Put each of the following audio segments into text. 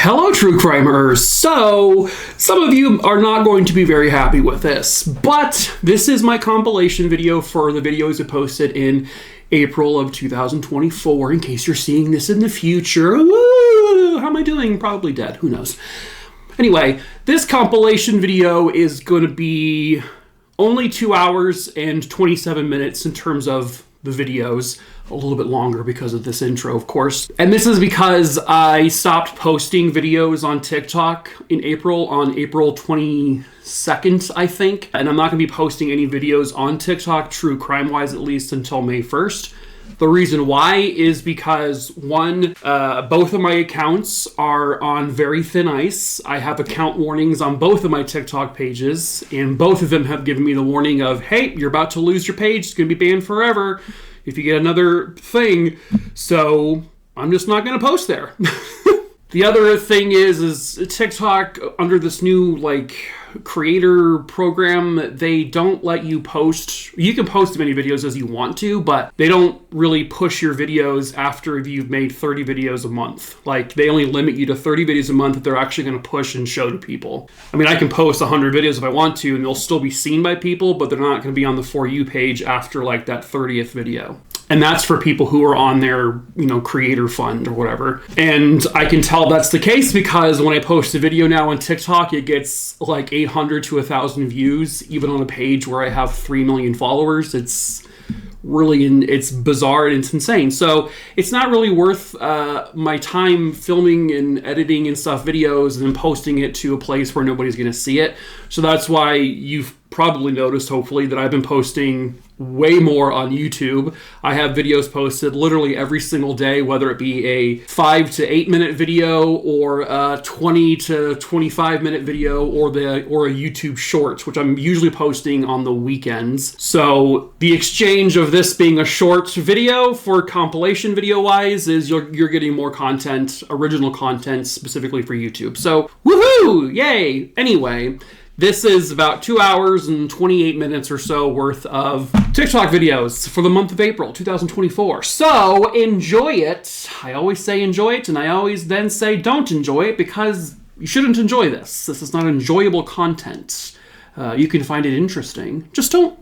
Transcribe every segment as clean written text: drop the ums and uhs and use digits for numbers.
Hello, true crimers. So, some of you are not going to be very happy with this, but this is my compilation video for the videos I posted in April of 2024, in case you're seeing this in the future. Woo! How am I doing? Probably dead. Who knows? Anyway, this compilation video is going to be only 2 hours and 27 minutes in terms of the videos. A little bit longer because of this intro, of course. And this is because I stopped posting videos on TikTok in April, on April 22nd, I think. And I'm not going to be posting any videos on TikTok, true crime-wise at least, until May 1st. The reason why is because, one, both of my accounts are on very thin ice. I have account warnings on both of my TikTok pages, and both of them have given me the warning of, hey, you're about to lose your page. It's going to be banned forever if you get another thing. So I'm just not going to post there. The other thing is TikTok, under this new, creator program, they don't let you post. You can post as many videos as you want to, but they don't really push your videos after you've made 30 videos a month. They only limit you to 30 videos a month that they're actually going to push and show to people. I mean, I can post 100 videos if I want to, and they'll still be seen by people, but they're not going to be on the For You page after, that 30th video. And that's for people who are on their, creator fund or whatever. And I can tell that's the case because when I post a video now on TikTok, it gets 800 to 1,000 views, even on a page where I have 3 million followers. It's really, it's bizarre and it's insane. So it's not really worth my time filming and editing and stuff videos and then posting it to a place where nobody's going to see it. So that's why you've probably noticed, hopefully, that I've been posting way more on YouTube. I have videos posted literally every single day, whether it be a 5 to 8 minute video or a 20 to 25 minute video or a YouTube short, which I'm usually posting on the weekends. So the exchange of this being a short video for compilation video wise is you're getting more content, original content specifically for YouTube. So woohoo! Yay! Anyway, this is about 2 hours and 28 minutes or so worth of TikTok videos for the month of April 2024. So enjoy it. I always say enjoy it, and I always then say don't enjoy it because you shouldn't enjoy this. This is not enjoyable content. You can find it interesting. Just don't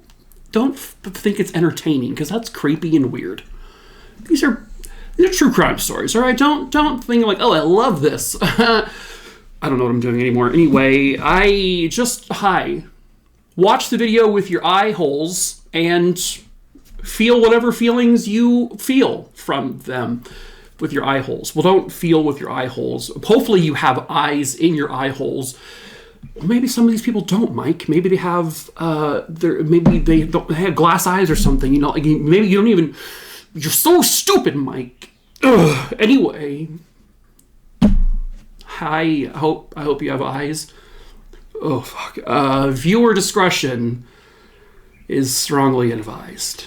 think it's entertaining because that's creepy and weird. These are true crime stories, all right? Don't think oh, I love this. I don't know what I'm doing anymore. Anyway, watch the video with your eye holes and feel whatever feelings you feel from them with your eye holes. Well, don't feel with your eye holes. Hopefully you have eyes in your eye holes. Well, maybe some of these people don't, Mike. Maybe they have, maybe they have glass eyes or something. Maybe you don't even, you're so stupid, Mike. Ugh. Anyway, I hope you have eyes. Oh, fuck. Viewer discretion is strongly advised.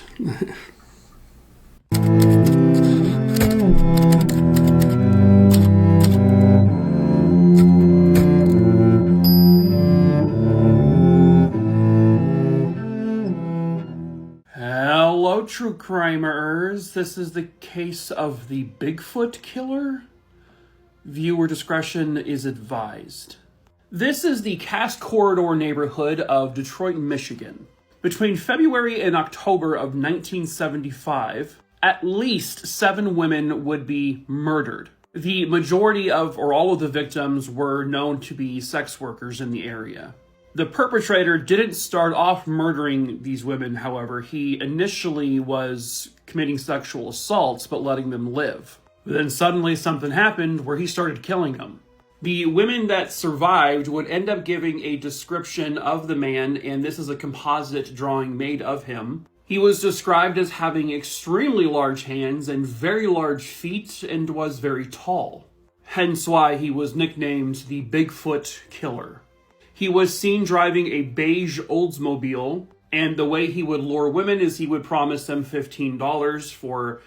Hello, true crimers. This is the case of the Bigfoot killer. Viewer discretion is advised. This is the Cass Corridor neighborhood of Detroit, Michigan. Between February and October of 1975, at least 7 women would be murdered. The majority of, or all of the victims were known to be sex workers in the area. The perpetrator didn't start off murdering these women, however. He initially was committing sexual assaults, but letting them live. Then suddenly something happened where he started killing them. The women that survived would end up giving a description of the man, and this is a composite drawing made of him. He was described as having extremely large hands and very large feet and was very tall. Hence why he was nicknamed the Bigfoot Killer. He was seen driving a beige Oldsmobile, and the way he would lure women is he would promise them $15 for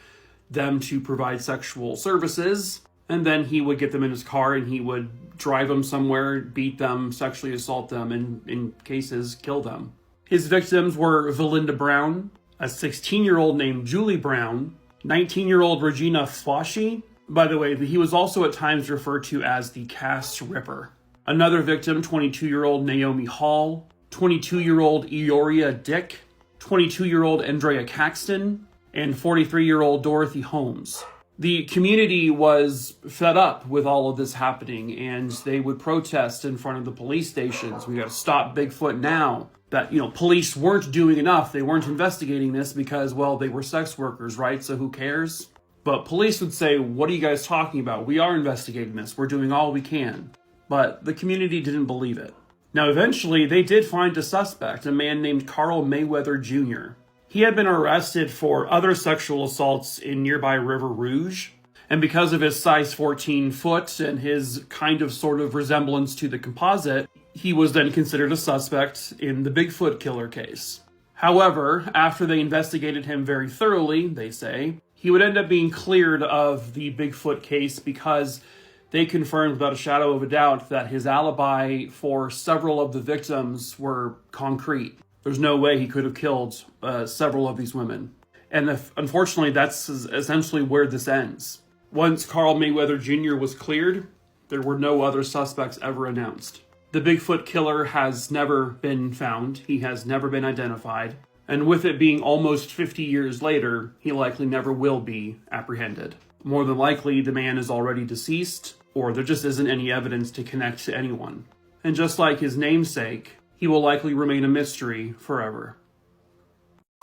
them to provide sexual services, and then he would get them in his car and he would drive them somewhere, beat them, sexually assault them, and in cases, kill them. His victims were Valinda Brown, a 16-year-old named Julie Brown, 19-year-old Regina Foshee, By the way, he was also at times referred to as the Cass Ripper. Another victim, 22-year-old Naomi Hall, 22-year-old Eoria Dick, 22-year-old Andrea Caxton, and 43-year-old Dorothy Holmes. The community was fed up with all of this happening, and they would protest in front of the police stations. We got to stop Bigfoot now. That, police weren't doing enough. They weren't investigating this because, well, they were sex workers, right? So who cares? But police would say, what are you guys talking about? We are investigating this. We're doing all we can. But the community didn't believe it. Now, eventually, they did find a suspect, a man named Carl Mayweather Jr. He had been arrested for other sexual assaults in nearby River Rouge, and because of his size 14 foot and his sort of resemblance to the composite, he was then considered a suspect in the Bigfoot killer case. However, after they investigated him very thoroughly, they say, he would end up being cleared of the Bigfoot case because they confirmed without a shadow of a doubt that his alibi for several of the victims were concrete. There's no way he could have killed several of these women. And unfortunately, that's essentially where this ends. Once Carl Mayweather Jr. was cleared, there were no other suspects ever announced. The Bigfoot killer has never been found. He has never been identified. And with it being almost 50 years later, he likely never will be apprehended. More than likely, the man is already deceased, or there just isn't any evidence to connect to anyone. And just like his namesake, he will likely remain a mystery forever.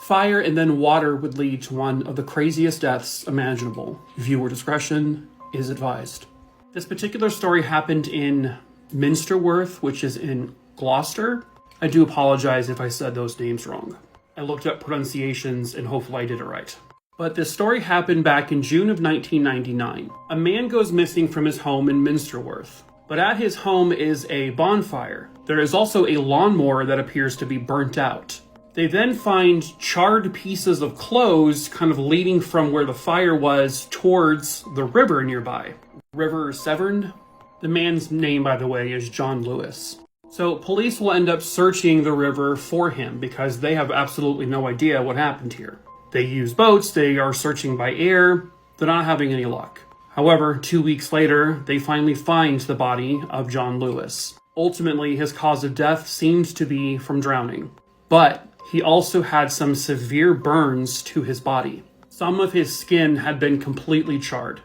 Fire and then water would lead to one of the craziest deaths imaginable. Viewer discretion is advised. This particular story happened in Minsterworth, which is in Gloucester. I do apologize if I said those names wrong. I looked up pronunciations and hopefully I did it right. But this story happened back in June of 1999. A man goes missing from his home in Minsterworth. But at his home is a bonfire. There is also a lawnmower that appears to be burnt out. They then find charred pieces of clothes kind of leading from where the fire was towards the river nearby. River Severn? The man's name, by the way, is John Lewis. So police will end up searching the river for him because they have absolutely no idea what happened here. They use boats, they are searching by air, they're not having any luck. However, 2 weeks later, they finally find the body of John Lewis. Ultimately, his cause of death seemed to be from drowning. But he also had some severe burns to his body. Some of his skin had been completely charred.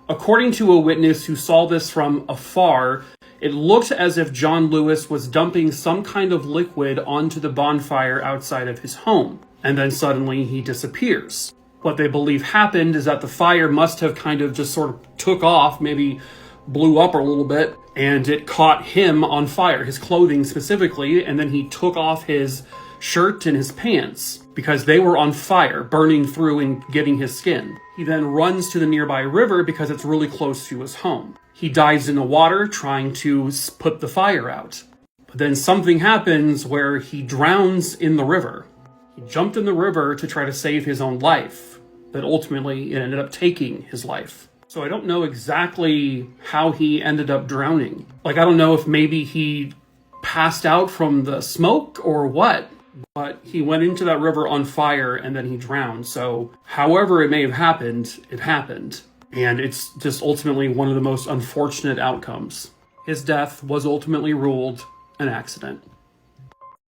According to a witness who saw this from afar, it looked as if John Lewis was dumping some kind of liquid onto the bonfire outside of his home. And then suddenly he disappears. What they believe happened is that the fire must have kind of just sort of took off, maybe blew up a little bit, and it caught him on fire, his clothing specifically, and then he took off his shirt and his pants because they were on fire, burning through and getting his skin. He then runs to the nearby river because it's really close to his home. He dives in the water trying to put the fire out. But then something happens where he drowns in the river. He jumped in the river to try to save his own life, but ultimately it ended up taking his life. So I don't know exactly how he ended up drowning. I don't know if maybe he passed out from the smoke or what, but he went into that river on fire and then he drowned. So however it may have happened, it happened. And it's just ultimately one of the most unfortunate outcomes. His death was ultimately ruled an accident.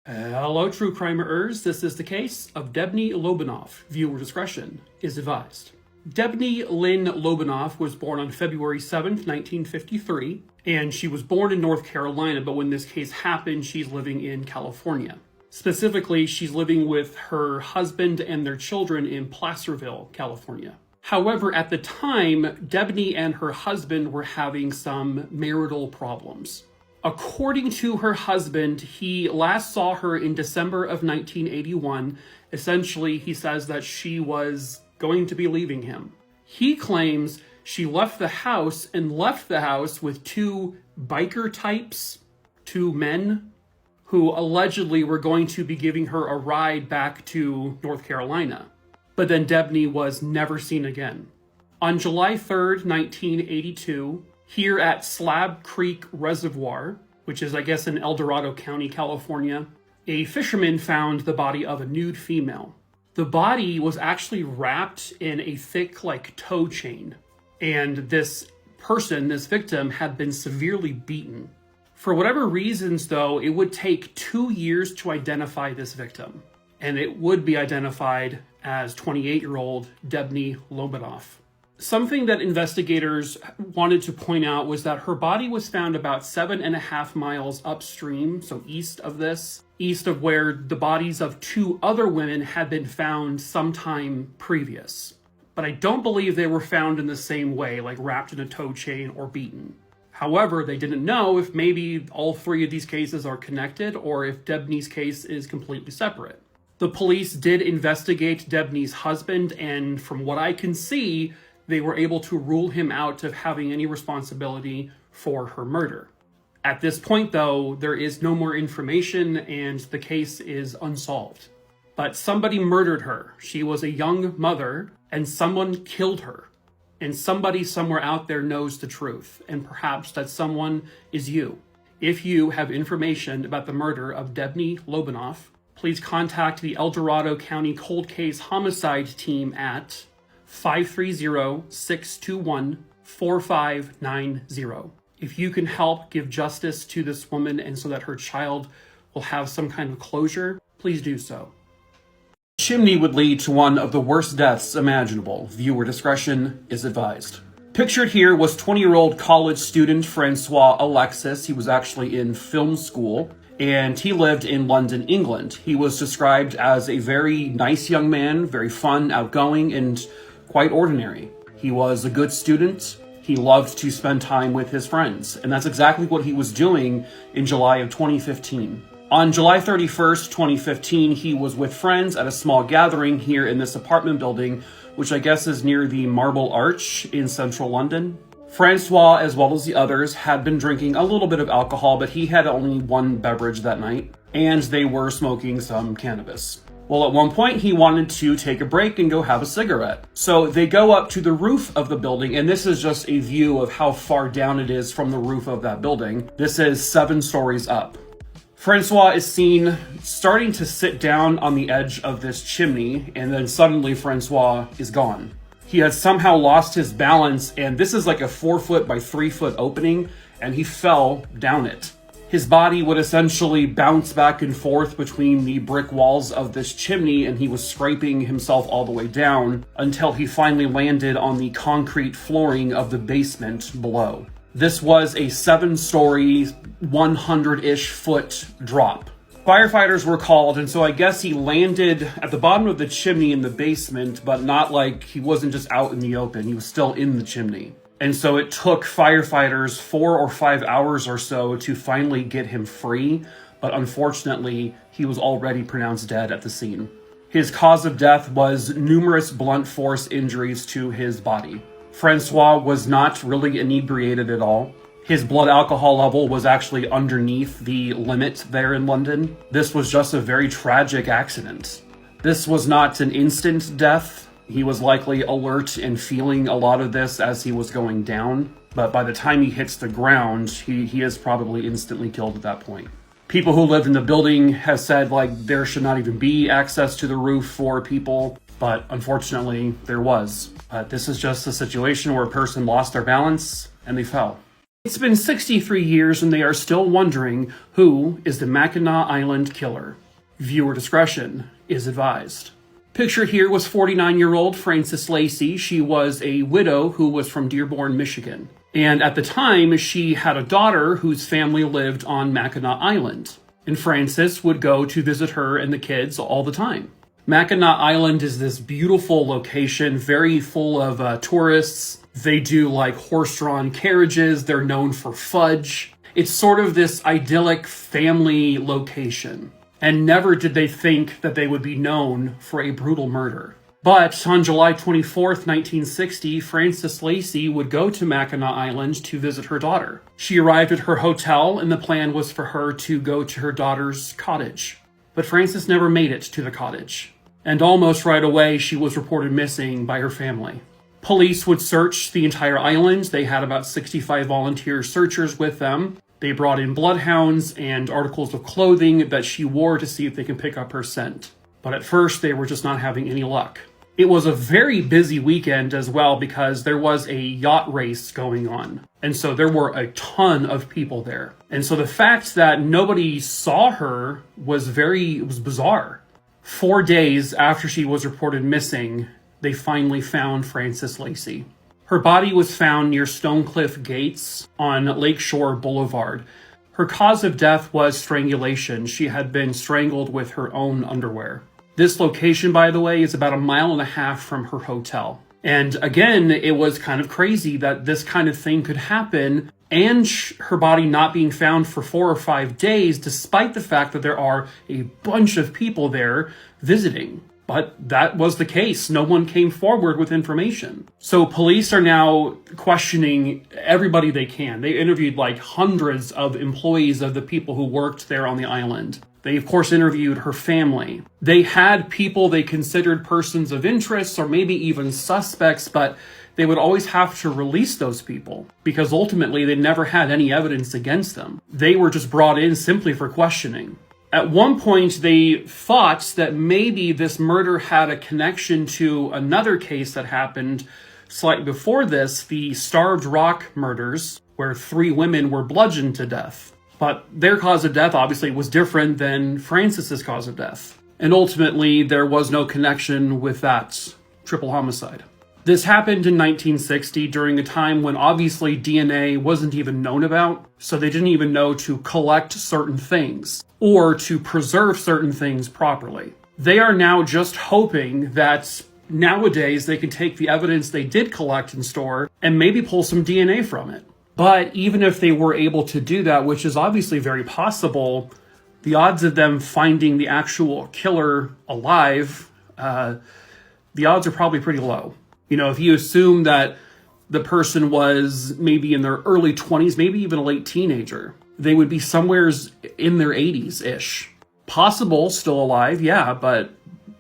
Hello, true crimeers. This is the case of Debney Lobanoff. Viewer discretion is advised. Debney Lynn Lobanoff was born on February 7th, 1953, and she was born in North Carolina, but when this case happened, she's living in California. Specifically, she's living with her husband and their children in Placerville, California. However, at the time, Debney and her husband were having some marital problems. According to her husband, he last saw her in December of 1981. Essentially, he says that she was going to be leaving him. He claims she left the house with two biker types, two men, who allegedly were going to be giving her a ride back to North Carolina. But then Debney was never seen again. On July 3rd, 1982, here at Slab Creek Reservoir, which is, I guess, in El Dorado County, California, a fisherman found the body of a nude female. The body was actually wrapped in a thick, tow chain. And this person, this victim, had been severely beaten. For whatever reasons, though, it would take 2 years to identify this victim. And it would be identified as 28-year-old Debney Lobanoff. Something that investigators wanted to point out was that her body was found about 7.5 miles upstream, so east of where the bodies of 2 other women had been found sometime previous. But I don't believe they were found in the same way, like wrapped in a tow chain or beaten. However, they didn't know if maybe all 3 of these cases are connected or if Debney's case is completely separate. The police did investigate Debney's husband, and from what I can see, they were able to rule him out of having any responsibility for her murder. At this point, though, there is no more information and the case is unsolved. But somebody murdered her. She was a young mother, and someone killed her. And somebody somewhere out there knows the truth, and perhaps that someone is you. If you have information about the murder of Debney Lobanoff, please contact the El Dorado County Cold Case Homicide Team at 530-621-4590. If you can help give justice to this woman and so that her child will have some kind of closure, please do so. Chimney would lead to one of the worst deaths imaginable. Viewer discretion is advised. Pictured here was 20-year-old college student Francois Alexis. He was actually in film school, and he lived in London, England. He was described as a very nice young man, very fun, outgoing, and quite ordinary. He was a good student. He loved to spend time with his friends, and that's exactly what he was doing in July of 2015. On July 31st, 2015, he was with friends at a small gathering here in this apartment building, which I guess is near the Marble Arch in central London. Francois, as well as the others, had been drinking a little bit of alcohol, but he had only one beverage that night, and they were smoking some cannabis. Well, at one point, he wanted to take a break and go have a cigarette. So they go up to the roof of the building, and this is just a view of how far down it is from the roof of that building. This is 7 stories up. Francois is seen starting to sit down on the edge of this chimney, and then suddenly Francois is gone. He had somehow lost his balance, and this is like a 4-foot by 3-foot opening, and he fell down it. His body would essentially bounce back and forth between the brick walls of this chimney, and he was scraping himself all the way down until he finally landed on the concrete flooring of the basement below. This was a 7-story, 100-ish foot drop. Firefighters were called, and so I guess he landed at the bottom of the chimney in the basement, but not like he wasn't just out in the open. He was still in the chimney. And so it took firefighters 4 or 5 hours or so to finally get him free, but unfortunately, he was already pronounced dead at the scene. His cause of death was numerous blunt force injuries to his body. Francois was not really inebriated at all. His blood alcohol level was actually underneath the limit there in London. This was just a very tragic accident. This was not an instant death. He was likely alert and feeling a lot of this as he was going down. But by the time he hits the ground, he is probably instantly killed at that point. People who lived in the building have said there should not even be access to the roof for people. But unfortunately, there was. This is just a situation where a person lost their balance and they fell. It's been 63 years and they are still wondering who is the Mackinac Island killer. Viewer discretion is advised. Picture here was 49-year-old Frances Lacey. She was a widow who was from Dearborn, Michigan. And at the time, she had a daughter whose family lived on Mackinac Island. And Frances would go to visit her and the kids all the time. Mackinac Island is this beautiful location, very full of tourists. They do horse-drawn carriages. They're known for fudge. It's sort of this idyllic family location. And never did they think that they would be known for a brutal murder. But on July 24th, 1960, Frances Lacey would go to Mackinac Island to visit her daughter. She arrived at her hotel, and the plan was for her to go to her daughter's cottage. But Frances never made it to the cottage. And almost right away, she was reported missing by her family. Police would search the entire island. They had about 65 volunteer searchers with them. They brought in bloodhounds and articles of clothing that she wore to see if they could pick up her scent. But at first, they were just not having any luck. It was a very busy weekend as well because there was a yacht race going on. And so there were a ton of people there. And so the fact that nobody saw her was bizarre. 4 days after she was reported missing, they finally found Frances Lacey. Her body was found near Stonecliff Gates on Lakeshore Boulevard. Her cause of death was strangulation. She had been strangled with her own underwear. This location, by the way, is about 1.5 miles from her hotel. And again, it was kind of crazy that this kind of thing could happen and her body not being found for 4 or 5 days, despite the fact that there are a bunch of people there visiting. But that was the case. No one came forward with information. So police are now questioning everybody they can. They interviewed like hundreds of employees of the people who worked there on the island. They, of course, interviewed her family. They had people they considered persons of interest or maybe even suspects, but they would always have to release those people because ultimately they never had any evidence against them. They were just brought in simply for questioning. At one point, they thought that maybe this murder had a connection to another case that happened slightly before this, the Starved Rock murders, where 3 women were bludgeoned to death. But their cause of death obviously was different than Frances's cause of death. And ultimately, there was no connection with that triple homicide. This happened in 1960 during a time when obviously DNA wasn't even known about, so they didn't even know to collect certain things or to preserve certain things properly. They are now just hoping that nowadays they can take the evidence they did collect and store and maybe pull some DNA from it. But even if they were able to do that, which is obviously very possible, the odds of them finding the actual killer alive, the odds are probably pretty low. You know, if you assume that the person was maybe in their early 20s, maybe even a late teenager, they would be somewhere in their 80s-ish. Possible, still alive, yeah, but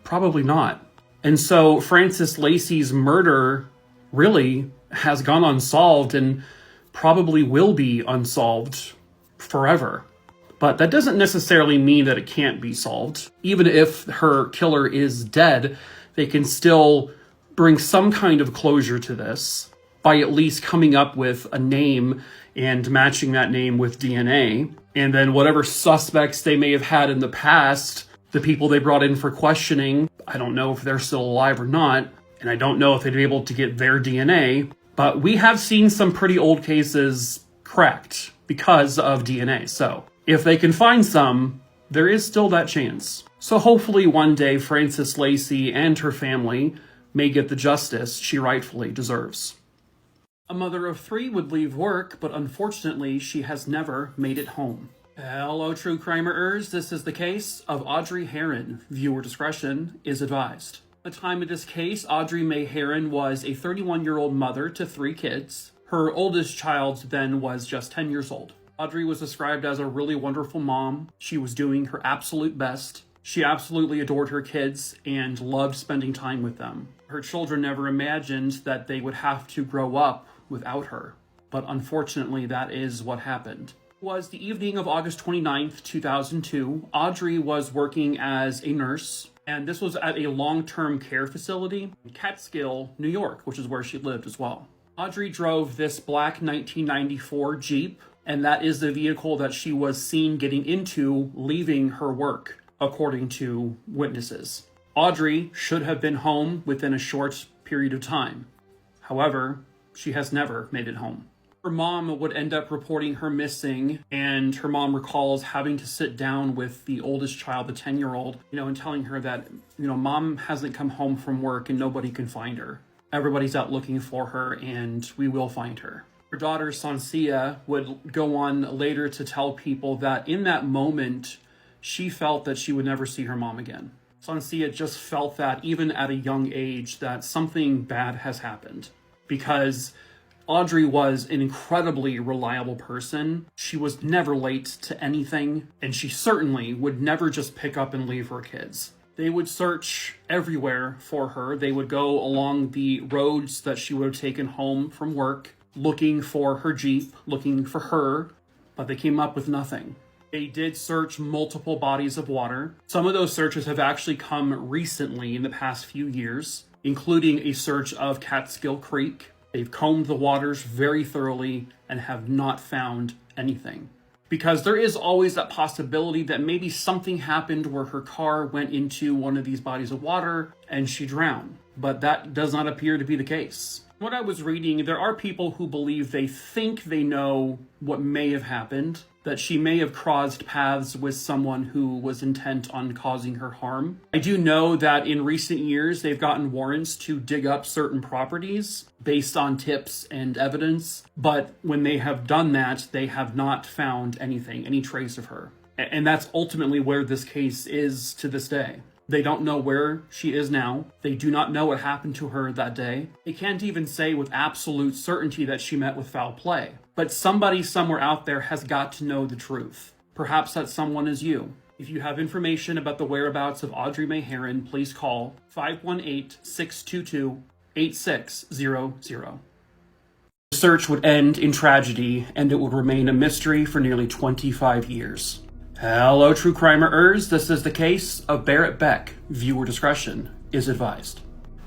probably not. And so Frances Lacey's murder really has gone unsolved and probably will be unsolved forever. But that doesn't necessarily mean that it can't be solved. Even if her killer is dead, they can still bring some kind of closure to this by at least coming up with a name and matching that name with DNA. And then whatever suspects they may have had in the past, the people they brought in for questioning, I don't know if they're still alive or not, and I don't know if they'd be able to get their DNA, but we have seen some pretty old cases cracked because of DNA. So if they can find some, there is still that chance. So hopefully one day Frances Lacey and her family may get the justice she rightfully deserves. A mother of 3 would leave work, but unfortunately she has never made it home. Hello, true crimerers. This is the case of Audrey Herron. Viewer discretion is advised. At the time of this case, Audrey May Herron was a 31-year-old mother to 3 kids. Her oldest child then was just 10 years old. Audrey was described as a really wonderful mom. She was doing her absolute best. She absolutely adored her kids and loved spending time with them. Her children never imagined that they would have to grow up without her. But unfortunately, that is what happened. It was the evening of August 29th, 2002. Audrey was working as a nurse, and this was at a long-term care facility in Catskill, New York, which is where she lived as well. Audrey drove this black 1994 Jeep, and that is the vehicle that she was seen getting into leaving her work, according to witnesses. Audrey should have been home within a short period of time. However, she has never made it home. Her mom would end up reporting her missing, and her mom recalls having to sit down with the oldest child, the 10-year-old, and telling her that, mom hasn't come home from work and nobody can find her. Everybody's out looking for her, and we will find her. Her daughter, Sansia, would go on later to tell people that in that moment, she felt that she would never see her mom again. Sansia just felt that, even at a young age, that something bad has happened. Because Audrey was an incredibly reliable person. She was never late to anything, and she certainly would never just pick up and leave her kids. They would search everywhere for her. They would go along the roads that she would have taken home from work, looking for her Jeep, looking for her, but they came up with nothing. They did search multiple bodies of water. Some of those searches have actually come recently in the past few years. including a search of Catskill Creek. They've combed the waters very thoroughly and have not found anything. Because there is always that possibility that maybe something happened where her car went into one of these bodies of water and she drowned. But that does not appear to be the case. What I was reading, there are people who believe they think they know what may have happened, that she may have crossed paths with someone who was intent on causing her harm. I do know that in recent years, they've gotten warrants to dig up certain properties based on tips and evidence, but when they have done that, they have not found anything, any trace of her. And that's ultimately where this case is to this day. They don't know where she is now. They do not know what happened to her that day. They can't even say with absolute certainty that she met with foul play. But somebody somewhere out there has got to know the truth. Perhaps that someone is you. If you have information about the whereabouts of Audrey May Herron, please call 518-622-8600. The search would end in tragedy, and it would remain a mystery for nearly 25 years. Hello, true crimerers. This is the case of Berit Beck. Viewer discretion is advised.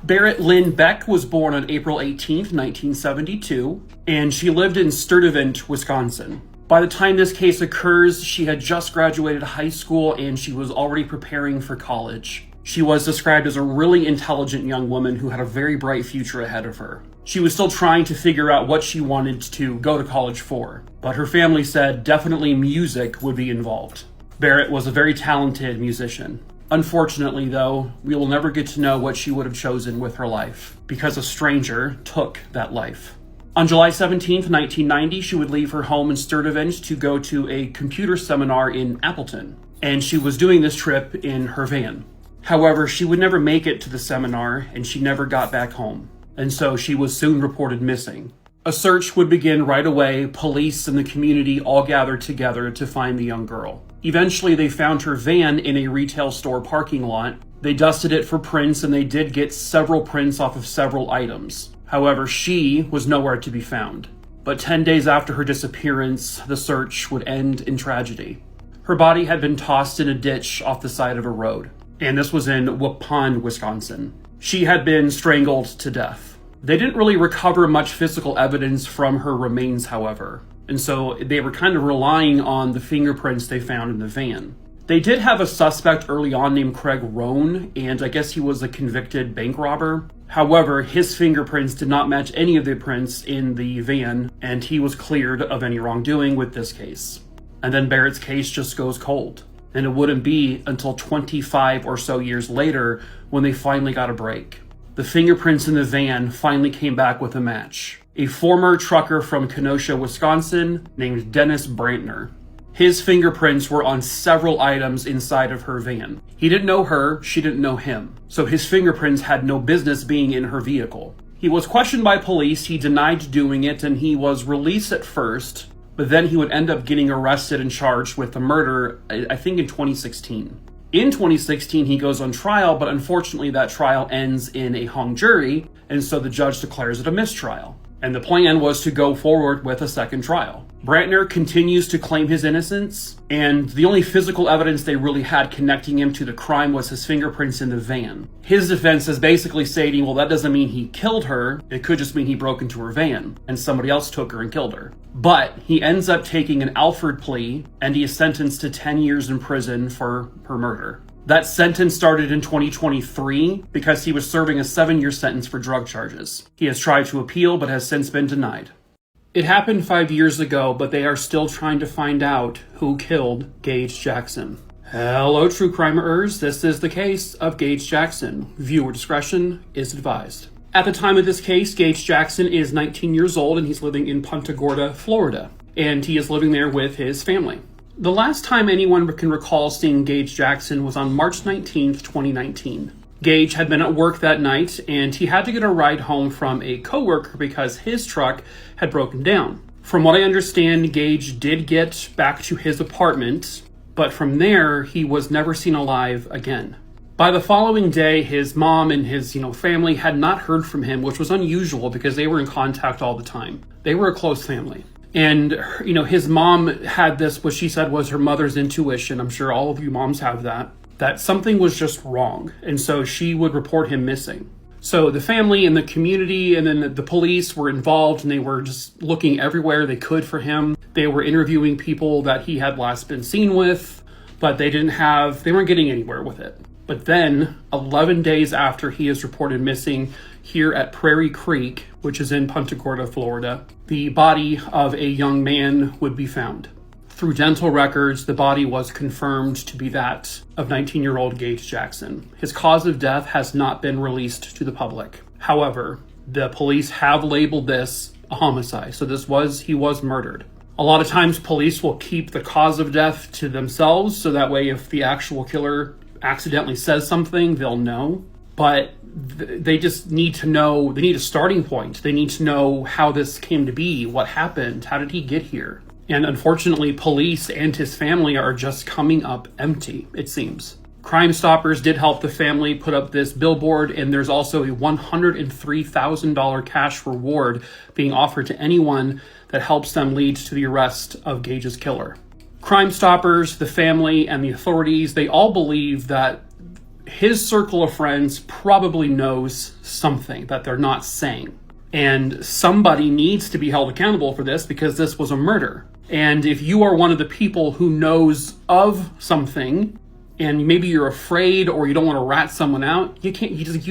Berit Lynn Beck was born on April 18, 1972, and she lived in Sturtevant, Wisconsin. By the time this case occurs, she had just graduated high school and she was already preparing for college. She was described as a really intelligent young woman who had a very bright future ahead of her. She was still trying to figure out what she wanted to go to college for, but her family said definitely music would be involved. Berit was a very talented musician. Unfortunately, though, we will never get to know what she would have chosen with her life, because a stranger took that life. On July 17, 1990, she would leave her home in Sturtevant to go to a computer seminar in Appleton, and she was doing this trip in her van. However, she would never make it to the seminar, and she never got back home, and so she was soon reported missing. A search would begin right away. Police and the community all gathered together to find the young girl. Eventually, they found her van in a retail store parking lot. They dusted it for prints, and they did get several prints off of several items. However, she was nowhere to be found. But 10 days after her disappearance, the search would end in tragedy. Her body had been tossed in a ditch off the side of a road, and this was in Waupun, Wisconsin. She had been strangled to death. They didn't really recover much physical evidence from her remains, however, and so they were kind of relying on the fingerprints they found in the van. They did have a suspect early on named Craig Rohn, and I guess he was a convicted bank robber. However, his fingerprints did not match any of the prints in the van, and he was cleared of any wrongdoing with this case. And then Berit's case just goes cold. And it wouldn't be until 25 or so years later when they finally got a break. The fingerprints in the van finally came back with a match. A former trucker from Kenosha, Wisconsin, named Dennis Brantner. His fingerprints were on several items inside of her van. He didn't know her, she didn't know him. So his fingerprints had no business being in her vehicle. He was questioned by police, he denied doing it, and he was released at first, but then he would end up getting arrested and charged with a murder, I think in 2016. In 2016, he goes on trial, but unfortunately that trial ends in a hung jury, and so the judge declares it a mistrial. And the plan was to go forward with a second trial. Brantner continues to claim his innocence, and the only physical evidence they really had connecting him to the crime was his fingerprints in the van. His defense is basically stating, well, that doesn't mean he killed her. It could just mean he broke into her van, and somebody else took her and killed her. But he ends up taking an Alford plea, and he is sentenced to 10 years in prison for her murder. That sentence started in 2023 because he was serving a 7-year sentence for drug charges. He has tried to appeal but has since been denied. It happened 5 years ago, but they are still trying to find out who killed Gage Jackson. Hello, true crimerers. This is the case of Gage Jackson. Viewer discretion is advised. At the time of this case, Gage Jackson is 19 years old and he's living in Punta Gorda, Florida. And he is living there with his family. The last time anyone can recall seeing Gage Jackson was on March 19th, 2019. Gage had been at work that night, and he had to get a ride home from a coworker because his truck had broken down. From what I understand, Gage did get back to his apartment, but from there, he was never seen alive again. By the following day, his mom and his family had not heard from him, which was unusual because they were in contact all the time. They were a close family. And, his mom had this, what she said was her mother's intuition. I'm sure all of you moms have that something was just wrong. And so she would report him missing. So the family and the community and then the police were involved, and they were just looking everywhere they could for him. They were interviewing people that he had last been seen with, but they weren't getting anywhere with it. But then 11 days after he is reported missing here at Prairie Creek, which is in Punta Gorda, Florida, the body of a young man would be found. Through dental records, the body was confirmed to be that of 19-year-old Gage Jackson. His cause of death has not been released to the public. However, the police have labeled this a homicide, so he was murdered. A lot of times police will keep the cause of death to themselves, so that way if the actual killer accidentally says something, they'll know. But they just need to know, they need a starting point. They need to know how this came to be, what happened, how did he get here? And unfortunately, police and his family are just coming up empty, it seems. Crime Stoppers did help the family put up this billboard, and there's also a $103,000 cash reward being offered to anyone that helps them lead to the arrest of Gage's killer. Crime Stoppers, the family, and the authorities, they all believe that his circle of friends probably knows something that they're not saying. And somebody needs to be held accountable for this because this was a murder. And if you are one of the people who knows of something, and maybe you're afraid or you don't want to rat someone out, you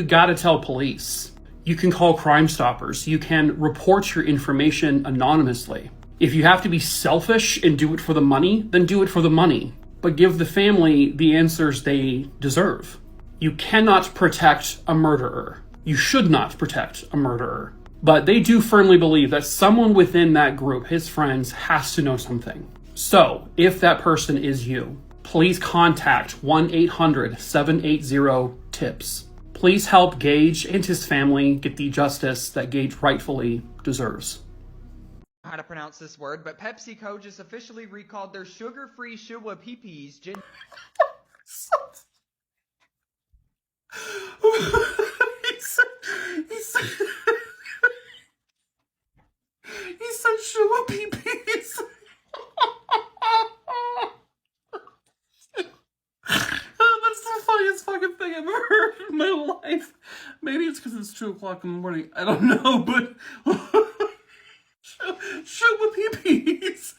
gotta tell police. You can call Crime Stoppers. You can report your information anonymously. If you have to be selfish and do it for the money, then do it for the money. But give the family the answers they deserve. You cannot protect a murderer. You should not protect a murderer. But they do firmly believe that someone within that group, his friends, has to know something. So, if that person is you, please contact 1-800-780-TIPS. Please help Gage and his family get the justice that Gage rightfully deserves. How to pronounce this word, but PepsiCo just officially recalled their sugar-free Shuh-Wuh-PeePees gin. He said Shuh-Wuh-PeePees. That's the funniest fucking thing I've ever heard in my life. Maybe it's because it's 2 o'clock in the morning. I don't know, but Shuh-Wuh-PeePees.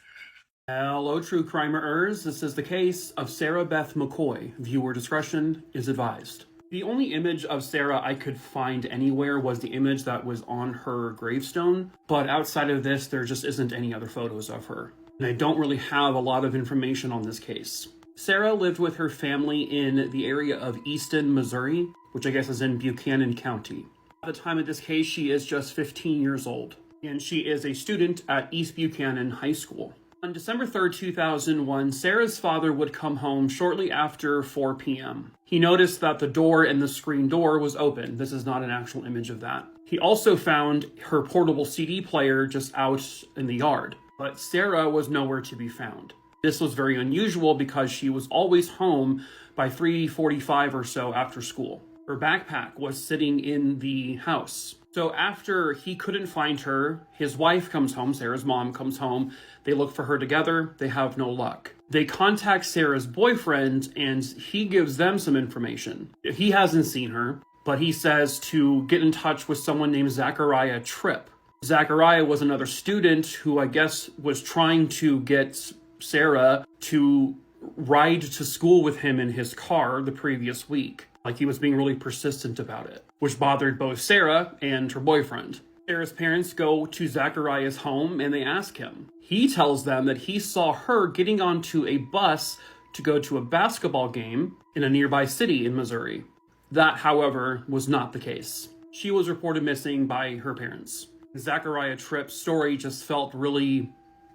Hello, true crimerers. This is the case of Sarah Beth McCoy. Viewer discretion is advised. The only image of Sarah I could find anywhere was the image that was on her gravestone, but outside of this, there just isn't any other photos of her. And I don't really have a lot of information on this case. Sarah lived with her family in the area of Easton, Missouri, which I guess is in Buchanan County. At the time of this case, she is just 15 years old, and she is a student at East Buchanan High School. On December 3rd, 2001, Sarah's father would come home shortly after 4 p.m. He noticed that the door and the screen door was open. This is not an actual image of that. He also found her portable CD player just out in the yard, but Sarah was nowhere to be found. This was very unusual because she was always home by 3:45 or so after school. Her backpack was sitting in the house. So after he couldn't find her, his wife comes home, Sarah's mom comes home. They look for her together. They have no luck. They contact Sarah's boyfriend, and he gives them some information. He hasn't seen her, but he says to get in touch with someone named Zachariah Tripp. Zachariah was another student who I guess was trying to get Sarah to ride to school with him in his car the previous week. Like, he was being really persistent about it, which bothered both Sarah and her boyfriend. Sarah's parents go to Zachariah's home and they ask him. He tells them that he saw her getting onto a bus to go to a basketball game in a nearby city in Missouri. That, however, was not the case. She was reported missing by her parents. Zachariah Tripp's story just felt really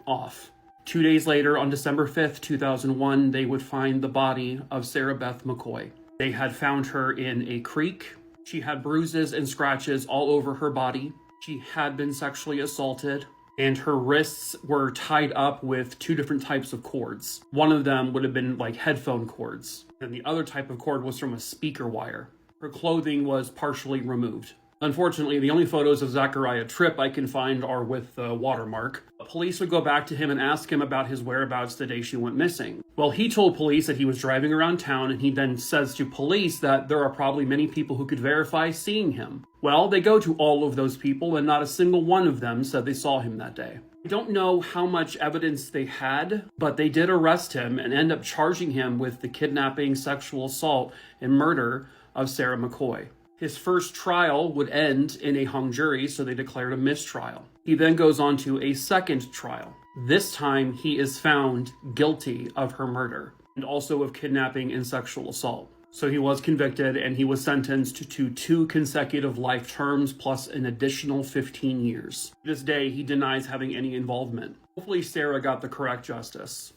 off. 2 days later, on December 5th, 2001, they would find the body of Sarah Beth McCoy. They had found her in a creek. She had bruises and scratches all over her body. She had been sexually assaulted, and her wrists were tied up with 2 different types of cords. One of them would have been like headphone cords, and the other type of cord was from a speaker wire. Her clothing was partially removed. Unfortunately, the only photos of Zachariah Tripp I can find are with the watermark. police would go back to him and ask him about his whereabouts the day she went missing. Well, he told police that he was driving around town, and he then says to police that there are probably many people who could verify seeing him. Well, they go to all of those people, and not a single one of them said they saw him that day. I don't know how much evidence they had, but they did arrest him and end up charging him with the kidnapping, sexual assault, and murder of Sarah McCoy. His first trial would end in a hung jury, so they declared a mistrial. He then goes on to a second trial. This time, he is found guilty of her murder and also of kidnapping and sexual assault. So he was convicted, and he was sentenced to 2 consecutive life terms plus an additional 15 years. To this day, he denies having any involvement. Hopefully, Sarah got the correct justice.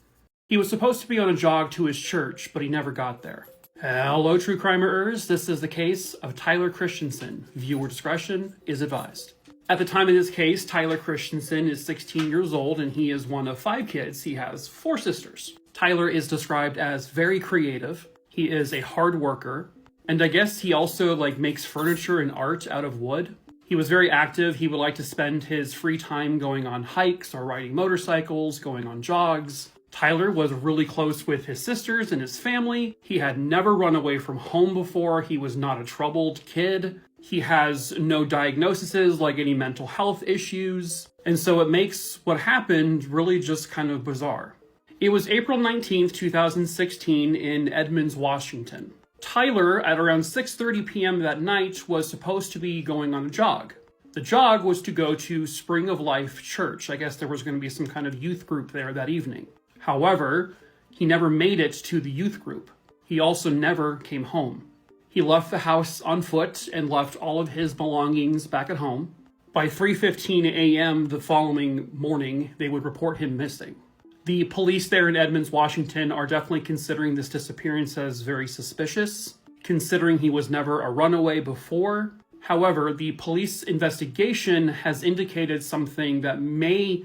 He was supposed to be on a jog to his church, but he never got there. Hello, true crimerers. This is the case of Tyler Christensen. Viewer discretion is advised. At the time of this case, Tyler Christensen is 16 years old, and he is one of 5 kids. He has 4 sisters. Tyler is described as very creative. He is a hard worker, and I guess he also makes furniture and art out of wood. He was very active. He would like to spend his free time going on hikes or riding motorcycles, going on jogs. Tyler was really close with his sisters and his family. He had never run away from home before. He was not a troubled kid. He has no diagnoses like any mental health issues. And so it makes what happened really just kind of bizarre. It was April 19th, 2016 in Edmonds, Washington. Tyler, at around 6:30 p.m. that night, was supposed to be going on a jog. The jog was to go to Spring of Life Church. I guess there was going to be some kind of youth group there that evening. However, he never made it to the youth group. He also never came home. He left the house on foot and left all of his belongings back at home. By 3:15 a.m. the following morning, they would report him missing. The police there in Edmonds, Washington are definitely considering this disappearance as very suspicious, considering he was never a runaway before. However, the police investigation has indicated something that may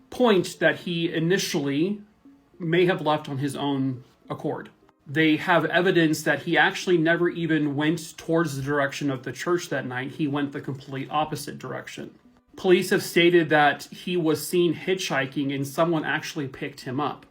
point that he initially may have left on his own accord. They have evidence that he actually never even went towards the direction of the church that night. He went the complete opposite direction. Police have stated that he was seen hitchhiking and someone actually picked him up.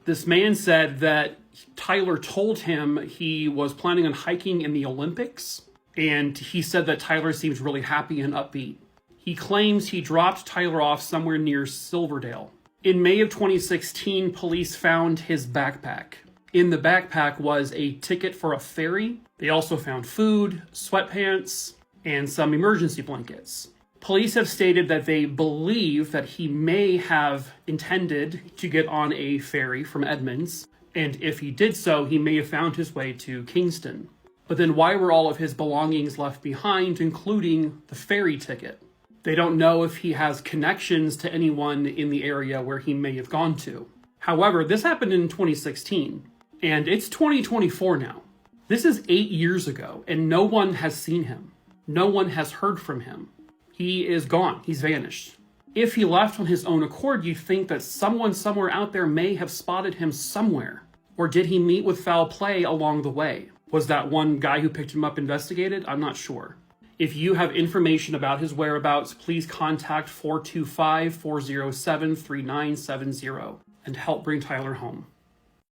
This man said that Tyler told him he was planning on hiking in the Olympics, and he said that Tyler seems really happy and upbeat. He claims he dropped Tyler off somewhere near Silverdale. In May of 2016, police found his backpack. In the backpack was a ticket for a ferry. They also found food, sweatpants, and some emergency blankets. Police have stated that they believe that he may have intended to get on a ferry from Edmonds, and if he did so, he may have found his way to Kingston. But then why were all of his belongings left behind, including the ferry ticket? They don't know if he has connections to anyone in the area where he may have gone to. However, this happened in 2016, and it's 2024 now. This is 8 years ago, and no one has seen him. No one has heard from him. He is gone. He's vanished. If he left on his own accord, you'd think that someone somewhere out there may have spotted him somewhere. Or did he meet with foul play along the way? Was that one guy who picked him up investigated? I'm not sure. If you have information about his whereabouts, please contact 425-407-3970 and help bring Tyler home.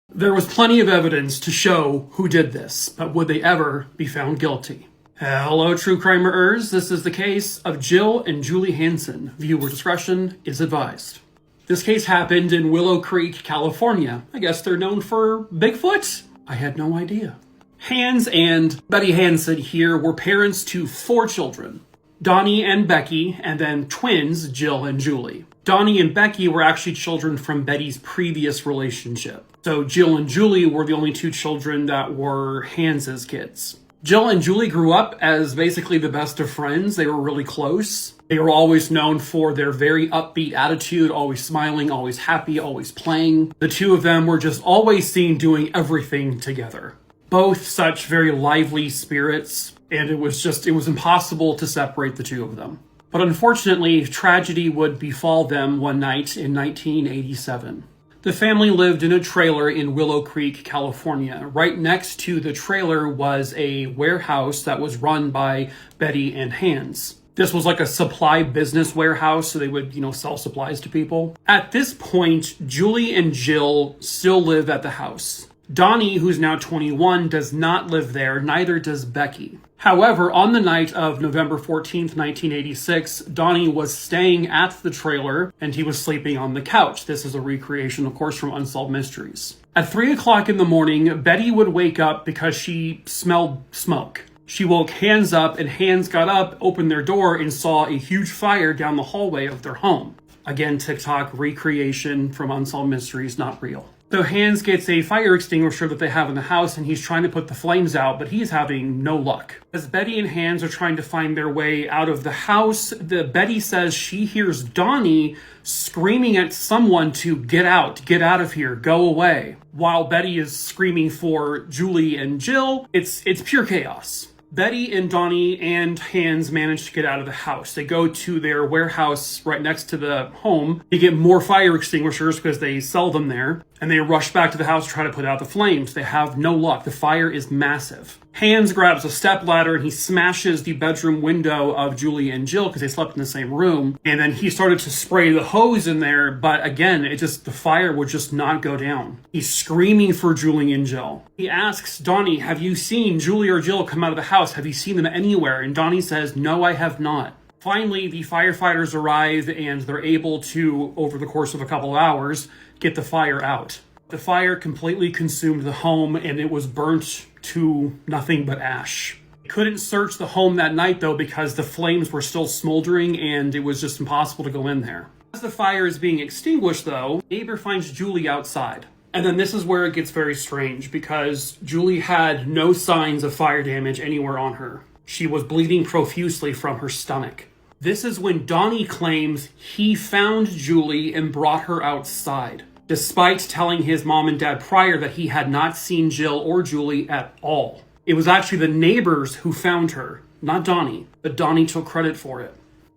There was plenty of evidence to show who did this, but would they ever be found guilty? Hello, true crimerers. This is the case of Jill and Julie Hansen. Viewer discretion is advised. This case happened in Willow Creek, California. I guess they're known for Bigfoot? I had no idea. Hans and Betty Hansen here were parents to 4 children. Donnie and Becky, and then twins, Jill and Julie. Donnie and Becky were actually children from Betty's previous relationship. So Jill and Julie were the only 2 children that were Hans's kids. Jill and Julie grew up as basically the best of friends. They were really close. They were always known for their very upbeat attitude, always smiling, always happy, always playing. The 2 of them were just always seen doing everything together. Both such very lively spirits, and it was impossible to separate the 2 of them. But unfortunately, tragedy would befall them one night in 1987. The family lived in a trailer in Willow Creek, California. Right next to the trailer was a warehouse that was run by Betty and Hans. This was like a supply business warehouse, so they would, sell supplies to people. At this point, Julie and Jill still live at the house. Donnie, who's now 21, does not live there, neither does Becky. However, on the night of November 14th, 1986, Donnie was staying at the trailer and he was sleeping on the couch. This is a recreation, of course, from Unsolved Mysteries. At 3 o'clock in the morning, Betty would wake up because she smelled smoke. She woke Hans up, and Hans got up, opened their door, and saw a huge fire down the hallway of their home. Again, TikTok recreation from Unsolved Mysteries, not real. So Hans gets a fire extinguisher that they have in the house, and he's trying to put the flames out, but he's having no luck. As Betty and Hans are trying to find their way out of the house, Betty says she hears Donnie screaming at someone to get out of here, go away. While Betty is screaming for Julie and Jill, it's pure chaos. Betty and Donnie and Hans manage to get out of the house. They go to their warehouse right next to the home. They get more fire extinguishers because they sell them there. And they rush back to the house to try to put out the flames. They have no luck. The fire is massive. Hans grabs a stepladder and he smashes the bedroom window of Julie and Jill because they slept in the same room. And then he started to spray the hose in there. But again, the fire would just not go down. He's screaming for Julie and Jill. He asks Donnie, have you seen Julie or Jill come out of the house? Have you seen them anywhere? And Donnie says, no, I have not. Finally, the firefighters arrive and they're able to, over the course of a couple of hours, get the fire out. The fire completely consumed the home and it was burnt to nothing but ash. They couldn't search the home that night though because the flames were still smoldering and it was just impossible to go in there. As the fire is being extinguished though, a neighbor finds Julie outside. And then this is where it gets very strange because Julie had no signs of fire damage anywhere on her. She was bleeding profusely from her stomach. This is when Donnie claims he found Julie and brought her outside, despite telling his mom and dad prior that he had not seen Jill or Julie at all. It was actually the neighbors who found her, not Donnie, but Donnie took credit for it.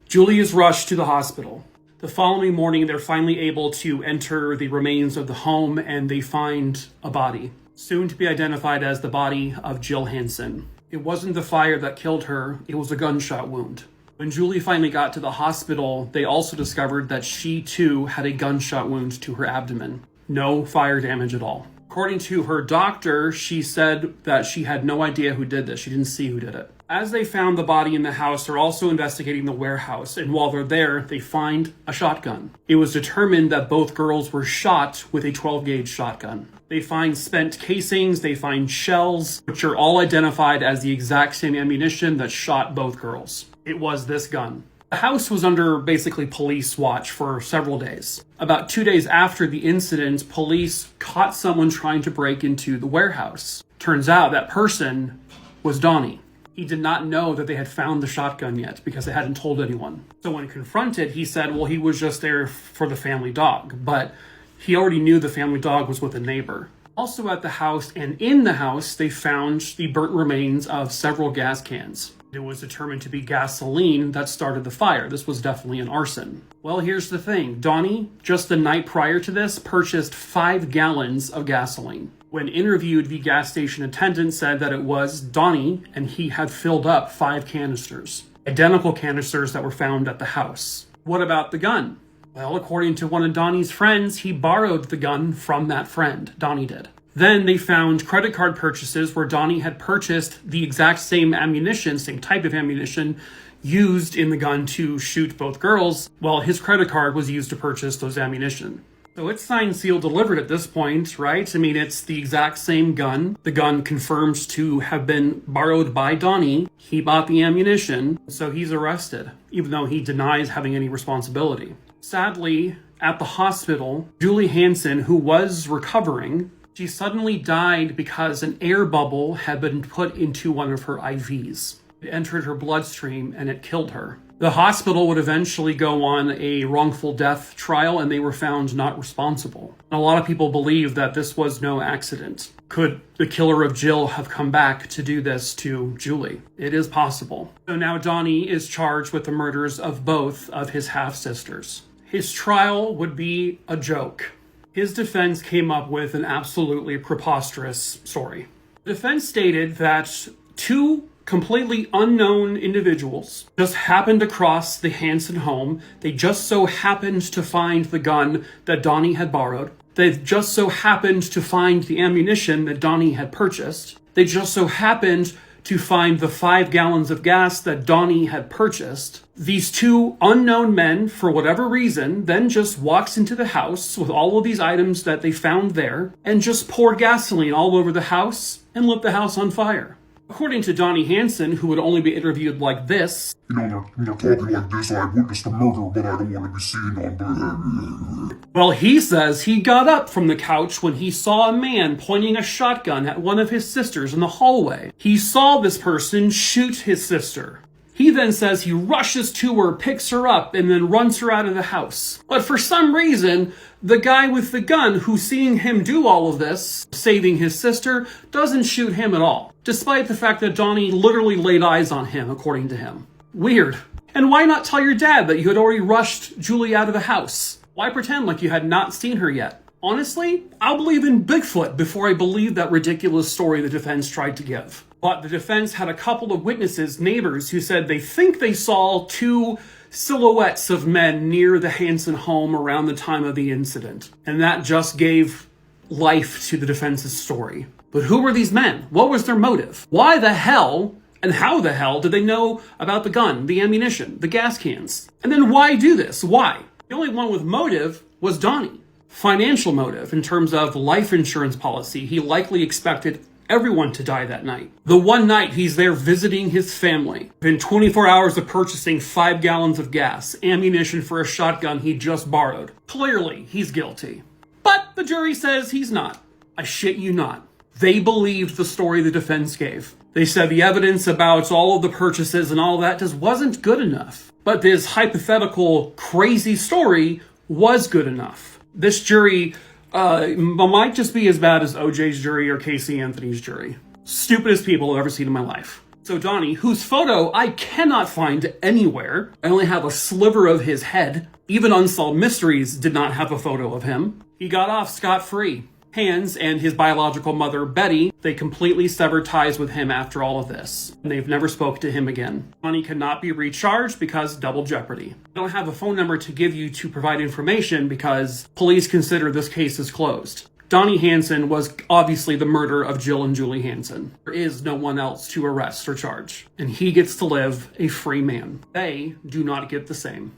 Julie is rushed to the hospital. The following morning, they're finally able to enter the remains of the home and they find a body, soon to be identified as the body of Jill Hansen. It wasn't the fire that killed her, it was a gunshot wound. When Julie finally got to the hospital, they also discovered that she too had a gunshot wound to her abdomen. No fire damage at all. According to her doctor, she said that she had no idea who did this. She didn't see who did it. As they found the body in the house, they're also investigating the warehouse. And while they're there, they find a shotgun. It was determined that both girls were shot with a 12-gauge shotgun. They find spent casings, they find shells, which are all identified as the exact same ammunition that shot both girls. It was this gun. The house was under basically police watch for several days. About 2 days after the incident, police caught someone trying to break into the warehouse. Turns out that person was Donnie. He did not know that they had found the shotgun yet because they hadn't told anyone. So when confronted, he said, well, he was just there for the family dog. But he already knew the family dog was with a neighbor. Also at the house and in the house, they found the burnt remains of several gas cans. It was determined to be gasoline that started the fire. This was definitely an arson. Well, here's the thing. Donnie, just the night prior to this, purchased 5 gallons of gasoline. When interviewed, the gas station attendant said that it was Donnie and he had filled up 5 canisters. Identical canisters that were found at the house. What about the gun? Well, according to one of Donnie's friends, he borrowed the gun from that friend. Donnie did. Then they found credit card purchases where Donnie had purchased the exact same ammunition, same type of ammunition, used in the gun to shoot both girls, while his credit card was used to purchase those ammunition. So it's signed, sealed, delivered at this point, right? I mean, it's the exact same gun. The gun confirms to have been borrowed by Donnie. He bought the ammunition, so he's arrested, even though he denies having any responsibility. Sadly, at the hospital, Julie Hansen, who was recovering, she suddenly died because an air bubble had been put into one of her IVs. It entered her bloodstream and it killed her. The hospital would eventually go on a wrongful death trial and they were found not responsible. A lot of people believe that this was no accident. Could the killer of Jill have come back to do this to Julie? It is possible. So now Donnie is charged with the murders of both of his half-sisters. His trial would be a joke. His defense came up with an absolutely preposterous story. The defense stated that 2 completely unknown individuals just happened across the Hansen home. They just so happened to find the gun that Donnie had borrowed. They just so happened to find the ammunition that Donnie had purchased. They just so happened to find the 5 gallons of gas that Donnie had purchased. These 2 unknown men, for whatever reason, then just walks into the house with all of these items that they found there and just poured gasoline all over the house and lit the house on fire. According to Donnie Hansen, who would only be interviewed like this, they're talking like this, I witnessed a murder, but I don't want to be seen on. Well, he says he got up from the couch when he saw a man pointing a shotgun at one of his sisters in the hallway. He saw this person shoot his sister. He then says he rushes to her, picks her up, and then runs her out of the house. But for some reason, the guy with the gun who's seeing him do all of this, saving his sister, doesn't shoot him at all, despite the fact that Donnie literally laid eyes on him, according to him. Weird. And why not tell your dad that you had already rushed Julie out of the house? Why pretend like you had not seen her yet? Honestly, I'll believe in Bigfoot before I believe that ridiculous story the defense tried to give. But the defense had a couple of witnesses, neighbors, who said they think they saw 2 silhouettes of men near the Hansen home around the time of the incident. And that just gave life to the defense's story. But who were these men? What was their motive? Why the hell and how the hell did they know about the gun, the ammunition, the gas cans? And then why do this? Why? The only one with motive was Donnie. Financial motive in terms of life insurance policy. He likely expected everyone to die that night. The one night he's there visiting his family. Within 24 hours of purchasing 5 gallons of gas, ammunition for a shotgun he just borrowed. Clearly, he's guilty. But the jury says he's not. I shit you not. They believed the story the defense gave. They said the evidence about all of the purchases and all that just wasn't good enough. But this hypothetical, crazy story was good enough. This jury might just be as bad as OJ's jury or Casey Anthony's jury. Stupidest people I've ever seen in my life. So Donnie, whose photo I cannot find anywhere, I only have a sliver of his head. Even Unsolved Mysteries did not have a photo of him. He got off scot-free. Hans and his biological mother, Betty, they completely severed ties with him after all of this. And they've never spoke to him again. Donnie cannot be recharged because double jeopardy. I don't have a phone number to give you to provide information because police consider this case is closed. Donnie Hansen was obviously the murderer of Jill and Julie Hansen. There is no one else to arrest or charge. And he gets to live a free man. They do not get the same.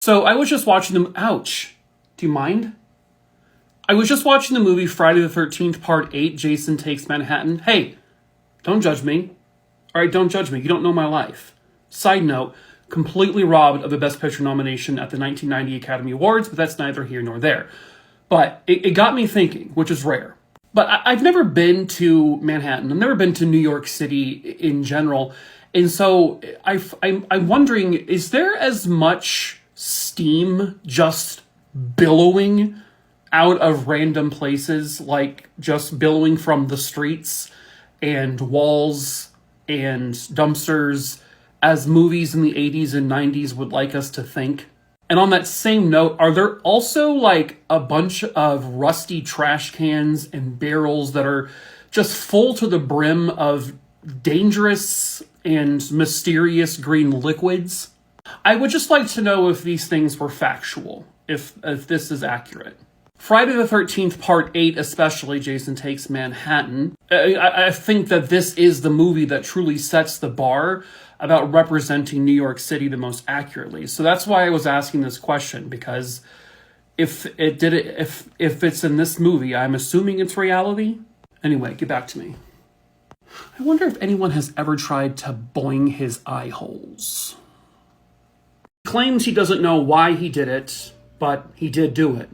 So I was just watching them. Ouch. Do you mind? I was just watching the movie Friday the 13th, Part 8, Jason Takes Manhattan. Hey, don't judge me. All right, don't judge me. You don't know my life. Side note, completely robbed of a Best Picture nomination at the 1990 Academy Awards, but that's neither here nor there. But it got me thinking, which is rare. But I've never been to Manhattan. I've never been to New York City in general. And so I'm wondering, is there as much steam just billowing out of random places, like just billowing from the streets and walls and dumpsters, as movies in the 80s and 90s would like us to think? And on that same note, are there also like a bunch of rusty trash cans and barrels that are just full to the brim of dangerous and mysterious green liquids? I would just like to know if these things were factual, if this is accurate. Friday the 13th, Part 8, especially Jason Takes Manhattan, I think that this is the movie that truly sets the bar about representing New York City the most accurately. So that's why I was asking this question, because if it's in this movie, I'm assuming it's reality. Anyway, get back to me. I wonder if anyone has ever tried to boing his eye holes. He claims he doesn't know why he did it, but he did do it.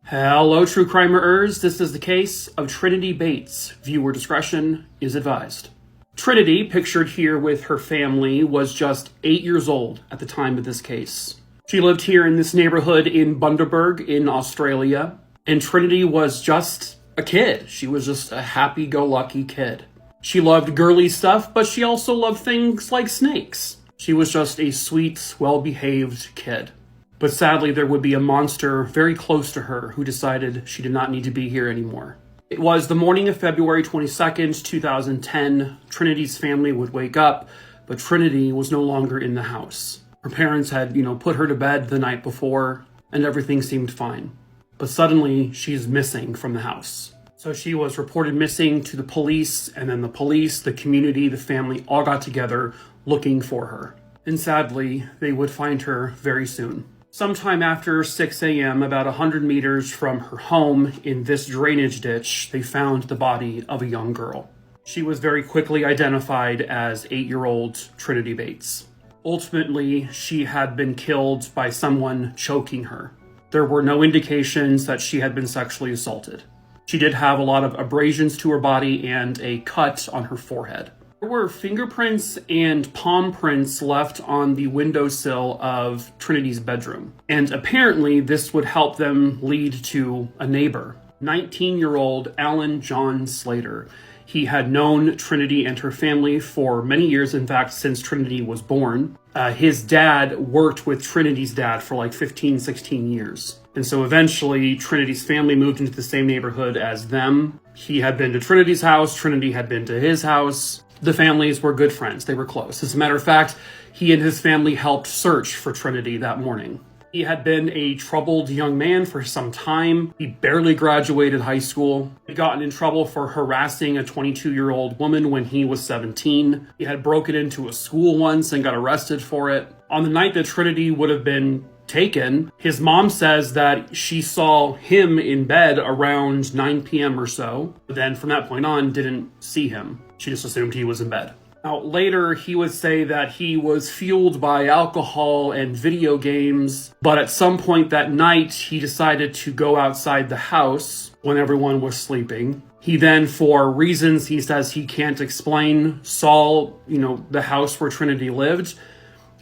Hello, true crimerers. This is the case of Trinity Bates. Viewer discretion is advised. Trinity, pictured here with her family, was just 8 years old at the time of this case. She lived here in this neighborhood in Bundaberg in Australia, and Trinity was just a kid. She was just a happy-go-lucky kid. She loved girly stuff, but she also loved things like snakes. She was just a sweet, well-behaved kid. But sadly, there would be a monster very close to her who decided she did not need to be here anymore. It was the morning of February 22nd, 2010. Trinity's family would wake up, but Trinity was no longer in the house. Her parents had, put her to bed the night before, and everything seemed fine. But suddenly, she's missing from the house. So she was reported missing to the police, and then the police, the community, the family all got together looking for her. And sadly, they would find her very soon. Sometime after 6 a.m., about 100 meters from her home in this drainage ditch, they found the body of a young girl. She was very quickly identified as 8-year-old Trinity Bates. Ultimately, she had been killed by someone choking her. There were no indications that she had been sexually assaulted. She did have a lot of abrasions to her body and a cut on her forehead. There were fingerprints and palm prints left on the windowsill of Trinity's bedroom. And apparently this would help them lead to a neighbor, 19-year-old Alan John Slater. He had known Trinity and her family for many years, in fact, since Trinity was born. His dad worked with Trinity's dad for like 15, 16 years. And so eventually Trinity's family moved into the same neighborhood as them. He had been to Trinity's house, Trinity had been to his house. The families were good friends. They were close. As a matter of fact, he and his family helped search for Trinity that morning. He had been a troubled young man for some time. He barely graduated high school. He'd gotten in trouble for harassing a 22-year-old woman when he was 17. He had broken into a school once and got arrested for it. On the night that Trinity would have been taken, his mom says that she saw him in bed around 9 p.m. or so, but then from that point on didn't see him. She just assumed he was in bed. Now, later, he would say that he was fueled by alcohol and video games, but at some point that night, he decided to go outside the house when everyone was sleeping. He then, for reasons he says he can't explain, saw, the house where Trinity lived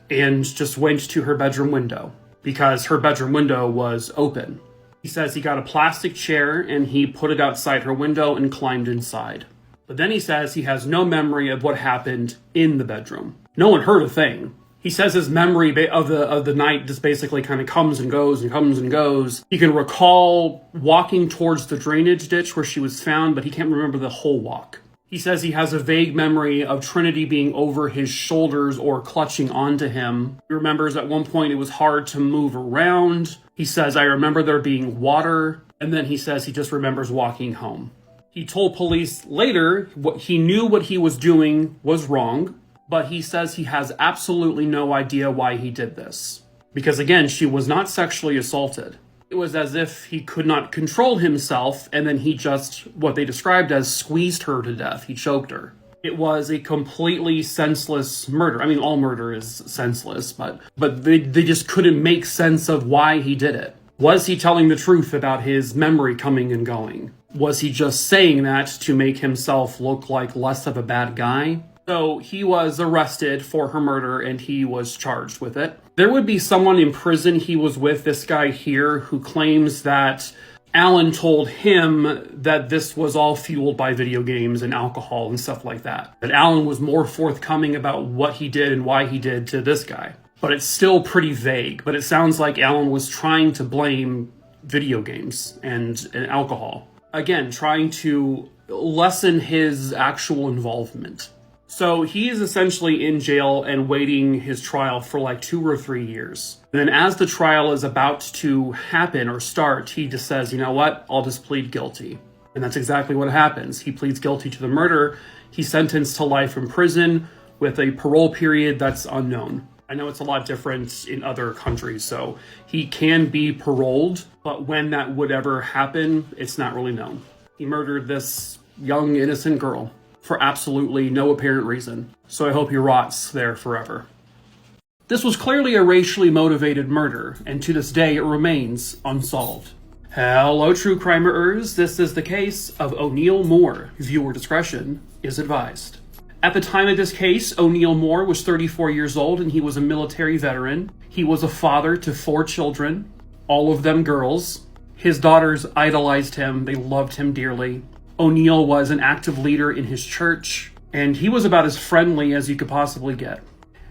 and just went to her bedroom window because her bedroom window was open. He says he got a plastic chair and he put it outside her window and climbed inside. But then he says he has no memory of what happened in the bedroom. No one heard a thing. He says his memory of the night just basically kind of comes and goes and comes and goes. He can recall walking towards the drainage ditch where she was found, but he can't remember the whole walk. He says he has a vague memory of Trinity being over his shoulders or clutching onto him. He remembers at one point it was hard to move around. He says, I remember there being water. And then he says he just remembers walking home. He told police later he knew what he was doing was wrong, but he says he has absolutely no idea why he did this. Because again, she was not sexually assaulted. It was as if he could not control himself, and then he just, what they described as, squeezed her to death. He choked her. It was a completely senseless murder. I mean, all murder is senseless, but they just couldn't make sense of why he did it. Was he telling the truth about his memory coming and going? Was he just saying that to make himself look like less of a bad guy? So he was arrested for her murder and he was charged with it. There would be someone in prison he was with, this guy here, who claims that Alan told him that this was all fueled by video games and alcohol and stuff like that. That Alan was more forthcoming about what he did and why he did to this guy. But it's still pretty vague. But it sounds like Alan was trying to blame video games and alcohol. Again, trying to lessen his actual involvement. So he is essentially in jail and waiting his trial for like 2 or 3 years. And then as the trial is about to happen or start, he just says, you know what, I'll just plead guilty. And that's exactly what happens. He pleads guilty to the murder. He's sentenced to life in prison with a parole period that's unknown. I know it's a lot different in other countries, so he can be paroled, but when that would ever happen, it's not really known. He murdered this young, innocent girl for absolutely no apparent reason, so I hope he rots there forever. This was clearly a racially motivated murder, and to this day it remains unsolved. Hello, true crimeers. This is the case of Oneal Moore. Viewer discretion is advised. At the time of this case, Oneal Moore was 34 years old and he was a military veteran. He was a father to 4 children, all of them girls. His daughters idolized him. They loved him dearly. Oneal was an active leader in his church, and he was about as friendly as you could possibly get.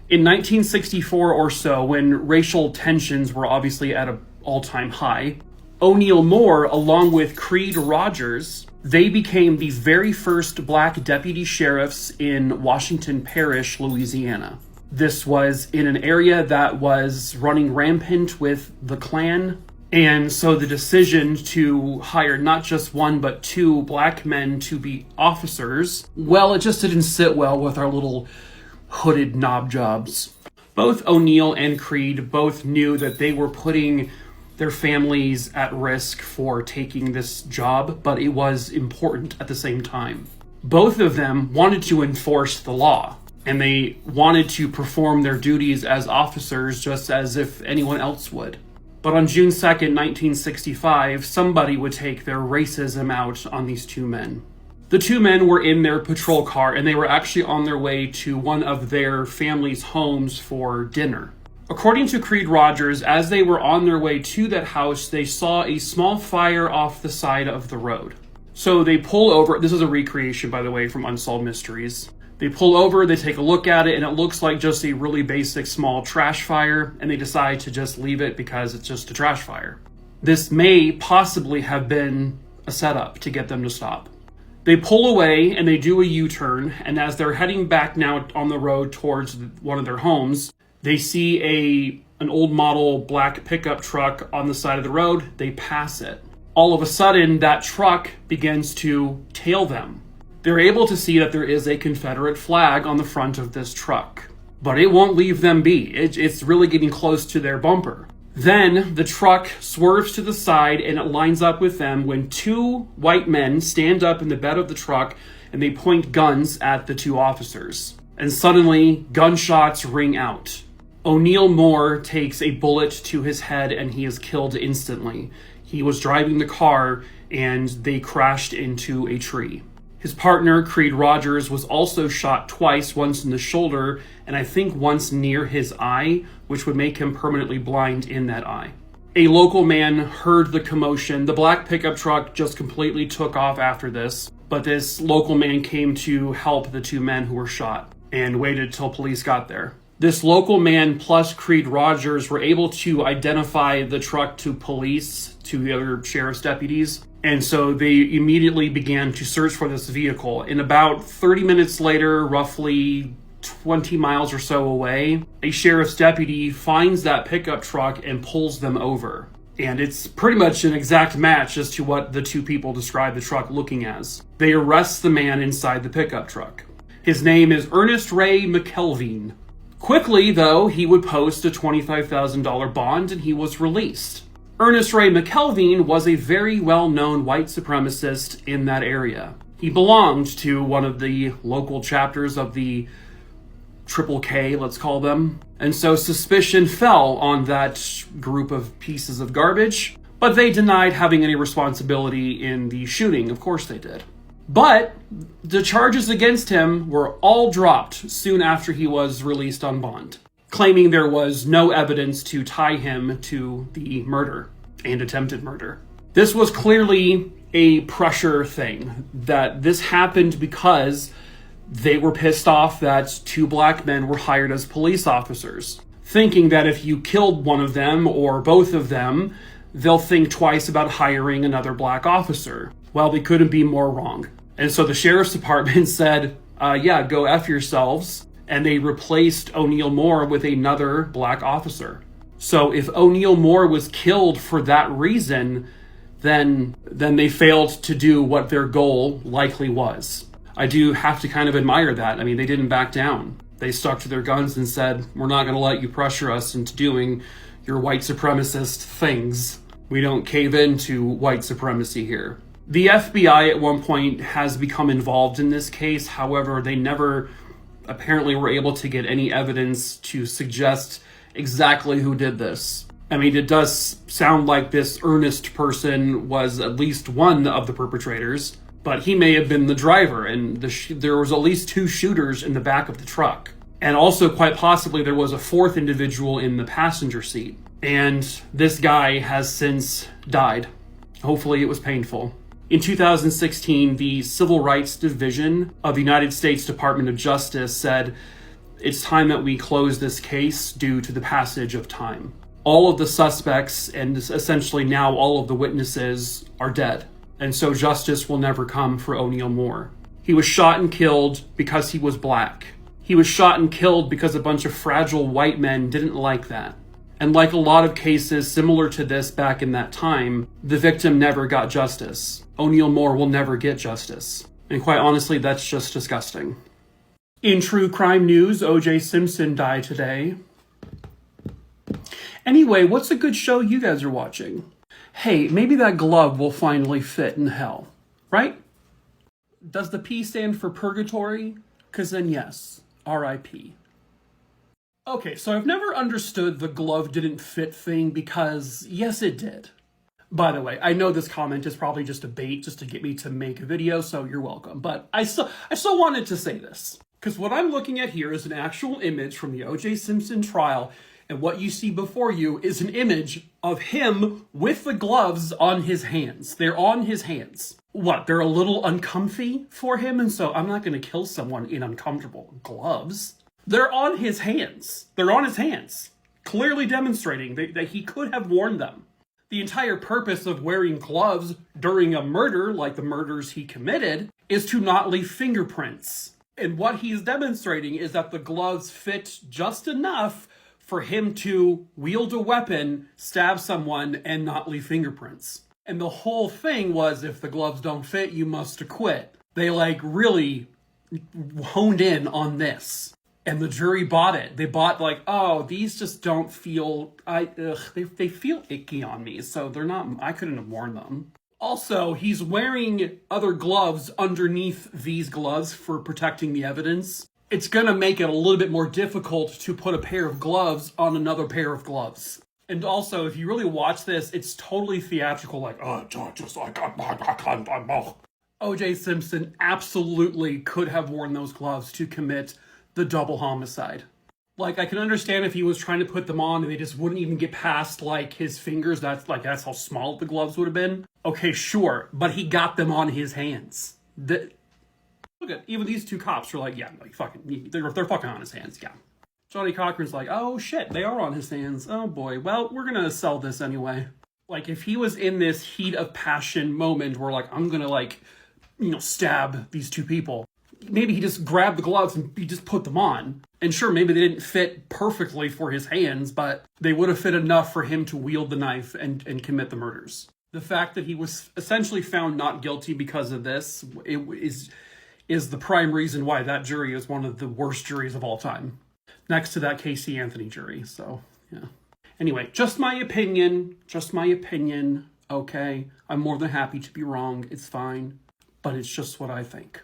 In 1964 or so, when racial tensions were obviously at an all-time high, Oneal Moore, along with Creed Rogers, They became the very first black deputy sheriffs in Washington Parish, Louisiana. This was in an area that was running rampant with the Klan, and so the decision to hire not just one but two black men to be officers, well, it just didn't sit well with our little hooded knob jobs. Both Oneal and Creed both knew that they were putting their families at risk for taking this job, but it was important at the same time. Both of them wanted to enforce the law, and they wanted to perform their duties as officers just as if anyone else would. But on June 2nd, 1965, somebody would take their racism out on these two men. The two men were in their patrol car, and they were actually on their way to one of their family's homes for dinner. According to Creed Rogers, as they were on their way to that house, they saw a small fire off the side of the road. So they pull over. This is a recreation, by the way, from Unsolved Mysteries. They pull over, they take a look at it, and it looks like just a really basic small trash fire, and they decide to just leave it because it's just a trash fire. This may possibly have been a setup to get them to stop. They pull away and they do a U-turn, and as they're heading back now on the road towards one of their homes, they see an old model black pickup truck on the side of the road. They pass it. All of a sudden, that truck begins to tail them. They're able to see that there is a Confederate flag on the front of this truck, but it won't leave them be. It's really getting close to their bumper. Then the truck swerves to the side and it lines up with them when two white men stand up in the bed of the truck and they point guns at the two officers. And suddenly, gunshots ring out. Oneal Moore takes a bullet to his head and he is killed instantly. He was driving the car and they crashed into a tree. His partner, Creed Rogers, was also shot twice, once in the shoulder and I think once near his eye, which would make him permanently blind in that eye. A local man heard the commotion. The black pickup truck just completely took off after this, but this local man came to help the two men who were shot and waited till police got there. This local man plus Creed Rogers were able to identify the truck to police, to the other sheriff's deputies, and so they immediately began to search for this vehicle. And about 30 minutes later, roughly 20 miles or so away, a sheriff's deputy finds that pickup truck and pulls them over. And it's pretty much an exact match as to what the two people describe the truck looking as. They arrest the man inside the pickup truck. His name is Ernest Ray McKelveen. Quickly, though, he would post a $25,000 bond and he was released. Ernest Ray McKelveen was a very well-known white supremacist in that area. He belonged to one of the local chapters of the Triple K, let's call them. And so suspicion fell on that group of pieces of garbage, but they denied having any responsibility in the shooting. Of course they did. But the charges against him were all dropped soon after he was released on bond, claiming there was no evidence to tie him to the murder and attempted murder. This was clearly a pressure thing, that this happened because they were pissed off that two black men were hired as police officers, thinking that if you killed one of them or both of them, they'll think twice about hiring another black officer. Well, they couldn't be more wrong. And so the sheriff's department said, yeah, go F yourselves. And they replaced Oneal Moore with another black officer. So if Oneal Moore was killed for that reason, then they failed to do what their goal likely was. I do have to kind of admire that. I mean, they didn't back down. They stuck to their guns and said, we're not going to let you pressure us into doing your white supremacist things. We don't cave into white supremacy here. The FBI at one point has become involved in this case. However, they never apparently were able to get any evidence to suggest exactly who did this. I mean, it does sound like this Ernest person was at least one of the perpetrators, but he may have been the driver, and there was at least two shooters in the back of the truck. And also, quite possibly, there was a fourth individual in the passenger seat. And this guy has since died. Hopefully it was painful. In 2016, the Civil Rights Division of the United States Department of Justice said, it's time that we close this case due to the passage of time. All of the suspects and essentially now all of the witnesses are dead. and so justice will never come for Oneal Moore. He was shot and killed because he was black. He was shot and killed because a bunch of fragile white men didn't like that. And like a lot of cases similar to this back in that time, the victim never got justice. Oneal Moore will never get justice. And quite honestly, that's just disgusting. In true crime news, O.J. Simpson died today. Anyway, what's a good show you guys are watching? Hey, maybe that glove will finally fit in hell, right? Does the P stand for purgatory? Because then yes, R.I.P. Okay, so I've never understood the glove didn't fit thing because, yes, it did. By the way, I know this comment is probably just a bait just to get me to make a video, so you're welcome. But I still wanted to say this. Because what I'm looking at here is an actual image from the O.J. Simpson trial, and what you see before you is an image of him with the gloves on his hands. They're on his hands. What, they're a little uncomfy for him, and so I'm not going to kill someone in uncomfortable gloves. They're on his hands. They're on his hands, clearly demonstrating that he could have worn them. The entire purpose of wearing gloves during a murder, like the murders he committed, is to not leave fingerprints. And what he's demonstrating is that the gloves fit just enough for him to wield a weapon, stab someone, and not leave fingerprints. And the whole thing was, if the gloves don't fit, you must acquit. They really honed in on this. And the jury bought it. They bought oh, these just don't feel, they feel icky on me. So they're not, I couldn't have worn them. Also, he's wearing other gloves underneath these gloves for protecting the evidence. It's gonna make it a little bit more difficult to put a pair of gloves on another pair of gloves. And also, if you really watch this, it's totally theatrical, O.J. Simpson absolutely could have worn those gloves to commit the double homicide. I can understand if he was trying to put them on and they just wouldn't even get past, his fingers. That's how small the gloves would have been. Okay, sure, but he got them on his hands. Look at, even these two cops are they're fucking on his hands, yeah. Johnny Cochran's oh shit, they are on his hands. Oh boy, well, we're gonna sell this anyway. If he was in this heat of passion moment where I'm gonna stab these two people, maybe he just grabbed the gloves and he just put them on. And sure, maybe they didn't fit perfectly for his hands, but they would have fit enough for him to wield the knife and commit the murders. The fact that he was essentially found not guilty because of this is the prime reason why that jury is one of the worst juries of all time. Next to that Casey Anthony jury, so, yeah. Anyway, just my opinion, okay? I'm more than happy to be wrong, it's fine, but it's just what I think.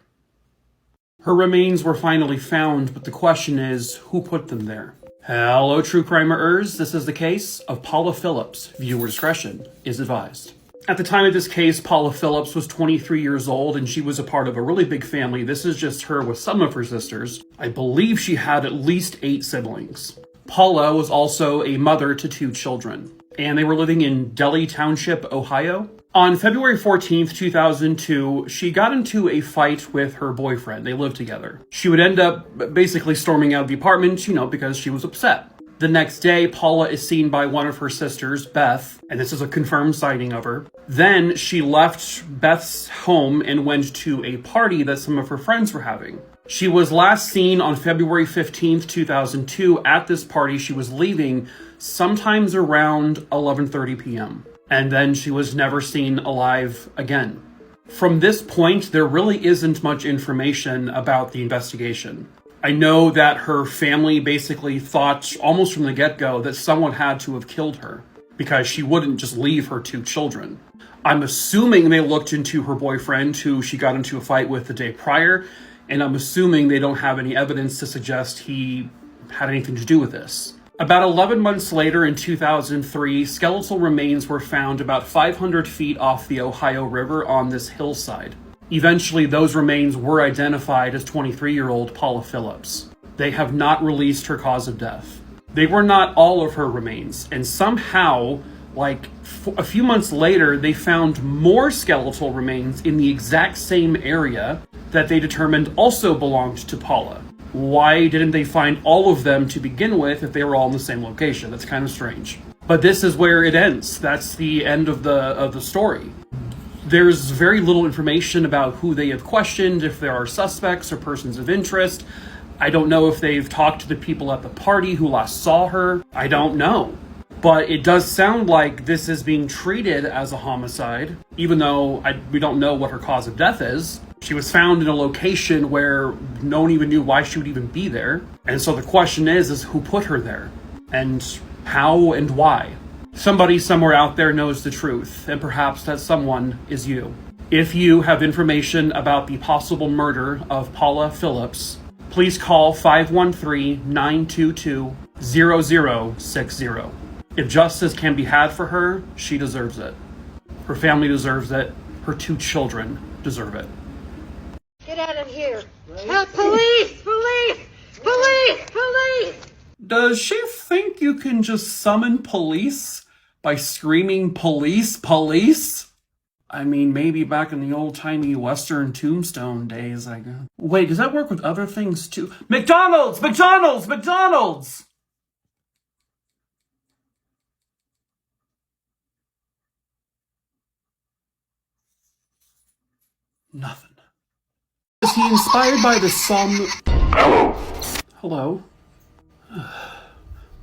Her remains were finally found, but the question is, who put them there? Hello, true crimeers. This is the case of Paula Phillips. Viewer discretion is advised. At the time of this case, Paula Phillips was 23 years old, and she was a part of a really big family. This is just her with some of her sisters. I believe she had at least 8 siblings. Paula was also a mother to 2 children, and they were living in Delhi Township, Ohio. On February 14th, 2002, she got into a fight with her boyfriend. They lived together. She would end up basically storming out of the apartment, because she was upset. The next day, Paula is seen by one of her sisters, Beth, and this is a confirmed sighting of her. Then she left Beth's home and went to a party that some of her friends were having. She was last seen on February 15th, 2002. At this party, she was leaving sometimes around 11:30 p.m. And then she was never seen alive again. From this point, there really isn't much information about the investigation. I know that her family basically thought almost from the get-go that someone had to have killed her because she wouldn't just leave her 2 children. I'm assuming they looked into her boyfriend, who she got into a fight with the day prior, and I'm assuming they don't have any evidence to suggest he had anything to do with this. About 11 months later, in 2003, skeletal remains were found about 500 feet off the Ohio River on this hillside. Eventually, those remains were identified as 23-year-old Paula Phillips. They have not released her cause of death. They were not all of her remains, and somehow, a few months later, they found more skeletal remains in the exact same area that they determined also belonged to Paula. Why didn't they find all of them to begin with if they were all in the same location? That's kind of strange. But this is where it ends. That's the end of the story. There's very little information about who they have questioned, if there are suspects or persons of interest. I don't know if they've talked to the people at the party who last saw her. I don't know. But it does sound like this is being treated as a homicide, even though we don't know what her cause of death is. She was found in a location where no one even knew why she would even be there. And so the question is who put her there? And how and why? Somebody somewhere out there knows the truth, and perhaps that someone is you. If you have information about the possible murder of Paula Phillips, please call 513-922-0060. If justice can be had for her, she deserves it. Her family deserves it. Her 2 children deserve it. Get out of here. Police! Police! Police! Police! Does she think you can just summon police by screaming police, police? I mean, maybe back in the old-timey Western Tombstone days, I guess. Wait, does that work with other things too? McDonald's! McDonald's! McDonald's! Nothing. Was he inspired by the Hello?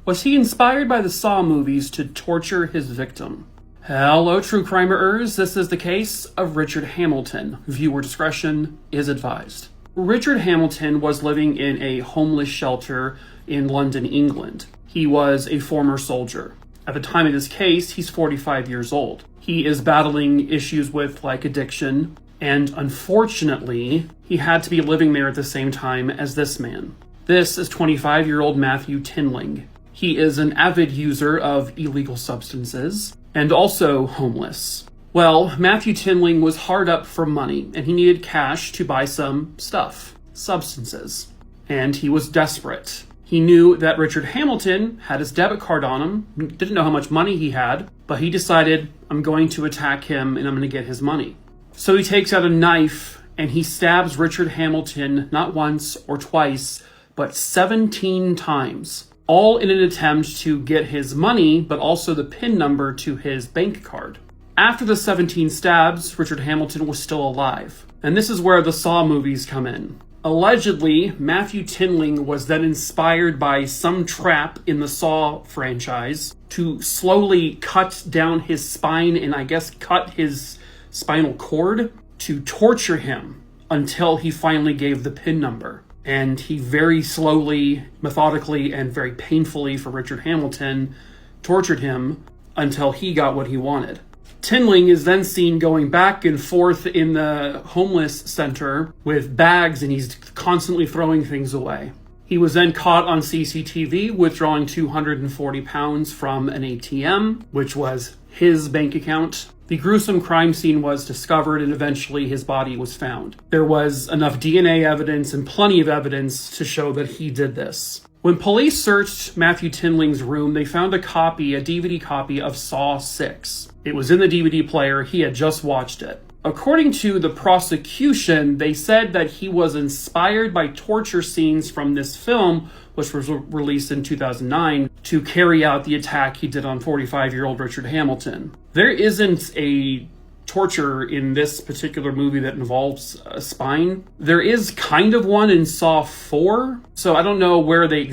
Was he inspired by the Saw movies to torture his victim? Hello, true crimerers. This is the case of Richard Hamilton. Viewer discretion is advised. Richard Hamilton was living in a homeless shelter in London, England. He was a former soldier. At the time of this case, he's 45 years old. He is battling issues with addiction, and unfortunately, he had to be living there at the same time as this man. This is 25-year-old Matthew Tinling. He is an avid user of illegal substances and also homeless. Well, Matthew Tinling was hard up for money, and he needed cash to buy some stuff, substances. And he was desperate. He knew that Richard Hamilton had his debit card on him, didn't know how much money he had, but he decided, I'm going to attack him and I'm going to get his money. So he takes out a knife and he stabs Richard Hamilton not once or twice, but 17 times, all in an attempt to get his money, but also the PIN number to his bank card. After the 17 stabs, Richard Hamilton was still alive. And this is where the Saw movies come in. Allegedly, Matthew Tinling was then inspired by some trap in the Saw franchise to slowly cut down his spine and I guess cut his spinal cord to torture him until he finally gave the PIN number. And he very slowly, methodically, and very painfully for Richard Hamilton tortured him until he got what he wanted. Tinling is then seen going back and forth in the homeless center with bags, and he's constantly throwing things away. He was then caught on CCTV withdrawing 240 pounds from an ATM, which was his bank account. The gruesome crime scene was discovered and eventually his body was found. There was enough DNA evidence and plenty of evidence to show that he did this. When police searched Matthew Tinling's room, they found a DVD copy of Saw 6. It was in the DVD player. He had just watched it. According to the prosecution, they said that he was inspired by torture scenes from this film, which was released in 2009, to carry out the attack he did on 45-year-old Richard Hamilton. There isn't a torture in this particular movie that involves a spine. There is kind of one in Saw 4, so I don't know where they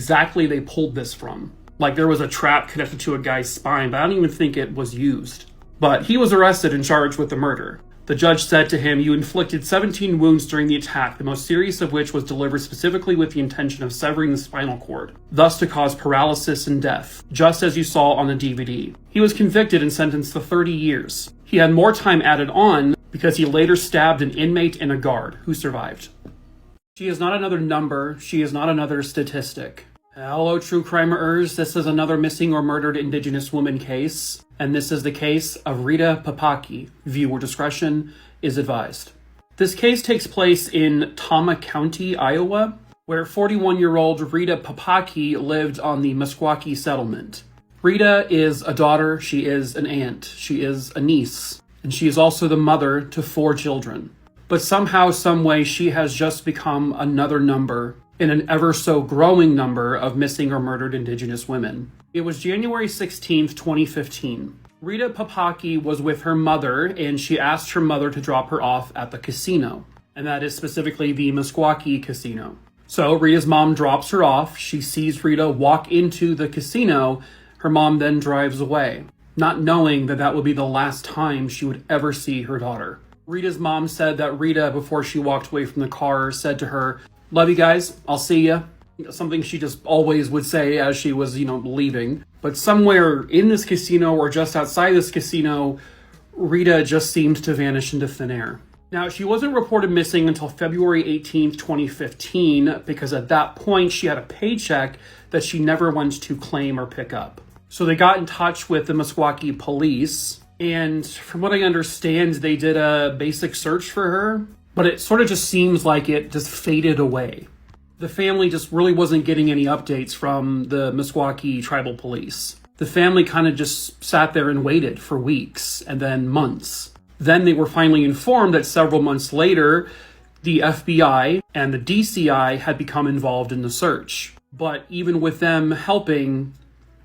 pulled this from. Like, there was a trap connected to a guy's spine, but I don't even think it was used. But he was arrested and charged with the murder. The judge said to him, "You inflicted 17 wounds during the attack, the most serious of which was delivered specifically with the intention of severing the spinal cord, thus to cause paralysis and death, just as you saw on the DVD." He was convicted and sentenced to 30 years. He had more time added on because he later stabbed an inmate and a guard who survived. She is not another number. She is not another statistic. Hello, true crimerers. This is another missing or murdered Indigenous woman case, and this is the case of Rita Papakee. Viewer discretion is advised. This case takes place in Tama County, Iowa, where 41-year-old Rita Papakee lived on the Meskwaki settlement. Rita is a daughter, she is an aunt, she is a niece, and she is also the mother to 4 children. But somehow, someway, she has just become another number in an ever so growing number of missing or murdered Indigenous women. It was January 16th, 2015. Rita Papakee was with her mother, and she asked her mother to drop her off at the casino, and that is specifically the Meskwaki Casino. So Rita's mom drops her off. She sees Rita walk into the casino. Her mom then drives away, not knowing that that would be the last time she would ever see her daughter. Rita's mom said that Rita, before she walked away from the car, said to her, "Love you guys, I'll see ya." Something she just always would say as she was, leaving. But somewhere in this casino or just outside this casino, Rita just seemed to vanish into thin air. Now, she wasn't reported missing until February 18th, 2015, because at that point she had a paycheck that she never went to claim or pick up. So they got in touch with the Meskwaki police, and from what I understand, they did a basic search for her, but it sort of just seems like it just faded away. The family just really wasn't getting any updates from the Meskwaki tribal police. The family kind of just sat there and waited for weeks and then months. Then they were finally informed that several months later, the FBI and the DCI had become involved in the search. But even with them helping,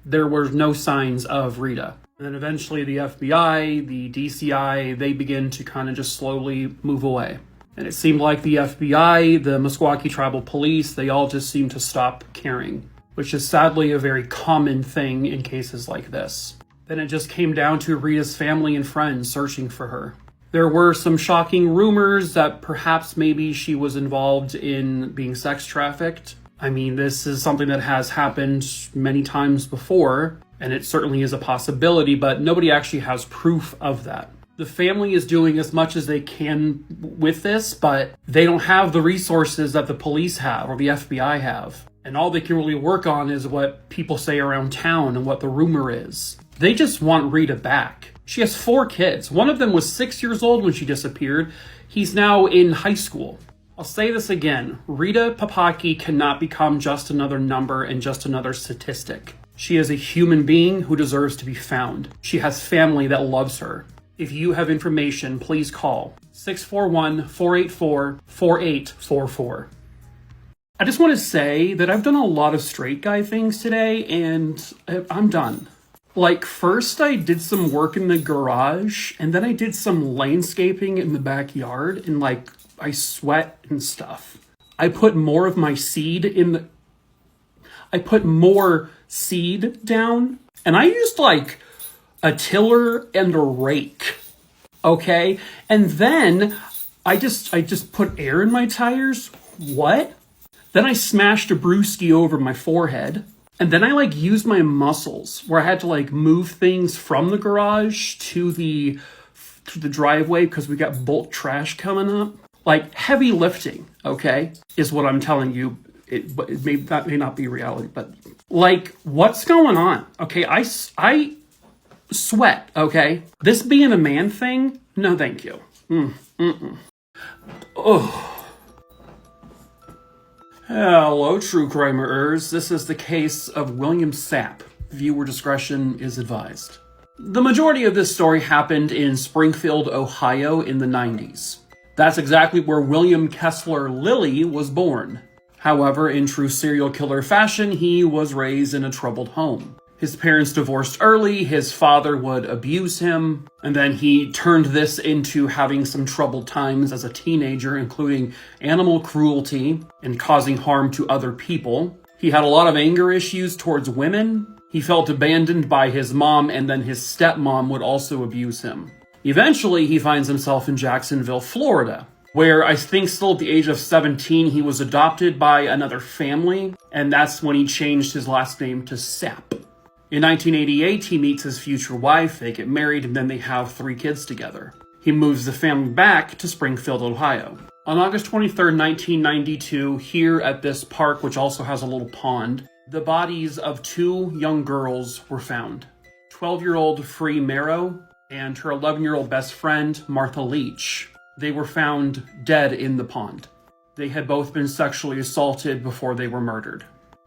there were no signs of Rita. And then eventually the FBI, the DCI, they begin to kind of just slowly move away. And it seemed like the FBI, the Meskwaki tribal police, they all just seemed to stop caring, which is sadly a very common thing in cases like this. Then it just came down to Rita's family and friends searching for her. There were some shocking rumors that perhaps maybe she was involved in being sex trafficked. I mean, this is something that has happened many times before, and it certainly is a possibility, but nobody actually has proof of that. The family is doing as much as they can with this, but they don't have the resources that the police have or the FBI have. And all they can really work on is what people say around town and what the rumor is. They just want Rita back. She has 4 kids. One of them was 6 years old when she disappeared. He's now in high school. I'll say this again. Rita Papakee cannot become just another number and just another statistic. She is a human being who deserves to be found. She has family that loves her. If you have information, please call 641-484-4844. I just want to say that I've done a lot of straight guy things today, and I'm done. Like, first I did some work in the garage, and then I did some landscaping in the backyard, and I sweat and stuff. I put more of my seed I put more seed down, and I used a tiller and a rake, okay? And then I just put air in my tires. What? Then I smashed a brewski over my forehead. And then I used my muscles where I had to move things from the garage to the driveway because we got bulk trash coming up. Heavy lifting, okay, is what I'm telling you. That may not be reality, but what's going on? Okay, I sweat, okay? This being a man thing, no thank you. Oh. Hello, true crimerers. This is the case of William Sapp. Viewer discretion is advised. The majority of this story happened in Springfield, Ohio in the 90s. That's exactly where William Kessler Lilly was born. However, in true serial killer fashion, he was raised in a troubled home. His parents divorced early, his father would abuse him, and then he turned this into having some troubled times as a teenager, including animal cruelty and causing harm to other people. He had a lot of anger issues towards women. He felt abandoned by his mom, and then his stepmom would also abuse him. Eventually, he finds himself in Jacksonville, Florida, where I think still at the age of 17, he was adopted by another family, and that's when he changed his last name to Sapp. In 1988, he meets his future wife, they get married, and then they have 3 kids together. He moves the family back to Springfield, Ohio. On August 23rd, 1992, here at this park, which also has a little pond, the bodies of 2 young girls were found. 12-year-old Free Marrow and her 11-year-old best friend, Martha Leach. They were found dead in the pond. They had both been sexually assaulted before they were murdered.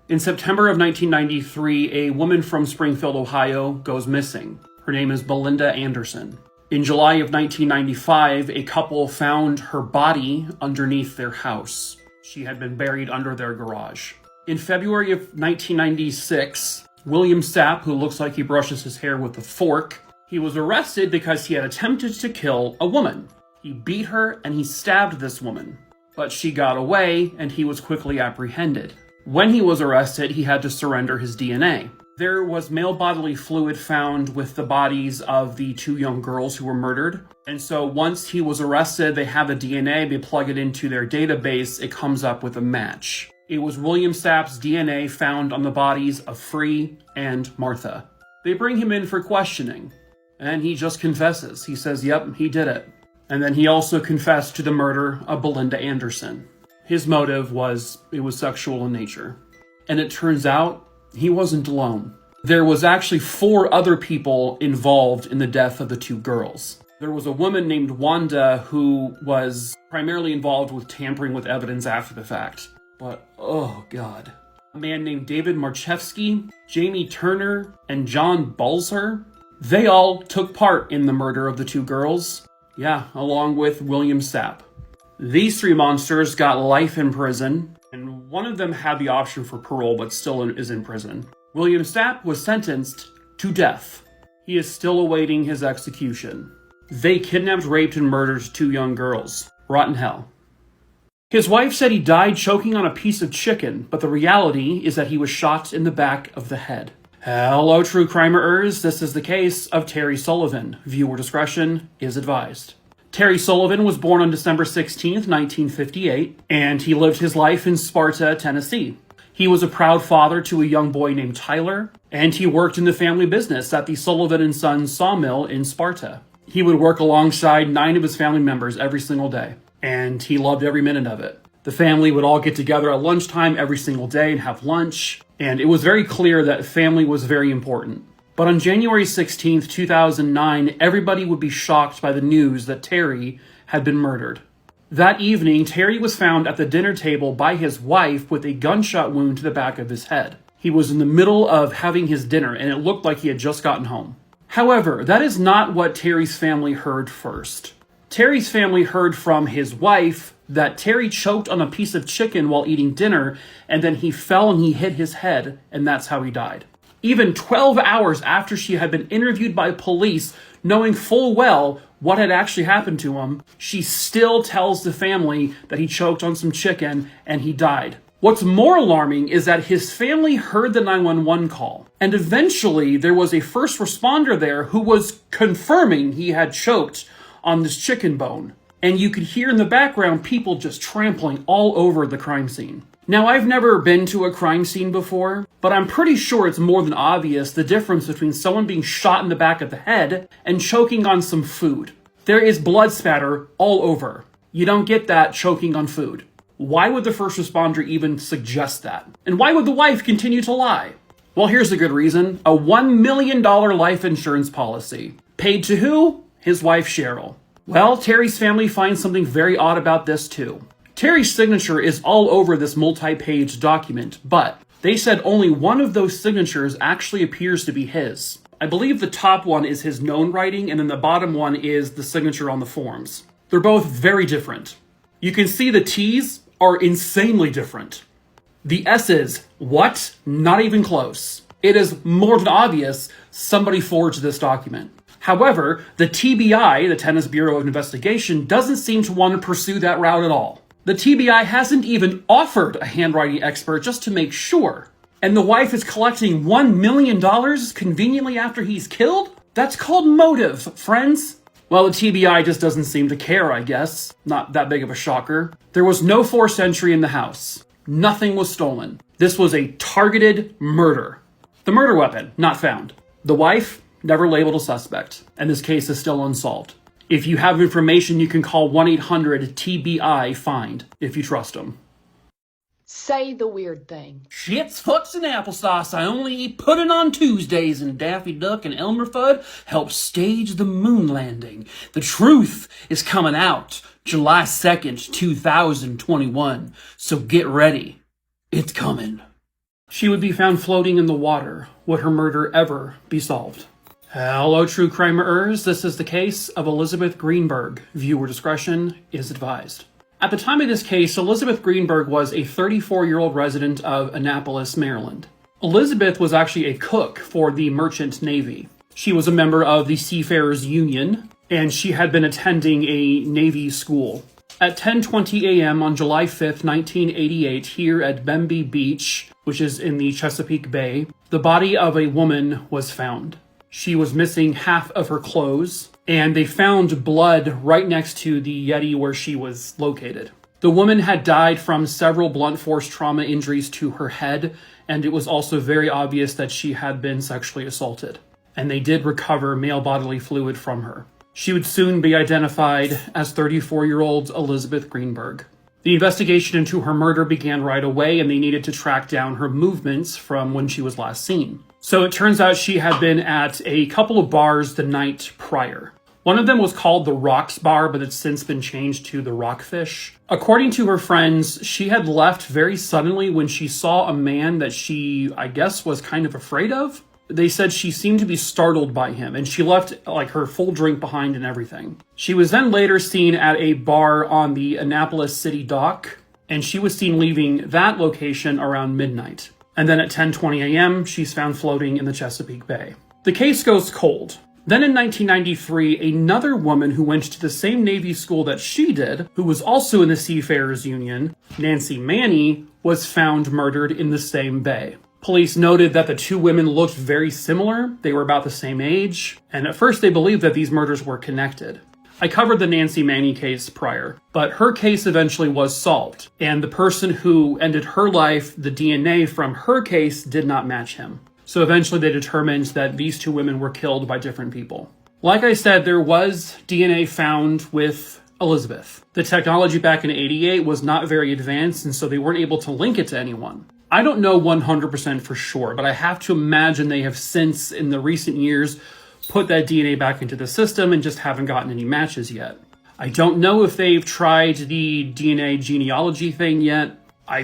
In September of 1993, a woman from Springfield, Ohio, goes missing. Her name is Belinda Anderson. In July of 1995, a couple found her body underneath their house. She had been buried under their garage. In February of 1996, William Sapp, who looks like he brushes his hair with a fork, He was arrested because he had attempted to kill a woman. He beat her and he stabbed this woman. But she got away and he was quickly apprehended. When he was arrested, he had to surrender his DNA. There was male bodily fluid found with the bodies of the 2 young girls who were murdered. And so once he was arrested, they have the DNA, they plug it into their database, it comes up with a match. It was William Sapp's DNA found on the bodies of Free and Martha. They bring him in for questioning, and he just confesses. He says, yep, he did it. And then he also confessed to the murder of Belinda Anderson. His motive was, it was sexual in nature. And it turns out, he wasn't alone. There was actually 4 other people involved in the death of the 2 girls. There was a woman named Wanda who was primarily involved with tampering with evidence after the fact. But, oh god. A man named David Marchevsky, Jamie Turner, and John Balzer, they all took part in the murder of the 2 girls. Yeah, along with William Sapp. These 3 monsters got life in prison, and one of them had the option for parole but still is in prison. William Sapp was sentenced to death. He is still awaiting his execution. They kidnapped, raped, and murdered 2 young girls. Rotten hell. His wife said he died choking on a piece of chicken, but the reality is that he was shot in the back of the head. Hello, true crimerers. This is the case of Terry Sullivan. Viewer discretion is advised. Terry Sullivan was born on December 16th, 1958, and he lived his life in Sparta, Tennessee. He was a proud father to a young boy named Tyler, and he worked in the family business at the Sullivan & Sons sawmill in Sparta. He would work alongside 9 of his family members every single day, and he loved every minute of it. The family would all get together at lunchtime every single day and have lunch, and it was very clear that family was very important. But on January 16th, 2009, everybody would be shocked by the news that Terry had been murdered. That evening, Terry was found at the dinner table by his wife with a gunshot wound to the back of his head. He was in the middle of having his dinner, and it looked like he had just gotten home. However, that is not what Terry's family heard first. Terry's family heard from his wife that Terry choked on a piece of chicken while eating dinner, and then he fell and he hit his head, and that's how he died. Even 12 hours after she had been interviewed by police, knowing full well what had actually happened to him, she still tells the family that he choked on some chicken and he died. What's more alarming is that his family heard the 911 call, and eventually there was a first responder there who was confirming he had choked on this chicken bone. And you could hear in the background people just trampling all over the crime scene. Now, I've never been to a crime scene before, but I'm pretty sure it's more than obvious the difference between someone being shot in the back of the head and choking on some food. There is blood spatter all over. You don't get that choking on food. Why would the first responder even suggest that? And why would the wife continue to lie? Well, here's a good reason. A $1 million life insurance policy. Paid to who? His wife, Cheryl. Well, Terry's family finds something very odd about this too. Terry's signature is all over this multi-page document, but they said only one of those signatures actually appears to be his. I believe the top one is his known writing, and then the bottom one is the signature on the forms. They're both very different. You can see the T's are insanely different. The S's, what? Not even close. It is more than obvious somebody forged this document. However, the TBI, the Tennessee Bureau of Investigation, doesn't seem to want to pursue that route at all. The TBI hasn't even offered a handwriting expert just to make sure. And the wife is collecting $1 million conveniently after he's killed? That's called motive, friends. Well, the TBI just doesn't seem to care, I guess. Not that big of a shocker. There was no forced entry in the house. Nothing was stolen. This was a targeted murder. The murder weapon, not found. The wife, never labeled a suspect. And this case is still unsolved. If you have information, you can call 1-800-TBI-FIND if you trust them. Say the weird thing. Shits, fucks, and applesauce. I only eat pudding on Tuesdays, and Daffy Duck and Elmer Fudd helped stage the moon landing. The truth is coming out July 2nd, 2021. So get ready. It's coming. She would be found floating in the water. Would her murder ever be solved? Hello, true crimerers. This is the case of Elizabeth Greenberg. Viewer discretion is advised. At the time of this case, Elizabeth Greenberg was a 34-year-old resident of Annapolis, Maryland. Elizabeth was actually a cook for the Merchant Navy. She was a member of the Seafarers Union, and she had been attending a Navy school. At 10:20 a.m. on July 5th, 1988, here at Bemby Beach, which is in the Chesapeake Bay, the body of a woman was found. She was missing half of her clothes, and they found blood right next to the Yeti where she was located. The woman had died from several blunt force trauma injuries to her head, and it was also very obvious that she had been sexually assaulted. And they did recover male bodily fluid from her. She would soon be identified as 34-year-old Elizabeth Greenberg. The investigation into her murder began right away, and they needed to track down her movements from when she was last seen. So it turns out she had been at a couple of bars the night prior. One of them was called the Rocks Bar, but it's since been changed to the Rockfish. According to her friends, she had left very suddenly when she saw a man that she, I guess, was kind of afraid of. They said she seemed to be startled by him, and she left like her full drink behind and everything. She was then later seen at a bar on the Annapolis City Dock, and she was seen leaving that location around midnight. And then at 10:20 a.m., she's found floating in the Chesapeake Bay. The case goes cold. Then in 1993, another woman who went to the same Navy school that she did, who was also in the Seafarers Union, Nancy Manny, was found murdered in the same bay. Police noted that the two women looked very similar. They were about the same age, and at first they believed that these murders were connected. I covered the Nancy Manny case prior, but her case eventually was solved, and the person who ended her life, the DNA from her case did not match him. So eventually they determined that these two women were killed by different people. Like I said, there was DNA found with Elizabeth. The technology back in '88 was not very advanced, and so they weren't able to link it to anyone. I don't know 100% for sure, but I have to imagine they have since, in the recent years, put that DNA back into the system and just haven't gotten any matches yet. I don't know if they've tried the DNA genealogy thing yet.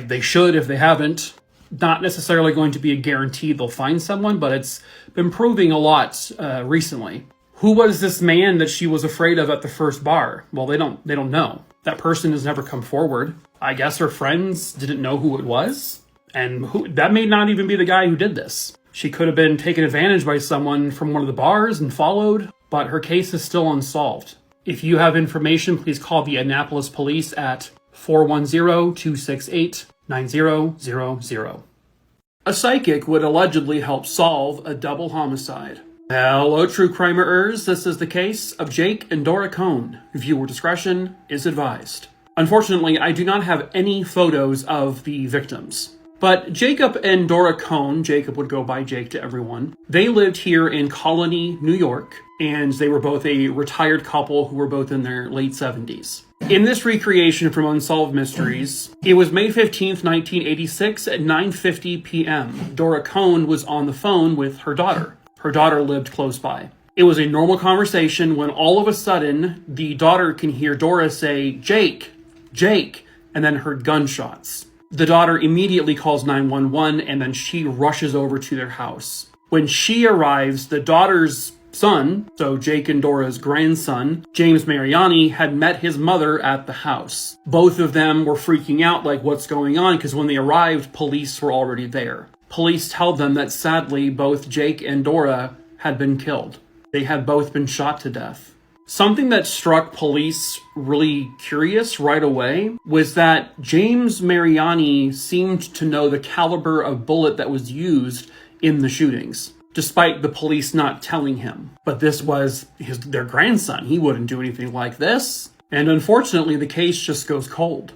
They should if they haven't. Not necessarily going to be a guarantee they'll find someone, but it's been proving a lot recently. Who was this man that she was afraid of at the first bar? Well, they don't know. That person has never come forward. I guess her friends didn't know who it was. And that may not even be the guy who did this. She could have been taken advantage by someone from one of the bars and followed, but her case is still unsolved. If you have information, please call the Annapolis Police at 410-268-9000. A psychic would allegedly help solve a double homicide. Hello, true crimerers. This is the case of Jake and Dora Cohn. Viewer discretion is advised. Unfortunately, I do not have any photos of the victims. But Jacob and Dora Cohn, Jacob would go by Jake to everyone, they lived here in Colony, New York, and they were both a retired couple who were both in their late 70s. In this recreation from Unsolved Mysteries, it was May 15th, 1986 at 9:50 p.m. Dora Cohn was on the phone with her daughter. Her daughter lived close by. It was a normal conversation when all of a sudden, the daughter can hear Dora say, "Jake, Jake," and then heard gunshots. The daughter immediately calls 911, and then she rushes over to their house. When she arrives, the daughter's son, so Jake and Dora's grandson, James Mariani, had met his mother at the house. Both of them were freaking out like what's going on, because when they arrived, police were already there. Police tell them that sadly, both Jake and Dora had been killed. They had both been shot to death. Something that struck police really curious right away was that James Mariani seemed to know the caliber of bullet that was used in the shootings, despite the police not telling him. But this was their grandson. He wouldn't do anything like this. And unfortunately, the case just goes cold.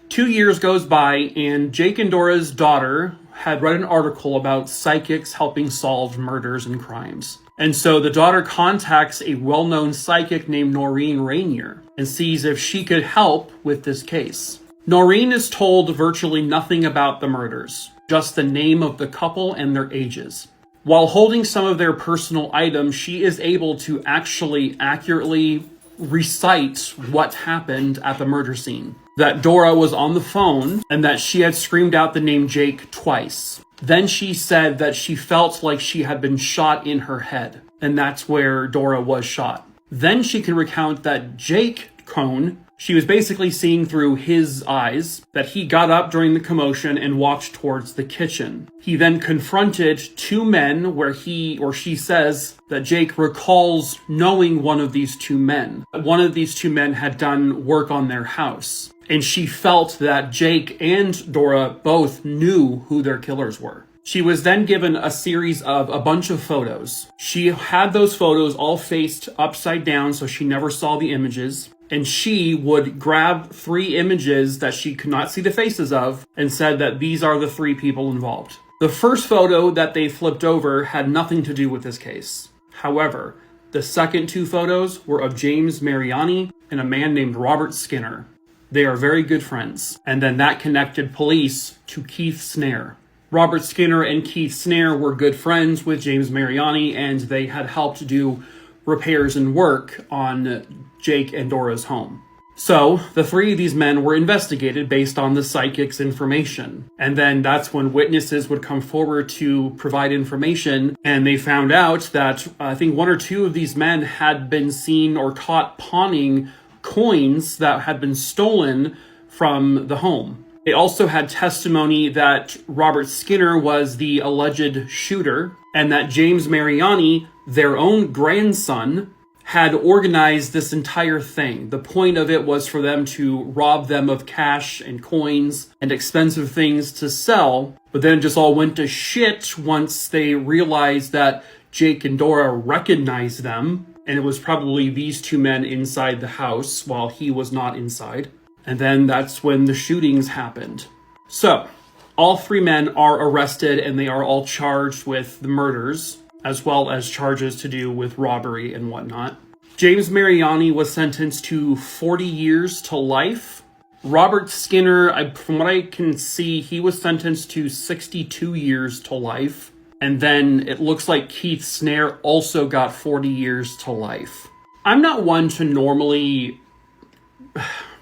2 years goes by, and Jake and Dora's daughter had read an article about psychics helping solve murders and crimes. And so the daughter contacts a well-known psychic named Noreen Rainier and sees if she could help with this case. Noreen is told virtually nothing about the murders, just the name of the couple and their ages. While holding some of their personal items, she is able to actually accurately recite what happened at the murder scene. That Dora was on the phone and that she had screamed out the name Jake twice. Then she said that she felt like she had been shot in her head, and that's where Dora was shot. Then she can recount that Jake Cohn She was basically seeing through his eyes that he got up during the commotion and walked towards the kitchen. He then confronted two men where he or she says that Jake recalls knowing one of these two men. One of these two men had done work on their house, and she felt that Jake and Dora both knew who their killers were. She was then given a series of a bunch of photos. She had those photos all faced upside down so she never saw the images. And she would grab 3 images that she could not see the faces of and said that these are the 3 people involved. The first photo that they flipped over had nothing to do with this case. However, the second 2 photos were of James Mariani and a man named Robert Skinner. They are very good friends. And then that connected police to Keith Snare. Robert Skinner and Keith Snare were good friends with James Mariani, and they had helped do repairs and work on Jake and Dora's home. So, the 3 of these men were investigated based on the psychic's information. And then that's when witnesses would come forward to provide information, and they found out that I think 1 or 2 of these men had been seen or caught pawning coins that had been stolen from the home. They also had testimony that Robert Skinner was the alleged shooter, and that James Mariani, their own grandson, had organized this entire thing. The point of it was for them to rob them of cash and coins and expensive things to sell, but then it just all went to shit once they realized that Jake and Dora recognized them, and it was probably these 2 men inside the house while he was not inside. And then that's when the shootings happened. So, all 3 men are arrested and they are all charged with the murders, as well as charges to do with robbery and whatnot. James Mariani was sentenced to 40 years to life. Robert Skinner, from what I can see, he was sentenced to 62 years to life. And then it looks like Keith Snare also got 40 years to life. I'm not one to normally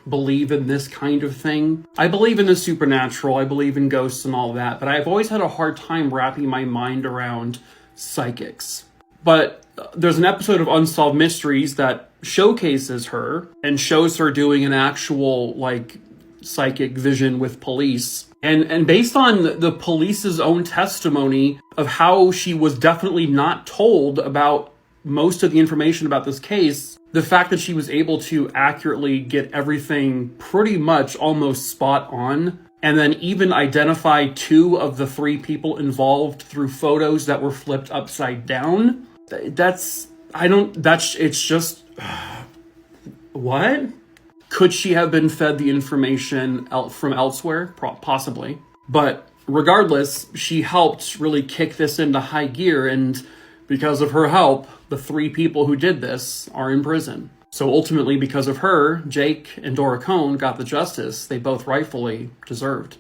believe in this kind of thing. I believe in the supernatural, I believe in ghosts and all that, but I've always had a hard time wrapping my mind around psychics. But there's an episode of Unsolved Mysteries that showcases her and shows her doing an actual, psychic vision with police. And based on the police's own testimony of how she was definitely not told about most of the information about this case, the fact that she was able to accurately get everything pretty much almost spot on, and then even identify 2 of the 3 people involved through photos that were flipped upside down, it's just, what? Could she have been fed the information from elsewhere? Possibly. But regardless, she helped really kick this into high gear, and because of her help, the 3 people who did this are in prison. So ultimately, because of her, Jake and Dora Cohn got the justice they both rightfully deserved.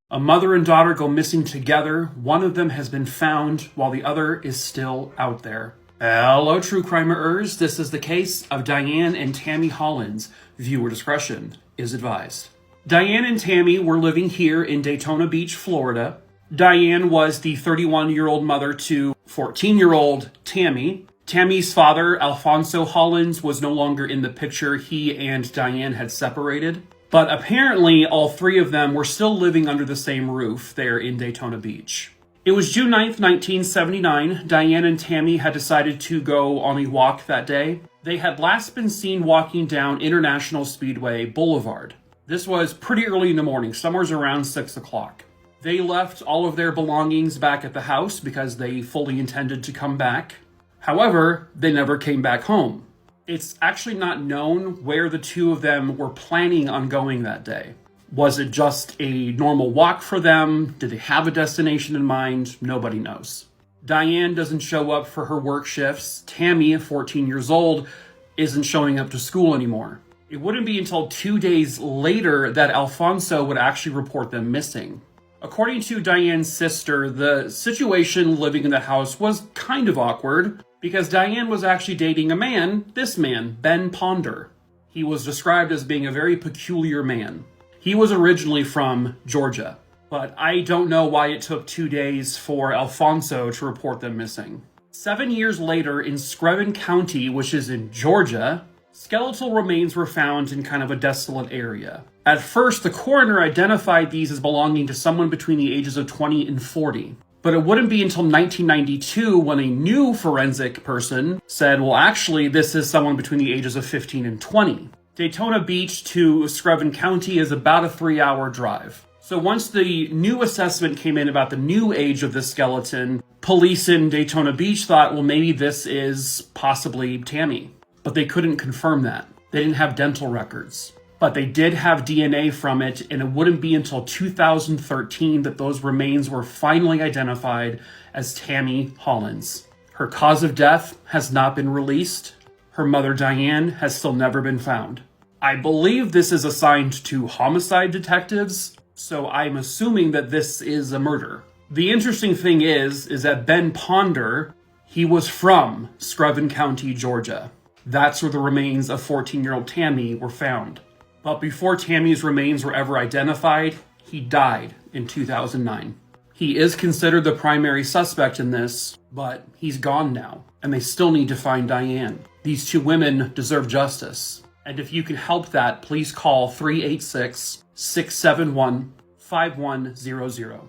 A mother and daughter go missing together. One of them has been found, while the other is still out there. Hello, true crimeers. This is the case of Diane and Tammy Hollins. Viewer discretion is advised. Diane and Tammy were living here in Daytona Beach, Florida. Diane was the 31-year-old mother to 14-year-old Tammy. Tammy's father, Alfonso Hollins, was no longer in the picture. He and Diane had separated. But apparently, all 3 of them were still living under the same roof there in Daytona Beach. It was June 9th, 1979. Diane and Tammy had decided to go on a walk that day. They had last been seen walking down International Speedway Boulevard. This was pretty early in the morning, somewhere around 6 o'clock. They left all of their belongings back at the house because they fully intended to come back. However, they never came back home. It's actually not known where the 2 of them were planning on going that day. Was it just a normal walk for them? Did they have a destination in mind? Nobody knows. Diane doesn't show up for her work shifts. Tammy, 14 years old, isn't showing up to school anymore. It wouldn't be until 2 days later that Alfonso would actually report them missing. According to Diane's sister, the situation living in the house was kind of awkward because Diane was actually dating a man, this man, Ben Ponder. He was described as being a very peculiar man. He was originally from Georgia, but I don't know why it took 2 days for Alfonso to report them missing. 7 years later in Screven County, which is in Georgia, Skeletal remains were found in kind of a desolate area. At first, the coroner identified these as belonging to someone between the ages of 20 and 40. But it wouldn't be until 1992 when a new forensic person said, well, actually, this is someone between the ages of 15 and 20. Daytona Beach to Screven County is about a 3-hour drive. So once the new assessment came in about the new age of the skeleton, police in Daytona Beach thought, well, maybe this is possibly Tammy. But they couldn't confirm that. They didn't have dental records. But they did have DNA from it, and it wouldn't be until 2013 that those remains were finally identified as Tammy Hollins. Her cause of death has not been released. Her mother, Diane, has still never been found. I believe this is assigned to homicide detectives, so I'm assuming that this is a murder. The interesting thing is that Ben Ponder, he was from Screven County, Georgia. That's where the remains of 14-year-old Tammy were found. But before Tammy's remains were ever identified, he died in 2009. He is considered the primary suspect in this, but he's gone now, and they still need to find Diane. These two women deserve justice. And if you can help that, please call 386-671-5100.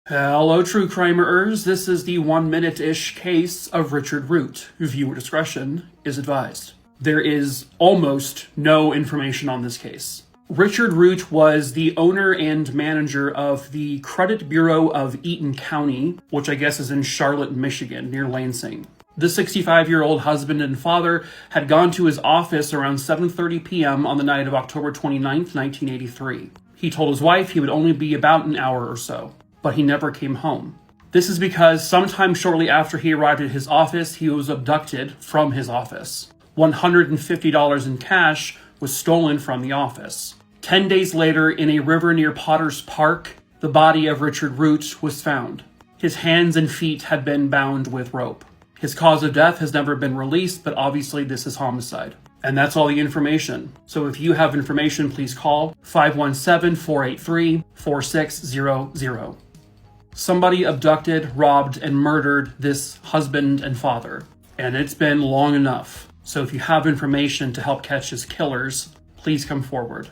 Hello, true crimerers. This is the 1-minute-ish case of Richard Root. Viewer discretion is advised. There is almost no information on this case. Richard Root was the owner and manager of the Credit Bureau of Eaton County, which I guess is in Charlotte, Michigan, near Lansing. The 65-year-old husband and father had gone to his office around 7:30 p.m. on the night of October 29th, 1983. He told his wife he would only be about an hour or so, but he never came home. This is because sometime shortly after he arrived at his office, he was abducted from his office. $150 in cash was stolen from the office. 10 days later, in a river near Potter's Park, the body of Richard Root was found. His hands and feet had been bound with rope. His cause of death has never been released, but obviously this is homicide. And that's all the information. So if you have information, please call 517-483-4600. Somebody abducted, robbed, and murdered this husband and father. And it's been long enough. So if you have information to help catch his killers, please come forward.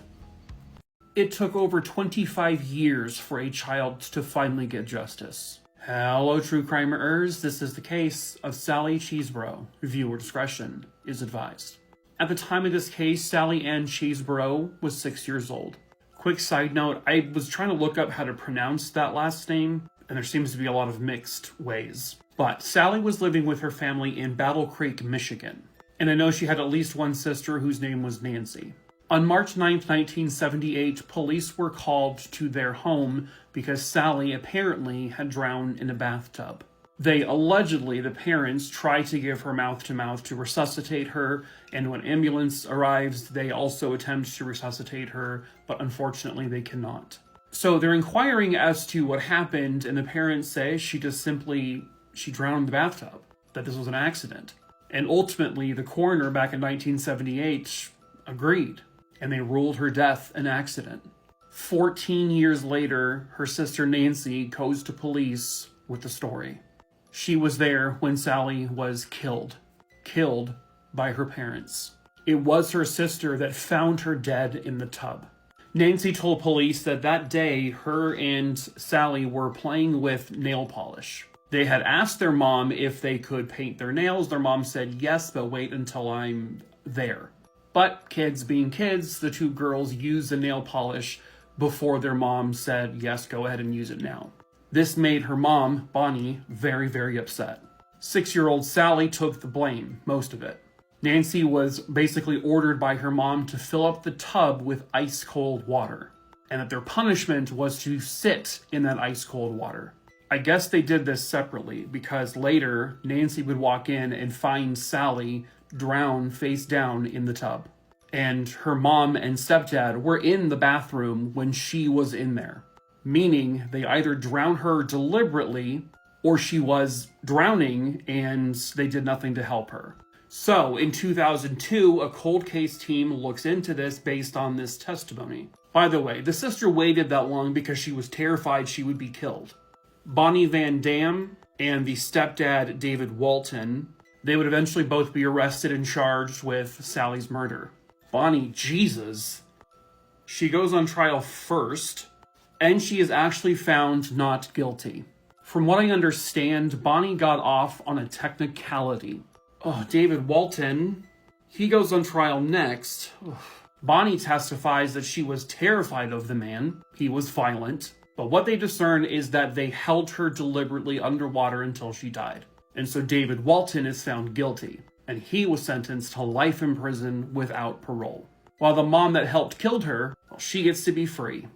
It took over 25 years for a child to finally get justice. Hello, true crimerers. This is the case of Sall Chesebro. Viewer discretion is advised. At the time of this case, Sall Ann Chesebro was 6 years old. Quick side note, I was trying to look up how to pronounce that last name, and there seems to be a lot of mixed ways. But Sally was living with her family in Battle Creek, Michigan. And I know she had at least one sister whose name was Nancy. On March 9th, 1978, police were called to their home because Sally apparently had drowned in a bathtub. The parents tried to give her mouth-to-mouth to resuscitate her, and when ambulance arrives, they also attempt to resuscitate her, but unfortunately they cannot. So they're inquiring as to what happened, and the parents say she drowned in the bathtub, that this was an accident. And ultimately, the coroner back in 1978 agreed, and they ruled her death an accident. 14 years later, her sister Nancy goes to police with the story. She was there when Sally was killed by her parents. It was her sister that found her dead in the tub. Nancy told police that day, her and Sally were playing with nail polish. They had asked their mom if they could paint their nails. Their mom said yes, but wait until I'm there. But kids being kids, the two girls used the nail polish before their mom said, yes, go ahead and use it now. This made her mom, Bonnie, very, very upset. 6-year-old Sally took the blame, most of it. Nancy was basically ordered by her mom to fill up the tub with ice-cold water, and that their punishment was to sit in that ice-cold water. I guess they did this separately because later Nancy would walk in and find Sally drowned face down in the tub. And her mom and stepdad were in the bathroom when she was in there. Meaning they either drowned her deliberately or she was drowning and they did nothing to help her. So in 2002, a cold case team looks into this based on this testimony. By the way, the sister waited that long because she was terrified she would be killed. Bonnie Van Dam and the stepdad, David Walton, They would eventually both be arrested and charged with Sally's murder. Bonnie, Jesus. She goes on trial first, and she is actually found not guilty. From what I understand, Bonnie got off on a technicality. Oh, David Walton, he goes on trial next. Ugh. Bonnie testifies that she was terrified of the man. He was violent. But what they discern is that they held her deliberately underwater until she died. And so David Walton is found guilty, and he was sentenced to life in prison without parole. While the mom that helped kill her, well, she gets to be free.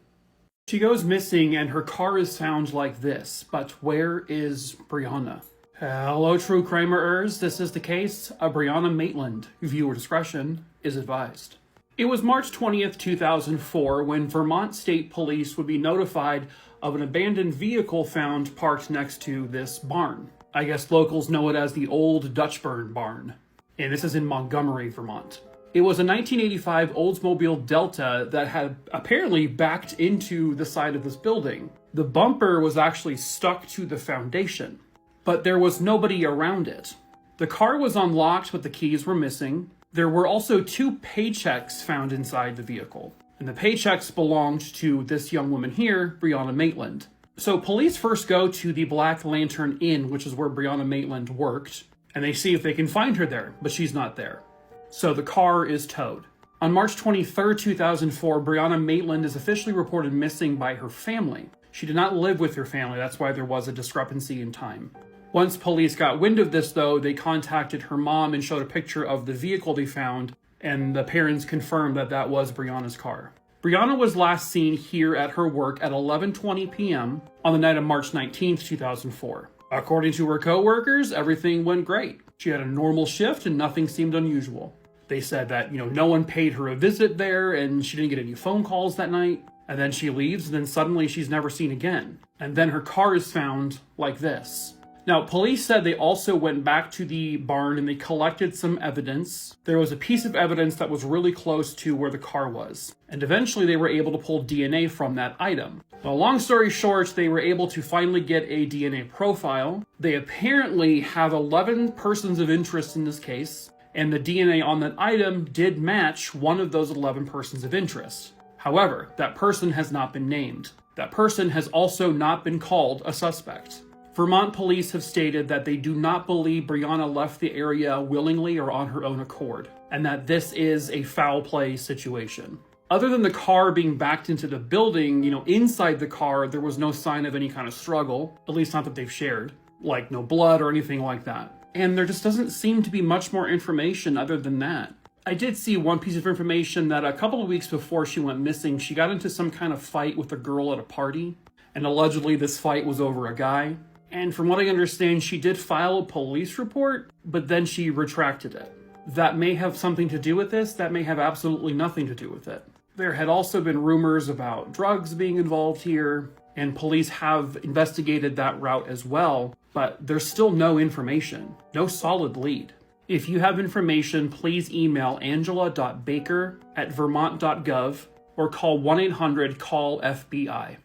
She goes missing and her car is found like this, but where is Brianna? Hello, true crimerers. This is the case of Brianna Maitland. Viewer discretion is advised. It was March 20th, 2004 when Vermont State Police would be notified of an abandoned vehicle found parked next to this barn. I guess locals know it as the Old Dutchburn Barn. And this is in Montgomery, Vermont. It was a 1985 Oldsmobile Delta that had apparently backed into the side of this building. The bumper was actually stuck to the foundation, but there was nobody around it. The car was unlocked, but the keys were missing. There were also 2 paychecks found inside the vehicle, and the paychecks belonged to this young woman here, Brianna Maitland. So police first go to the Black Lantern Inn, which is where Brianna Maitland worked, and they see if they can find her there, but she's not there. So the car is towed. On March 23rd, 2004, Brianna Maitland is officially reported missing by her family. She did not live with her family, that's why there was a discrepancy in time. Once police got wind of this, though, they contacted her mom and showed a picture of the vehicle they found, and the parents confirmed that that was Brianna's car. Brianna was last seen here at her work at 11:20 p.m. on the night of March 19th, 2004. According to her co-workers, everything went great. She had a normal shift and nothing seemed unusual. They said that, no one paid her a visit there and she didn't get any phone calls that night. And then she leaves and then suddenly she's never seen again. And then her car is found like this. Now, police said they also went back to the barn and they collected some evidence. There was a piece of evidence that was really close to where the car was. And eventually they were able to pull DNA from that item. Well, long story short, they were able to finally get a DNA profile. They apparently have 11 persons of interest in this case, and the DNA on that item did match one of those 11 persons of interest. However, that person has not been named. That person has also not been called a suspect. Vermont police have stated that they do not believe Brianna left the area willingly or on her own accord, and that this is a foul play situation. Other than the car being backed into the building, inside the car, there was no sign of any kind of struggle, at least not that they've shared, like no blood or anything like that. And there just doesn't seem to be much more information other than that. I did see one piece of information that a couple of weeks before she went missing, she got into some kind of fight with a girl at a party, and allegedly this fight was over a guy. And from what I understand, she did file a police report, but then she retracted it. That may have something to do with this, that may have absolutely nothing to do with it. There had also been rumors about drugs being involved here, and police have investigated that route as well, but there's still no information, no solid lead. If you have information, please email angela.baker@vermont.gov or call 1-800-CALL-FBI.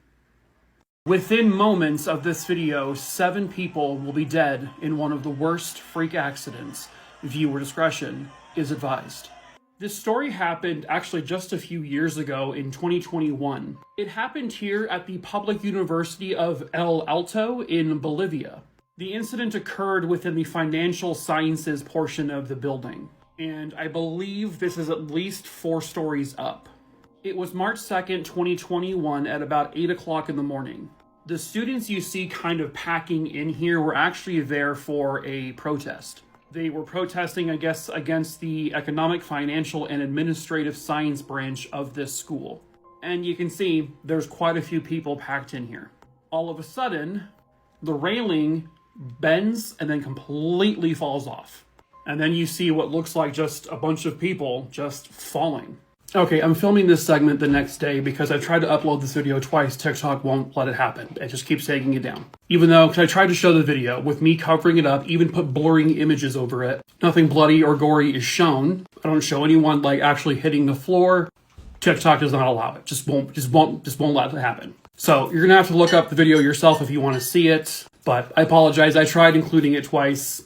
Within moments of this video, 7 people will be dead in one of the worst freak accidents. Viewer discretion is advised. This story happened actually just a few years ago in 2021. It happened here at the Public University of El Alto in Bolivia. The incident occurred within the financial sciences portion of the building, and I believe this is at least 4 stories up. It was March 2nd, 2021 at about 8 o'clock in the morning. The students you see kind of packing in here were actually there for a protest. They were protesting, I guess, against the economic, financial, and administrative science branch of this school. And you can see there's quite a few people packed in here. All of a sudden, the railing bends and then completely falls off. And then you see what looks like just a bunch of people just falling. Okay, I'm filming this segment the next day because I tried to upload this video twice. TikTok won't let it happen. It just keeps taking it down. Even though, because I tried to show the video with me covering it up, even put blurring images over it. Nothing bloody or gory is shown. I don't show anyone actually hitting the floor. TikTok does not allow it. Just won't let it happen. So you're gonna have to look up the video yourself if you want to see it. But I apologize. I tried including it twice.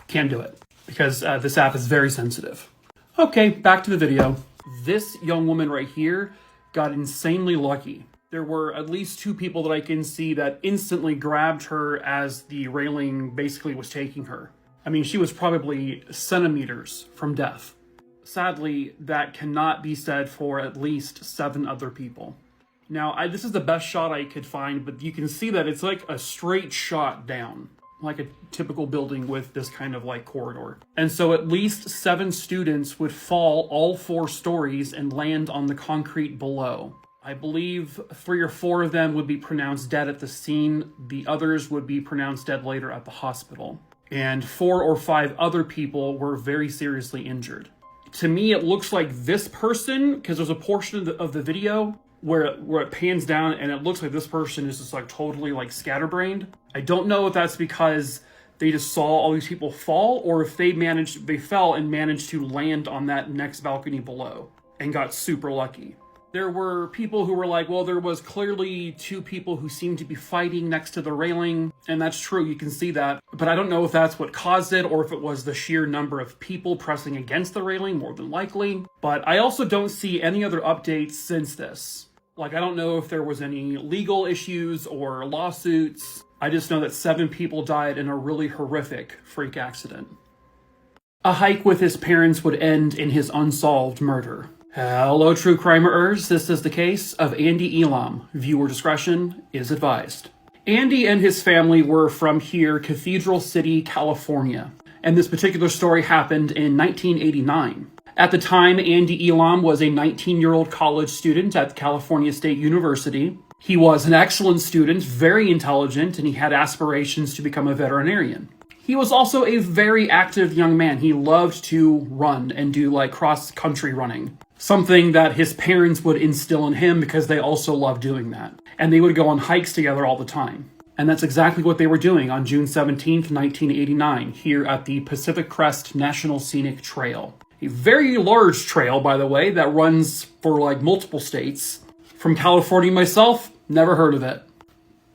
Can't do it because this app is very sensitive. Okay, back to the video. This young woman right here got insanely lucky. There were at least 2 people that I can see that instantly grabbed her as the railing basically was taking her. I mean, she was probably centimeters from death. Sadly, that cannot be said for at least 7 other people. Now, this is the best shot I could find, but you can see that it's like a straight shot down, like a typical building with this kind of like corridor. And so at least 7 students would fall all 4 stories and land on the concrete below. I believe 3 or 4 of them would be pronounced dead at the scene. The others would be pronounced dead later at the hospital. And 4 or 5 other people were very seriously injured. To me, it looks like this person, because there's a portion of the video where it pans down and it looks like this person is just like totally like scatterbrained. I don't know if that's because they just saw all these people fall or if they fell and managed to land on that next balcony below and got super lucky. There were people who were like, well, there was clearly 2 people who seemed to be fighting next to the railing, and that's true, you can see that. But I don't know if that's what caused it or if it was the sheer number of people pressing against the railing, more than likely. But I also don't see any other updates since this. Like, I don't know if there was any legal issues or lawsuits. I just know that 7 people died in a really horrific freak accident. A hike with his parents would end in his unsolved murder. Hello, true crimerers. This is the case of Andy Elam. Viewer discretion is advised. Andy and his family were from here, Cathedral City, California. And this particular story happened in 1989. At the time, Andy Elam was a 19-year-old college student at California State University. He was an excellent student, very intelligent, and he had aspirations to become a veterinarian. He was also a very active young man. He loved to run and do like cross-country running. Something that his parents would instill in him because they also loved doing that. And they would go on hikes together all the time. And that's exactly what they were doing on June 17th, 1989, here at the Pacific Crest National Scenic Trail. A very large trail, by the way, that runs for like multiple states. From California myself, never heard of it.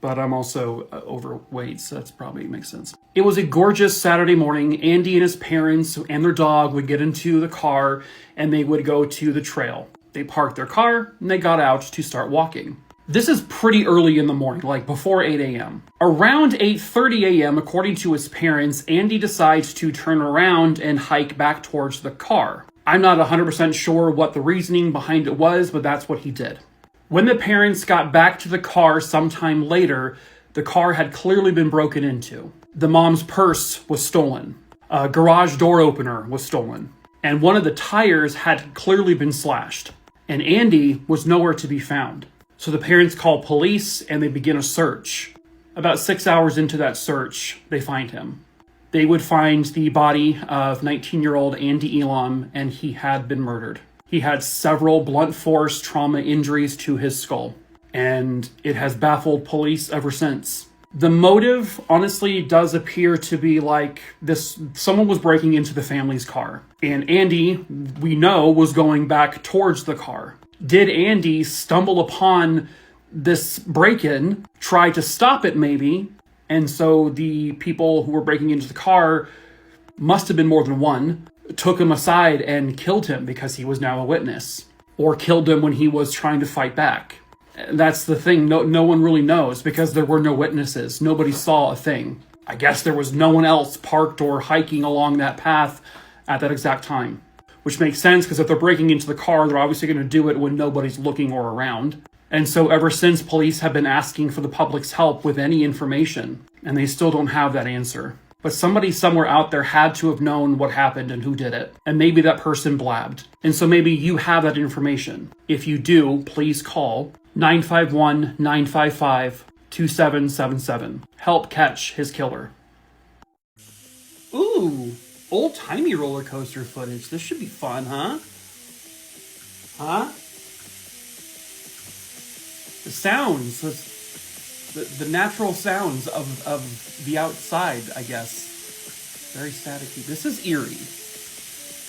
But I'm also overweight, so that probably makes sense. It was a gorgeous Saturday morning. Andy and his parents and their dog would get into the car and they would go to the trail. They parked their car and they got out to start walking. This is pretty early in the morning, like before 8 a.m. Around 8:30 a.m., according to his parents, Andy decides to turn around and hike back towards the car. I'm not 100% sure what the reasoning behind it was, but that's what he did. When the parents got back to the car sometime later, the car had clearly been broken into. The mom's purse was stolen. A garage door opener was stolen. And one of the tires had clearly been slashed. And Andy was nowhere to be found. So the parents call police and they begin a search. About 6 hours into that search, they find him. They would find the body of 19-year-old Andy Elam, and he had been murdered. He had several blunt force trauma injuries to his skull, and it has baffled police ever since. The motive, honestly, does appear to be like someone was breaking into the family's car, and Andy, we know, was going back towards the car. Did Andy stumble upon this break-in, try to stop it maybe, and so the people who were breaking into the car, must have been more than one, took him aside and killed him because he was now a witness, or killed him when he was trying to fight back. That's the thing, no one really knows because there were no witnesses. Nobody saw a thing. I guess there was no one else parked or hiking along that path at that exact time. Which makes sense because if they're breaking into the car, they're obviously going to do it when nobody's looking or around. And so ever since, police have been asking for the public's help with any information, and they still don't have that answer. But somebody somewhere out there had to have known what happened and who did it. And maybe that person blabbed. And so maybe you have that information. If you do, please call 951-955-2777. Help catch his killer. Ooh, old-timey roller coaster footage. This should be fun, huh? Huh? The sounds, the natural sounds of the outside, I guess. Very staticky. This is eerie.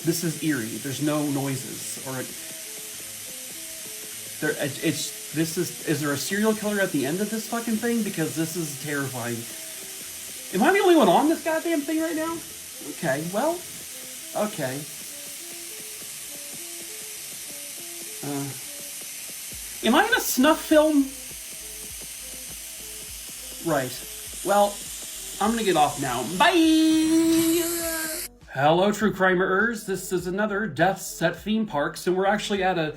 This is eerie. There's no noises or is there a serial killer at the end of this fucking thing? Because this is terrifying. Am I the only one on this goddamn thing right now? Okay, well, okay. Am I in a snuff film? Right. Well, I'm gonna get off now. Bye! Hello, true crimerers. This is another Deaths at Theme Parks, and we're actually at a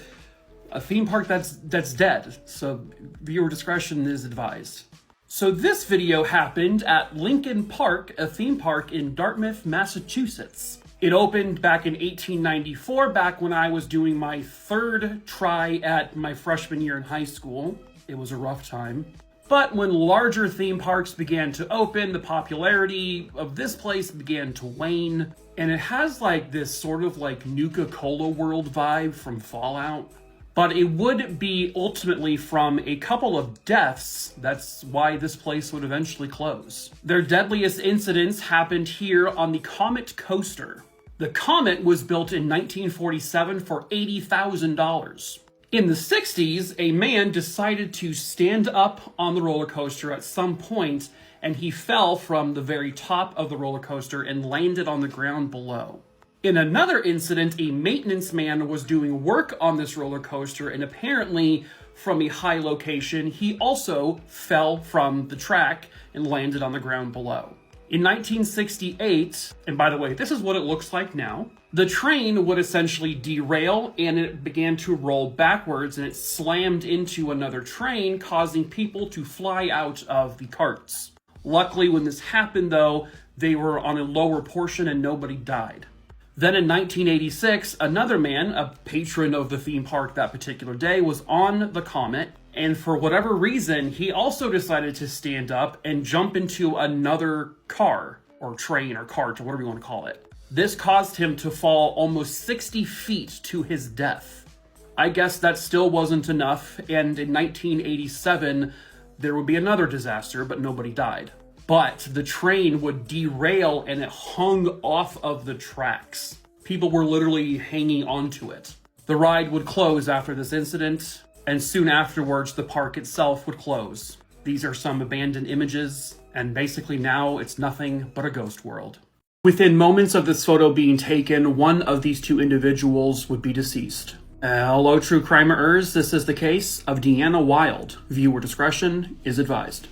theme park that's dead, so viewer discretion is advised. So this video happened at Lincoln Park, a theme park in Dartmouth, Massachusetts. It opened back in 1894, back when I was doing my third try at my freshman year in high school. It was a rough time. But when larger theme parks began to open, the popularity of this place began to wane. And it has like this sort of like Nuka-Cola World vibe from Fallout. But it would be ultimately from a couple of deaths. That's why this place would eventually close. Their deadliest incidents happened here on the Comet Coaster. The Comet was built in 1947 for $80,000. In the 60s, a man decided to stand up on the roller coaster at some point, and he fell from the very top of the roller coaster and landed on the ground below. In another incident, a maintenance man was doing work on this roller coaster, and apparently from a high location, he also fell from the track and landed on the ground below. In 1968, and by the way, this is what it looks like now, the train would essentially derail and it began to roll backwards and it slammed into another train, causing people to fly out of the carts. Luckily, when this happened though, they were on a lower portion and nobody died. Then in 1986, another man, a patron of the theme park that particular day, was on the Comet, and for whatever reason, he also decided to stand up and jump into another car, or train, or cart, or whatever you want to call it. This caused him to fall almost 60 feet to his death. I guess that still wasn't enough, and in 1987, there would be another disaster, but nobody died. But the train would derail and it hung off of the tracks. People were literally hanging onto it. The ride would close after this incident, and soon afterwards the park itself would close. These are some abandoned images, and basically now it's nothing but a ghost world. Within moments of this photo being taken, one of these two individuals would be deceased. Hello, true crimerers. This is the case of Deanna Wild. Viewer discretion is advised.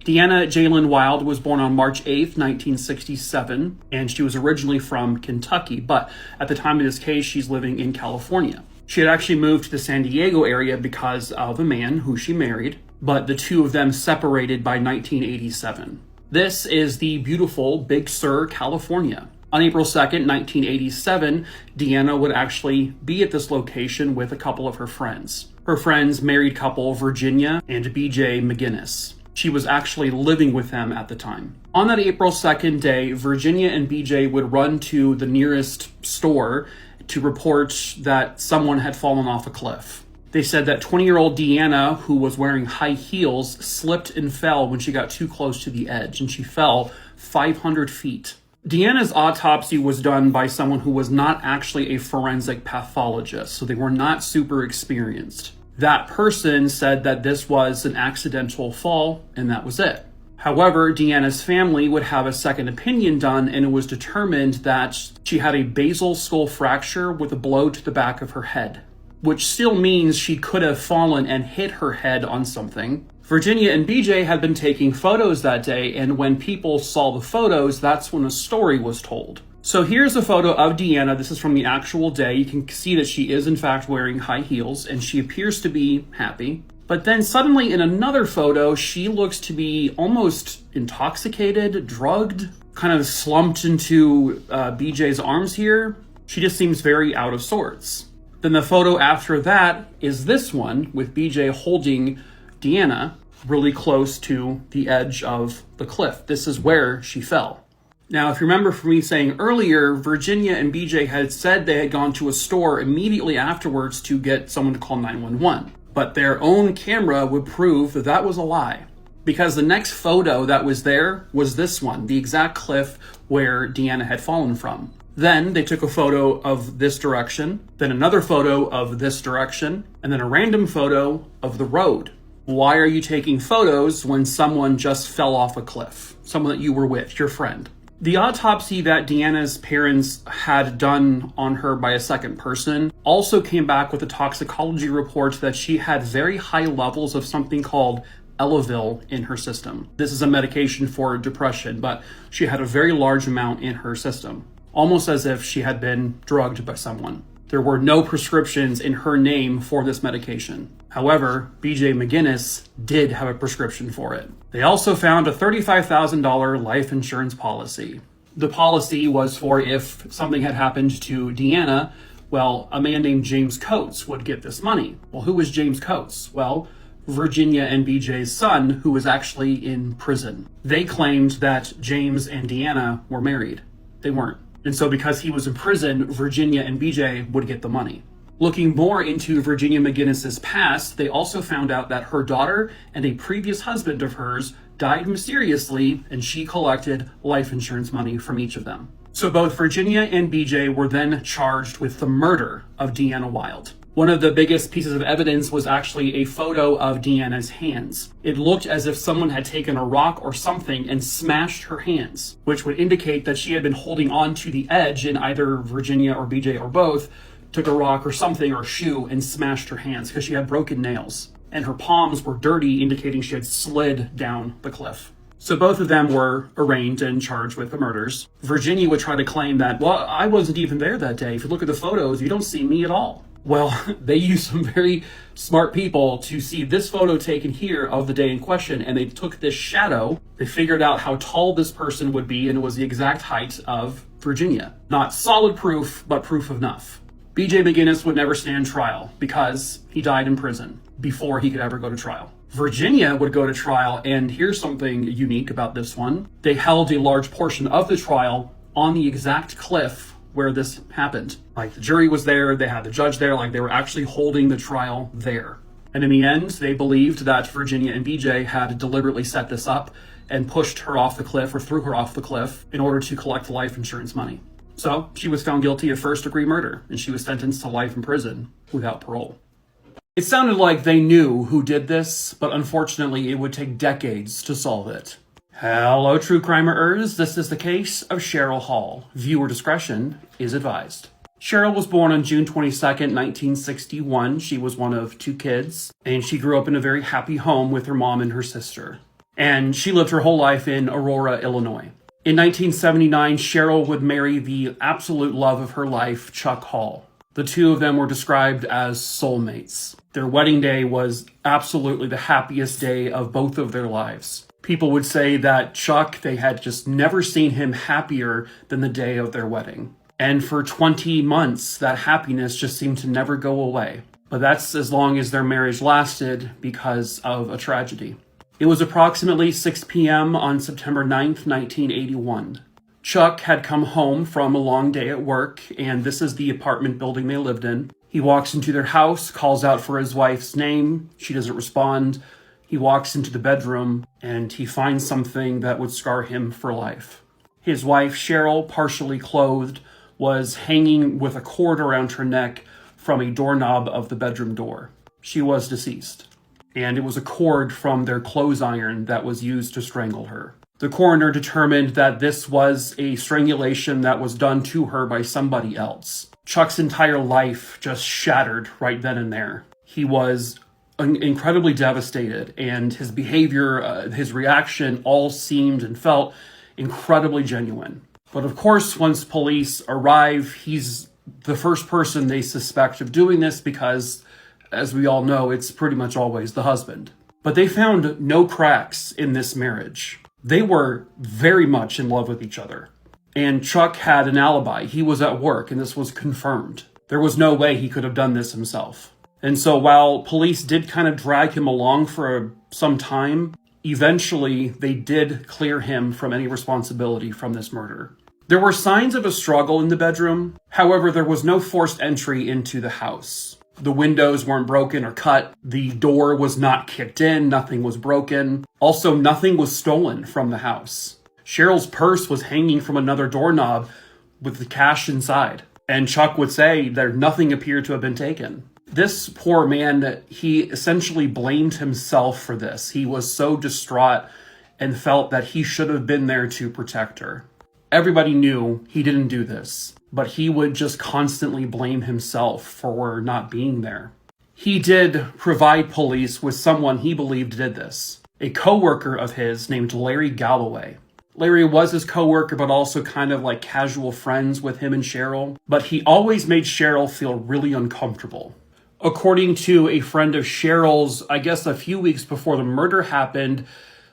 Deanna Jalen Wild was born on March 8th, 1967, and she was originally from Kentucky, but at the time of this case, she's living in California. She had actually moved to the San Diego area because of a man who she married, but the two of them separated by 1987. This is the beautiful Big Sur, California. On April 2nd, 1987, Deanna would actually be at this location with a couple of her friends. Her friends, married couple Virginia and BJ McGinnis. She was actually living with them at the time. On that April 2nd day, Virginia and BJ would run to the nearest store to report that someone had fallen off a cliff. They said that 20-year-old Deanna, who was wearing high heels, slipped and fell when she got too close to the edge, and she fell 500 feet. Deanna's autopsy was done by someone who was not actually a forensic pathologist, so they were not super experienced. That person said that this was an accidental fall, and that was it. However, Deanna's family would have a second opinion done, and it was determined that she had a basal skull fracture with a blow to the back of her head, which still means she could have fallen and hit her head on something. Virginia and BJ had been taking photos that day, and when people saw the photos, that's when a story was told. So here's a photo of Deanna. This is from the actual day. You can see that she is in fact wearing high heels, and she appears to be happy. But then suddenly in another photo, she looks to be almost intoxicated, drugged, kind of slumped into BJ's arms here. She just seems very out of sorts. Then the photo after that is this one with BJ holding Deanna really close to the edge of the cliff. This is where she fell. Now, if you remember from me saying earlier, Virginia and BJ had said they had gone to a store immediately afterwards to get someone to call 911. But their own camera would prove that that was a lie. Because the next photo that was there was this one, the exact cliff where Deanna had fallen from. Then they took a photo of this direction, then another photo of this direction, and then a random photo of the road. Why are you taking photos when someone just fell off a cliff? Someone that you were with, your friend. The autopsy that Deanna's parents had done on her by a second person also came back with a toxicology report that she had very high levels of something called Elavil in her system. This is a medication for depression, but she had a very large amount in her system, almost as if she had been drugged by someone. There were no prescriptions in her name for this medication. However, BJ McGinnis did have a prescription for it. They also found a $35,000 life insurance policy. The policy was for if something had happened to Deanna, well, a man named James Coates would get this money. Well, who was James Coates? Well, Virginia and BJ's son, who was actually in prison. They claimed that James and Deanna were married. They weren't. And so because he was in prison, Virginia and BJ would get the money. Looking more into Virginia McGinnis's past, they also found out that her daughter and a previous husband of hers died mysteriously, and she collected life insurance money from each of them. So both Virginia and BJ were then charged with the murder of Deanna Wild. One of the biggest pieces of evidence was actually a photo of Deanna's hands. It looked as if someone had taken a rock or something and smashed her hands, which would indicate that she had been holding on to the edge, and either Virginia or BJ or both took a rock or something or shoe and smashed her hands because she had broken nails. And her palms were dirty, indicating she had slid down the cliff. So both of them were arraigned and charged with the murders. Virginia would try to claim that, well, I wasn't even there that day. If you look at the photos, you don't see me at all. Well, they used some very smart people to see this photo taken here of the day in question, and they took this shadow, they figured out how tall this person would be, and it was the exact height of Virginia. Not solid proof, but proof enough. BJ McGinnis would never stand trial because he died in prison before he could ever go to trial. Virginia would go to trial, and here's something unique about this one. They held a large portion of the trial on the exact cliff where this happened. Like, the jury was there, they had the judge there, like they were actually holding the trial there. And in the end, they believed that Virginia and BJ had deliberately set this up and pushed her off the cliff or threw her off the cliff in order to collect life insurance money. So she was found guilty of first-degree murder, and she was sentenced to life in prison without parole. It sounded like they knew who did this, but unfortunately it would take decades to solve it. Hello, true crimerers. This is the case of Cheryl Hall. Viewer discretion is advised. Cheryl was born on June 22nd, 1961. She was one of two kids, and she grew up in a very happy home with her mom and her sister. And she lived her whole life in Aurora, Illinois. In 1979, Cheryl would marry the absolute love of her life, Chuck Hall. The two of them were described as soulmates. Their wedding day was absolutely the happiest day of both of their lives. People would say that Chuck, they had just never seen him happier than the day of their wedding. And for 20 months, that happiness just seemed to never go away. But that's as long as their marriage lasted because of a tragedy. It was approximately 6 p.m. on September 9th, 1981. Chuck had come home from a long day at work, and this is the apartment building they lived in. He walks into their house, calls out for his wife's name. She doesn't respond. He walks into the bedroom, and he finds something that would scar him for life. His wife, Cheryl, partially clothed, was hanging with a cord around her neck from a doorknob of the bedroom door. She was deceased, and it was a cord from their clothes iron that was used to strangle her. The coroner determined that this was a strangulation that was done to her by somebody else. Chuck's entire life just shattered right then and there. He was incredibly devastated, and his behavior, his reaction, all seemed and felt incredibly genuine. But of course, once police arrive, he's the first person they suspect of doing this because, as we all know, it's pretty much always the husband. But they found no cracks in this marriage. They were very much in love with each other. And Chuck had an alibi. He was at work, and this was confirmed. There was no way he could have done this himself. And so while police did kind of drag him along for some time, eventually they did clear him from any responsibility from this murder. There were signs of a struggle in the bedroom. However, there was no forced entry into the house. The windows weren't broken or cut. The door was not kicked in. Nothing was broken. Also, nothing was stolen from the house. Cheryl's purse was hanging from another doorknob with the cash inside. And Chuck would say that nothing appeared to have been taken. This poor man, he essentially blamed himself for this. He was so distraught and felt that he should have been there to protect her. Everybody knew he didn't do this, but he would just constantly blame himself for not being there. He did provide police with someone he believed did this, a co-worker of his named Larry Galloway. Larry was his co-worker, but also kind of like casual friends with him and Cheryl, but he always made Cheryl feel really uncomfortable. According to a friend of Cheryl's, I guess a few weeks before the murder happened,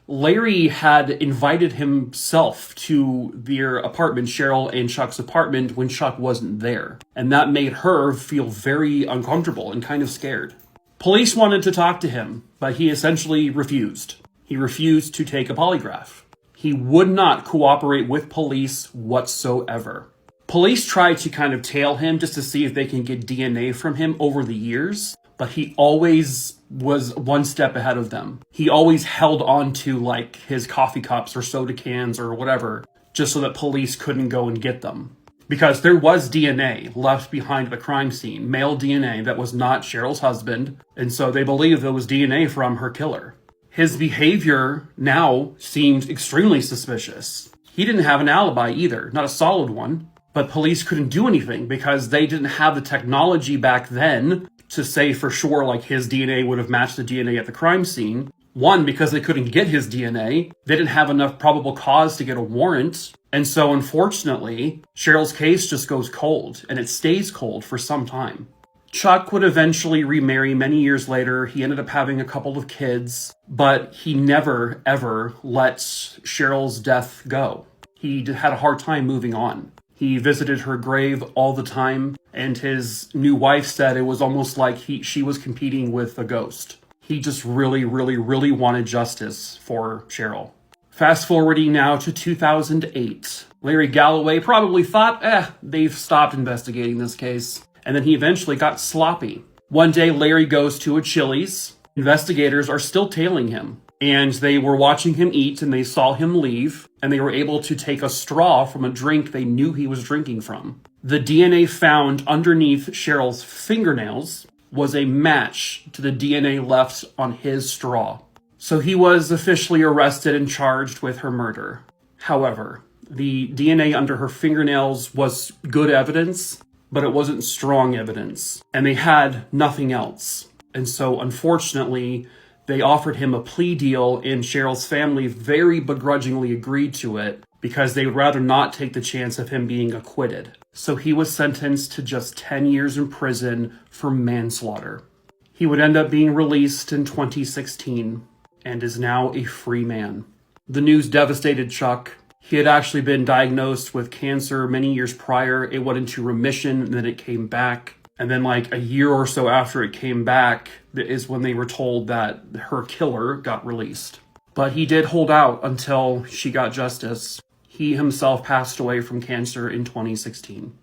Larry had invited himself to their apartment, Cheryl and Chuck's apartment, when Chuck wasn't there. And that made her feel very uncomfortable and kind of scared. Police wanted to talk to him, but he essentially refused. He refused to take a polygraph. He would not cooperate with police whatsoever. Police tried to kind of tail him just to see if they can get DNA from him over the years, but he always was one step ahead of them. He always held on to like his coffee cups or soda cans or whatever, just so that police couldn't go and get them. Because there was DNA left behind at the crime scene, male DNA that was not Cheryl's husband, and so they believed there was DNA from her killer. His behavior now seemed extremely suspicious. He didn't have an alibi either, not a solid one. But police couldn't do anything because they didn't have the technology back then to say for sure like his DNA would have matched the DNA at the crime scene. One, because they couldn't get his DNA. They didn't have enough probable cause to get a warrant. And so unfortunately, Cheryl's case just goes cold, and it stays cold for some time. Chuck would eventually remarry many years later. He ended up having a couple of kids, but he never, ever let Cheryl's death go. He had a hard time moving on. He visited her grave all the time, and his new wife said it was almost like she was competing with a ghost. He just really, really, really wanted justice for Cheryl. Fast forwarding now to 2008. Larry Galloway probably thought, they've stopped investigating this case. And then he eventually got sloppy. One day, Larry goes to a Chili's. Investigators are still tailing him. And they were watching him eat, and they saw him leave, and they were able to take a straw from a drink they knew he was drinking from. The DNA found underneath Cheryl's fingernails was a match to the DNA left on his straw. So he was officially arrested and charged with her murder. However, the DNA under her fingernails was good evidence, but it wasn't strong evidence, and they had nothing else. And so, unfortunately, they offered him a plea deal, and Cheryl's family very begrudgingly agreed to it because they would rather not take the chance of him being acquitted. So he was sentenced to just 10 years in prison for manslaughter. He would end up being released in 2016 and is now a free man. The news devastated Chuck. He had actually been diagnosed with cancer many years prior. It went into remission, and then it came back. And then like a year or so after it came back is when they were told that her killer got released. But he did hold out until she got justice. He himself passed away from cancer in 2016.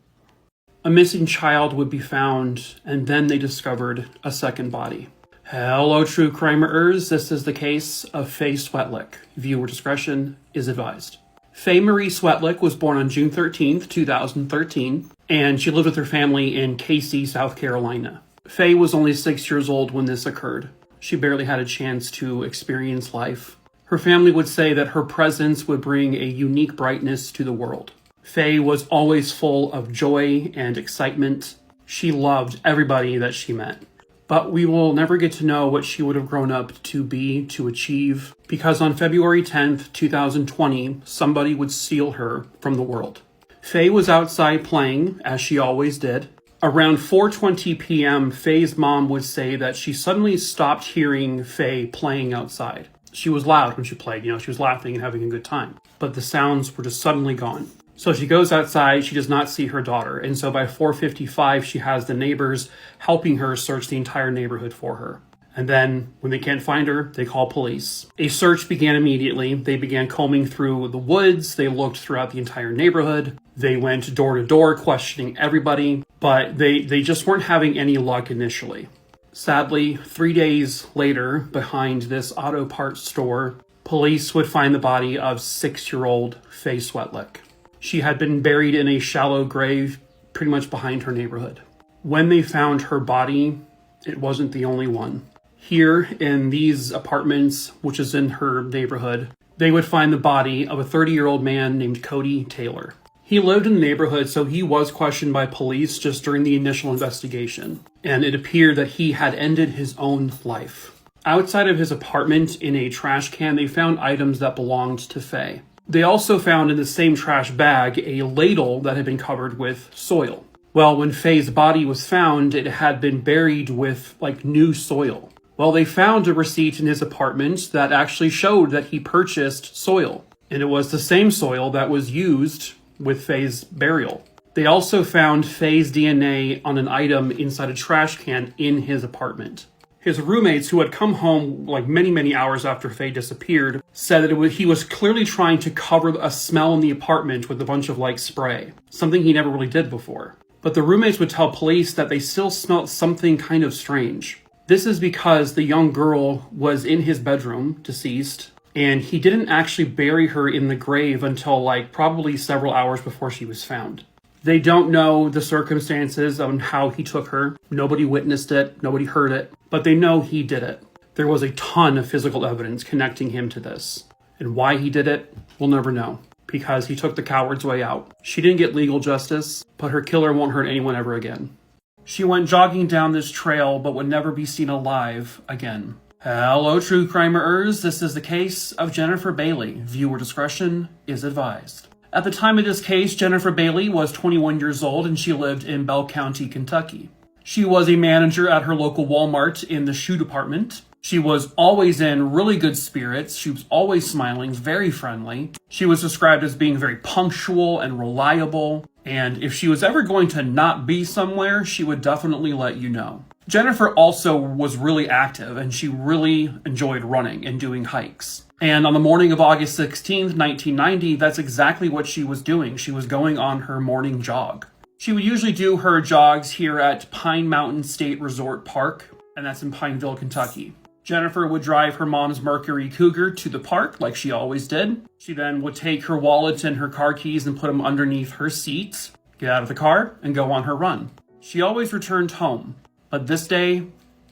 A missing child would be found, and then they discovered a second body. Hello, true crimerers. This is the case of Faye Swetlick. Viewer discretion is advised. Faye Marie Swetlick was born on June 13th, 2013, and she lived with her family in Casey, South Carolina. Faye was only 6 years old when this occurred. She barely had a chance to experience life. Her family would say that her presence would bring a unique brightness to the world. Faye was always full of joy and excitement. She loved everybody that she met. But we will never get to know what she would have grown up to be, to achieve, because on February 10th, 2020, somebody would steal her from the world. Faye was outside playing, as she always did. Around 4:20 p.m., Faye's mom would say that she suddenly stopped hearing Faye playing outside. She was loud when she played, she was laughing and having a good time. But the sounds were just suddenly gone. So she goes outside, she does not see her daughter, and so by 4:55 she has the neighbors helping her search the entire neighborhood for her. And then, when they can't find her, they call police. A search began immediately. They began combing through the woods, they looked throughout the entire neighborhood, they went door to door questioning everybody, but they just weren't having any luck initially. Sadly, 3 days later, behind this auto parts store, police would find the body of 6-year-old Faye Swetlick. She had been buried in a shallow grave pretty much behind her neighborhood. When they found her body, it wasn't the only one. Here in these apartments, which is in her neighborhood, they would find the body of a 30-year-old man named Cody Taylor. He lived in the neighborhood, so he was questioned by police just during the initial investigation, and it appeared that he had ended his own life. Outside of his apartment, in a trash can, they found items that belonged to Faye. They also found in the same trash bag a ladle that had been covered with soil. Well, when Faye's body was found, it had been buried with, new soil. Well, they found a receipt in his apartment that actually showed that he purchased soil, and it was the same soil that was used with Faye's burial. They also found Faye's DNA on an item inside a trash can in his apartment. His roommates, who had come home many hours after Faye disappeared, said that he was clearly trying to cover a smell in the apartment with a bunch of spray, something he never really did before. But the roommates would tell police that they still smelled something kind of strange. This is because the young girl was in his bedroom, deceased, and he didn't actually bury her in the grave until probably several hours before she was found. They don't know the circumstances on how he took her. Nobody witnessed it. Nobody heard it. But they know he did it. There was a ton of physical evidence connecting him to this. And why he did it, we'll never know. Because he took the coward's way out. She didn't get legal justice, but her killer won't hurt anyone ever again. She went jogging down this trail, but would never be seen alive again. Hello, true crimerers. This is the case of Jennifer Bailey. Viewer discretion is advised. At the time of this case, Jennifer Bailey was 21 years old and she lived in Bell County, Kentucky. She was a manager at her local Walmart in the shoe department. She was always in really good spirits. She was always smiling, very friendly. She was described as being very punctual and reliable. And if she was ever going to not be somewhere, she would definitely let you know. Jennifer also was really active, and she really enjoyed running and doing hikes. And on the morning of August 16th, 1990, that's exactly what she was doing. She was going on her morning jog. She would usually do her jogs here at Pine Mountain State Resort Park, and that's in Pineville, Kentucky. Jennifer would drive her mom's Mercury Cougar to the park, like she always did. She then would take her wallet and her car keys and put them underneath her seat, get out of the car, and go on her run. She always returned home. But this day,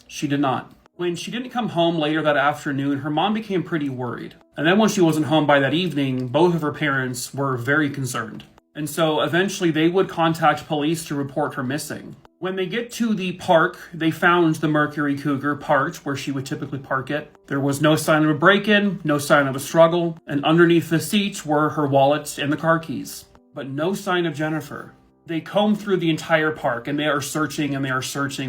she did not. When she didn't come home later that afternoon, her mom became pretty worried. And then when she wasn't home by that evening, both of her parents were very concerned. And so eventually they would contact police to report her missing. When they get to the park, they found the Mercury Cougar parked where she would typically park it. There was no sign of a break-in, no sign of a struggle, and underneath the seats were her wallet and the car keys. But no sign of Jennifer. They comb through the entire park, and they are searching,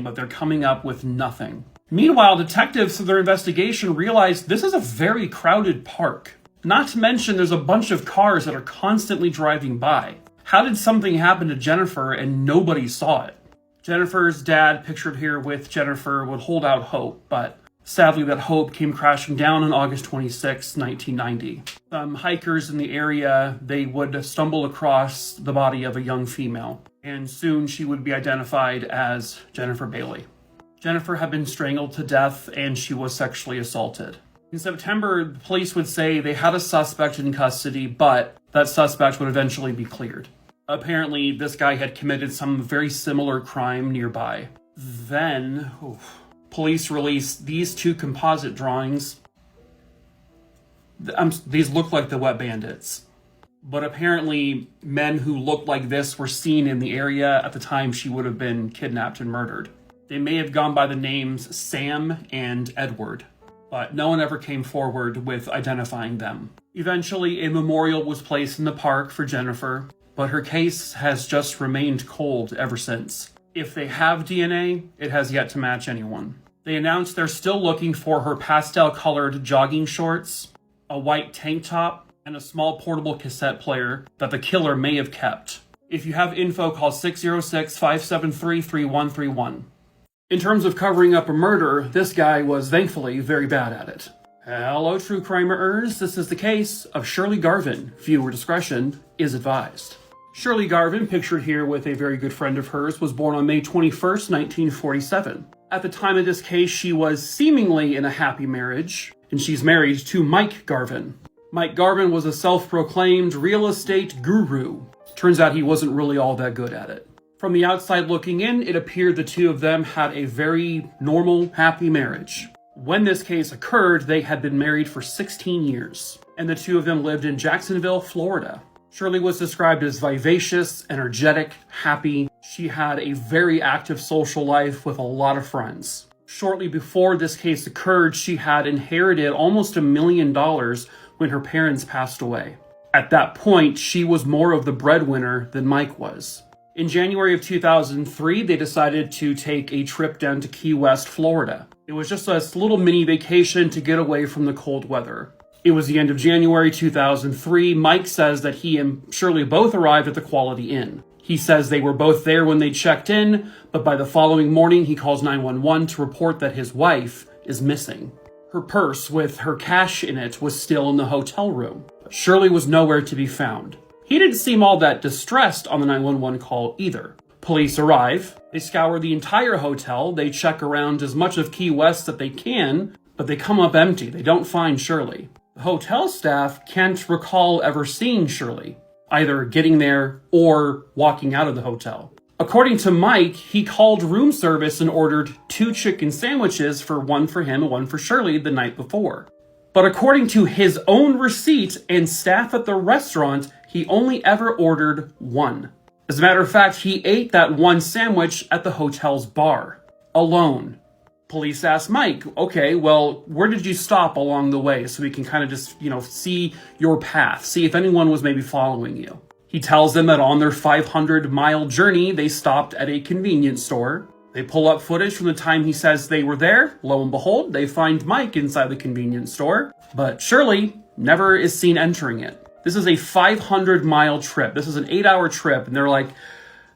but they're coming up with nothing. Meanwhile, detectives through their investigation realized this is a very crowded park. Not to mention there's a bunch of cars that are constantly driving by. How did something happen to Jennifer and nobody saw it? Jennifer's dad, pictured here with Jennifer, would hold out hope, but sadly that hope came crashing down on August 26, 1990. Some hikers in the area, they would stumble across the body of a young female, and soon she would be identified as Jennifer Bailey. Jennifer had been strangled to death and she was sexually assaulted. In September, the police would say they had a suspect in custody, but that suspect would eventually be cleared. Apparently, this guy had committed some very similar crime nearby. Then, police released these two composite drawings. These look like the Wet Bandits. But apparently, men who looked like this were seen in the area at the time she would have been kidnapped and murdered. They may have gone by the names Sam and Edward, but no one ever came forward with identifying them. Eventually, a memorial was placed in the park for Jennifer, but her case has just remained cold ever since. If they have DNA, it has yet to match anyone. They announced they're still looking for her pastel-colored jogging shorts, a white tank top, and a small portable cassette player that the killer may have kept. If you have info, call 606-573-3131. In terms of covering up a murder, this guy was thankfully very bad at it. Hello, true crimerers. This is the case of Shirley Garvin. Viewer discretion is advised. Shirley Garvin, pictured here with a very good friend of hers, was born on May 21st, 1947. At the time of this case, she was seemingly in a happy marriage, and she's married to Mike Garvin. Mike Garvin was a self-proclaimed real estate guru. Turns out he wasn't really all that good at it. From the outside looking in, it appeared the two of them had a very normal, happy marriage. When this case occurred, they had been married for 16 years, and the two of them lived in Jacksonville, Florida. Shirley was described as vivacious, energetic, happy. She had a very active social life with a lot of friends. Shortly before this case occurred, she had inherited almost $1 million when her parents passed away. At that point, she was more of the breadwinner than Mike was. In January of 2003, they decided to take a trip down to Key West, Florida. It was just a little mini vacation to get away from the cold weather. It was the end of January 2003. Mike says that he and Shirley both arrived at the Quality Inn. He says they were both there when they checked in, but by the following morning, he calls 911 to report that his wife is missing. Her purse with her cash in it was still in the hotel room, but Shirley was nowhere to be found. He didn't seem all that distressed on the 911 call either. Police arrive, they scour the entire hotel, they check around as much of Key West that they can, but they come up empty. They don't find Shirley. The hotel staff can't recall ever seeing Shirley, either getting there or walking out of the hotel. According to Mike, he called room service and ordered 2 chicken sandwiches, one for him and one for Shirley, the night before. But according to his own receipt and staff at the restaurant, he only ever ordered 1. As a matter of fact, he ate that 1 sandwich at the hotel's bar, alone. Police asked Mike, okay, well, where did you stop along the way so we can kind of just, see your path, see if anyone was maybe following you. He tells them that on their 500-mile journey, they stopped at a convenience store. They pull up footage from the time he says they were there. Lo and behold, they find Mike inside the convenience store, but Shirley never is seen entering it. This is a 500-mile trip. This is an 8-hour trip, and they're like,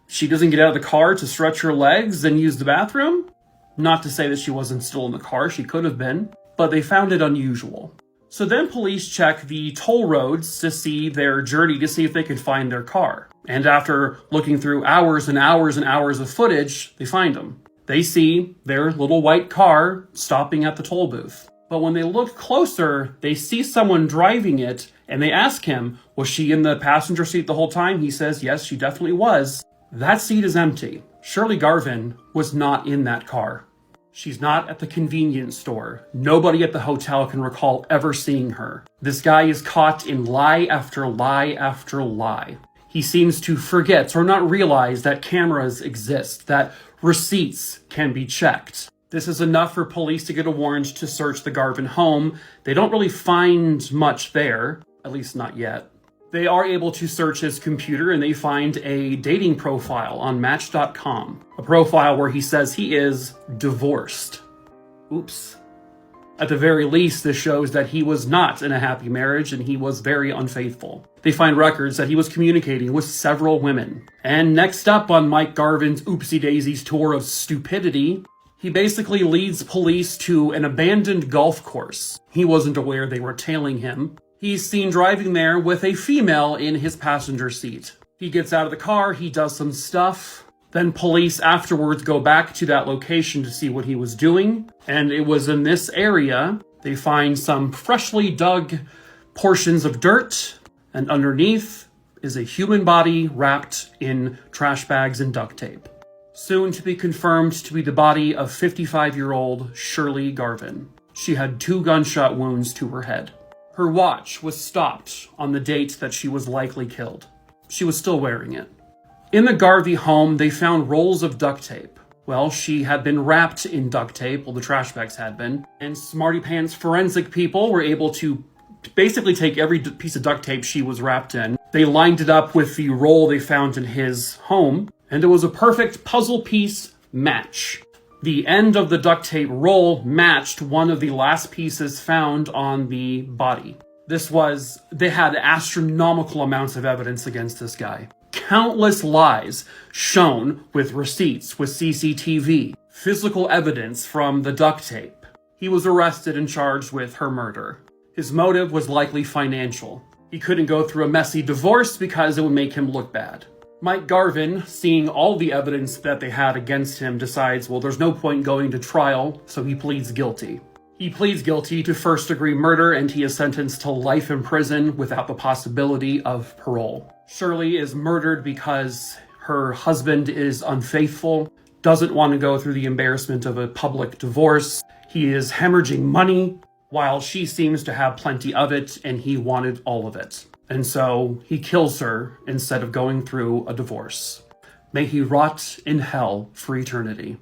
she doesn't get out of the car to stretch her legs and use the bathroom? Not to say that she wasn't still in the car, she could have been, but they found it unusual. So then police check the toll roads to see their journey, to see if they could find their car. And after looking through hours and hours and hours of footage, they find them. They see their little white car stopping at the toll booth. But when they look closer, they see someone driving it, and they ask him, was she in the passenger seat the whole time? He says, yes, she definitely was. That seat is empty. Shirley Garvin was not in that car. She's not at the convenience store. Nobody at the hotel can recall ever seeing her. This guy is caught in lie after lie after lie. He seems to forget or not realize that cameras exist, that receipts can be checked. This is enough for police to get a warrant to search the Garvin home. They don't really find much there, at least not yet. They are able to search his computer and they find a dating profile on Match.com. A profile where he says he is divorced. Oops. At the very least, this shows that he was not in a happy marriage and he was very unfaithful. They find records that he was communicating with several women. And next up on Mike Garvin's Oopsie Daisies tour of stupidity, he basically leads police to an abandoned golf course. He wasn't aware they were tailing him. He's seen driving there with a female in his passenger seat. He gets out of the car, he does some stuff. Then police afterwards go back to that location to see what he was doing. And it was in this area, they find some freshly dug portions of dirt. And underneath is a human body wrapped in trash bags and duct tape. Soon to be confirmed to be the body of 55-year-old Shirley Garvin. She had 2 gunshot wounds to her head. Her watch was stopped on the date that she was likely killed. She was still wearing it. In the Garvey home, they found rolls of duct tape. Well, she had been wrapped in duct tape, well, the trash bags had been, and smarty pants forensic people were able to basically take every piece of duct tape she was wrapped in. They lined it up with the roll they found in his home, and it was a perfect puzzle piece match. The end of the duct tape roll matched one of the last pieces found on the body. They had astronomical amounts of evidence against this guy. Countless lies shown with receipts, with CCTV, physical evidence from the duct tape. He was arrested and charged with her murder. His motive was likely financial. He couldn't go through a messy divorce because it would make him look bad. Mike Garvin, seeing all the evidence that they had against him, decides, well, there's no point going to trial, so he pleads guilty. He pleads guilty to first-degree murder, and he is sentenced to life in prison without the possibility of parole. Shirley is murdered because her husband is unfaithful, doesn't want to go through the embarrassment of a public divorce. He is hemorrhaging money, while she seems to have plenty of it, and he wanted all of it. And so he kills her instead of going through a divorce. May he rot in hell for eternity.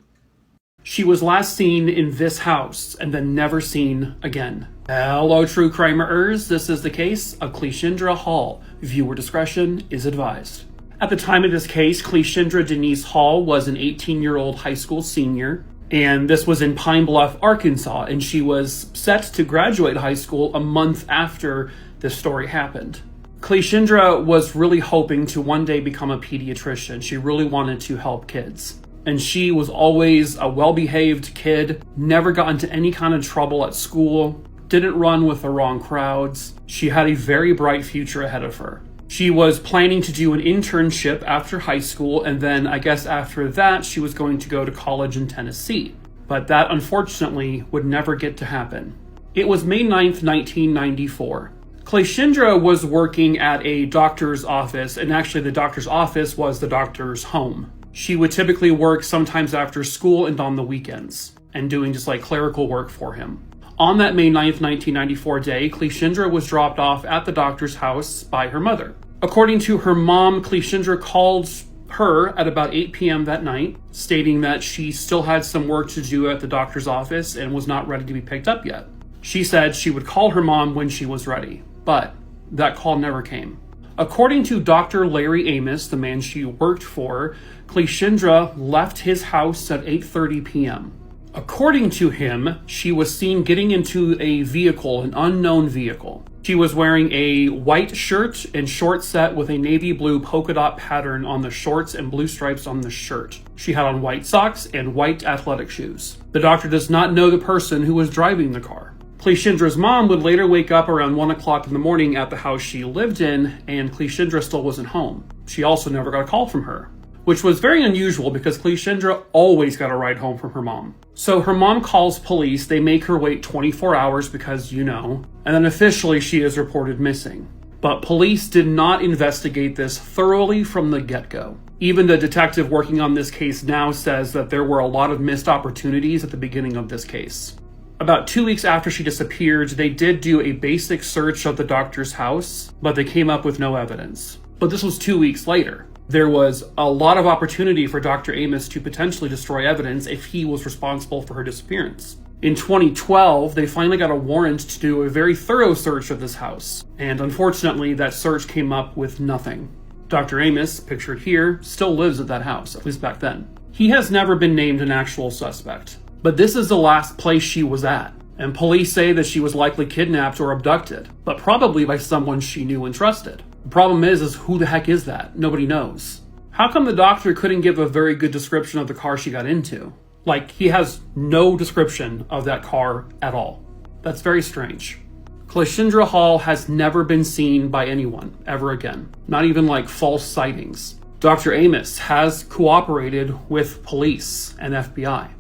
She was last seen in this house and then never seen again. Hello, true crimerers. This is the case of Cleishindra Hall. Viewer discretion is advised. At the time of this case, Cleishindra Denise Hall was an 18-year-old high school senior, and this was in Pine Bluff, Arkansas, and she was set to graduate high school a month after this story happened. Cleishindra was really hoping to one day become a pediatrician. She really wanted to help kids. And she was always a well-behaved kid, never got into any kind of trouble at school, didn't run with the wrong crowds. She had a very bright future ahead of her. She was planning to do an internship after high school, and then I guess after that she was going to go to college in Tennessee. But that unfortunately would never get to happen. It was May 9th, 1994. Cleishindra was working at a doctor's office, and actually the doctor's office was the doctor's home. She would typically work sometimes after school and on the weekends, and doing just like clerical work for him. On that May 9th, 1994 day, Cleishindra was dropped off at the doctor's house by her mother. According to her mom, Cleishindra called her at about 8 p.m. that night, stating that she still had some work to do at the doctor's office and was not ready to be picked up yet. She said she would call her mom when she was ready, but that call never came. According to Dr. Larry Amos, the man she worked for, Cleishindra left his house at 8:30 p.m. According to him, she was seen getting into a vehicle, an unknown vehicle. She was wearing a white shirt and short set with a navy blue polka dot pattern on the shorts and blue stripes on the shirt. She had on white socks and white athletic shoes. The doctor does not know the person who was driving the car. Cleishindra's mom would later wake up around 1 o'clock in the morning at the house she lived in, and Cleishindra still wasn't home. She also never got a call from her, which was very unusual because Cleishindra always got a ride home from her mom. So her mom calls police, they make her wait 24 hours because, you know, and then officially she is reported missing. But police did not investigate this thoroughly from the get-go. Even the detective working on this case now says that there were a lot of missed opportunities at the beginning of this case. About 2 weeks after she disappeared, they did do a basic search of the doctor's house, but they came up with no evidence. But this was 2 weeks later. There was a lot of opportunity for Dr. Amos to potentially destroy evidence if he was responsible for her disappearance. In 2012, they finally got a warrant to do a very thorough search of this house, and unfortunately that search came up with nothing. Dr. Amos, pictured here, still lives at that house, at least back then. He has never been named an actual suspect, but this is the last place she was at, and police say that she was likely kidnapped or abducted, but probably by someone she knew and trusted. The problem is who the heck is that? Nobody knows. How come the doctor couldn't give a very good description of the car she got into? Like, he has no description of that car at all. That's very strange. Cleishindra Hall has never been seen by anyone ever again. Not even like false sightings. Dr. Amos has cooperated with police and FBI.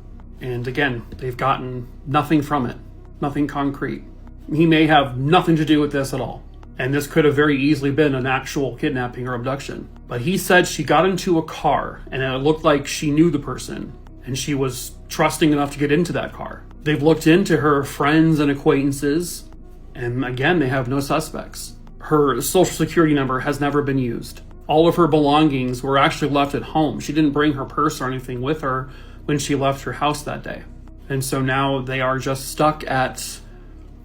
And again, they've gotten nothing from it. Nothing concrete. He may have nothing to do with this at all. And this could have very easily been an actual kidnapping or abduction. But he said she got into a car and it looked like she knew the person and she was trusting enough to get into that car. They've looked into her friends and acquaintances, and again, they have no suspects. Her social security number has never been used. All of her belongings were actually left at home. She didn't bring her purse or anything with her when she left her house that day. And so now they are just stuck at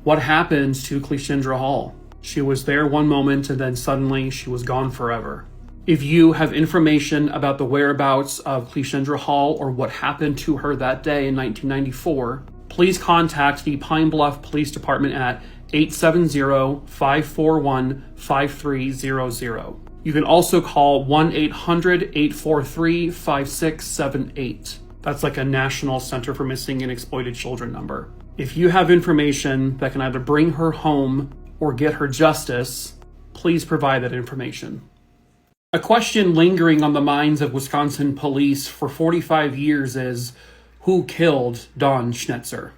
what happened to Cleishindra Hall. She was there one moment and then suddenly she was gone forever. If you have information about the whereabouts of Cleishindra Hall or what happened to her that day in 1994, please contact the Pine Bluff Police Department at 870-541-5300. You can also call 1-800-843-5678. That's like a National Center for Missing and Exploited Children number. If you have information that can either bring her home or get her justice, please provide that information. A question lingering on the minds of Wisconsin police for 45 years is, who killed Don Schnetzer?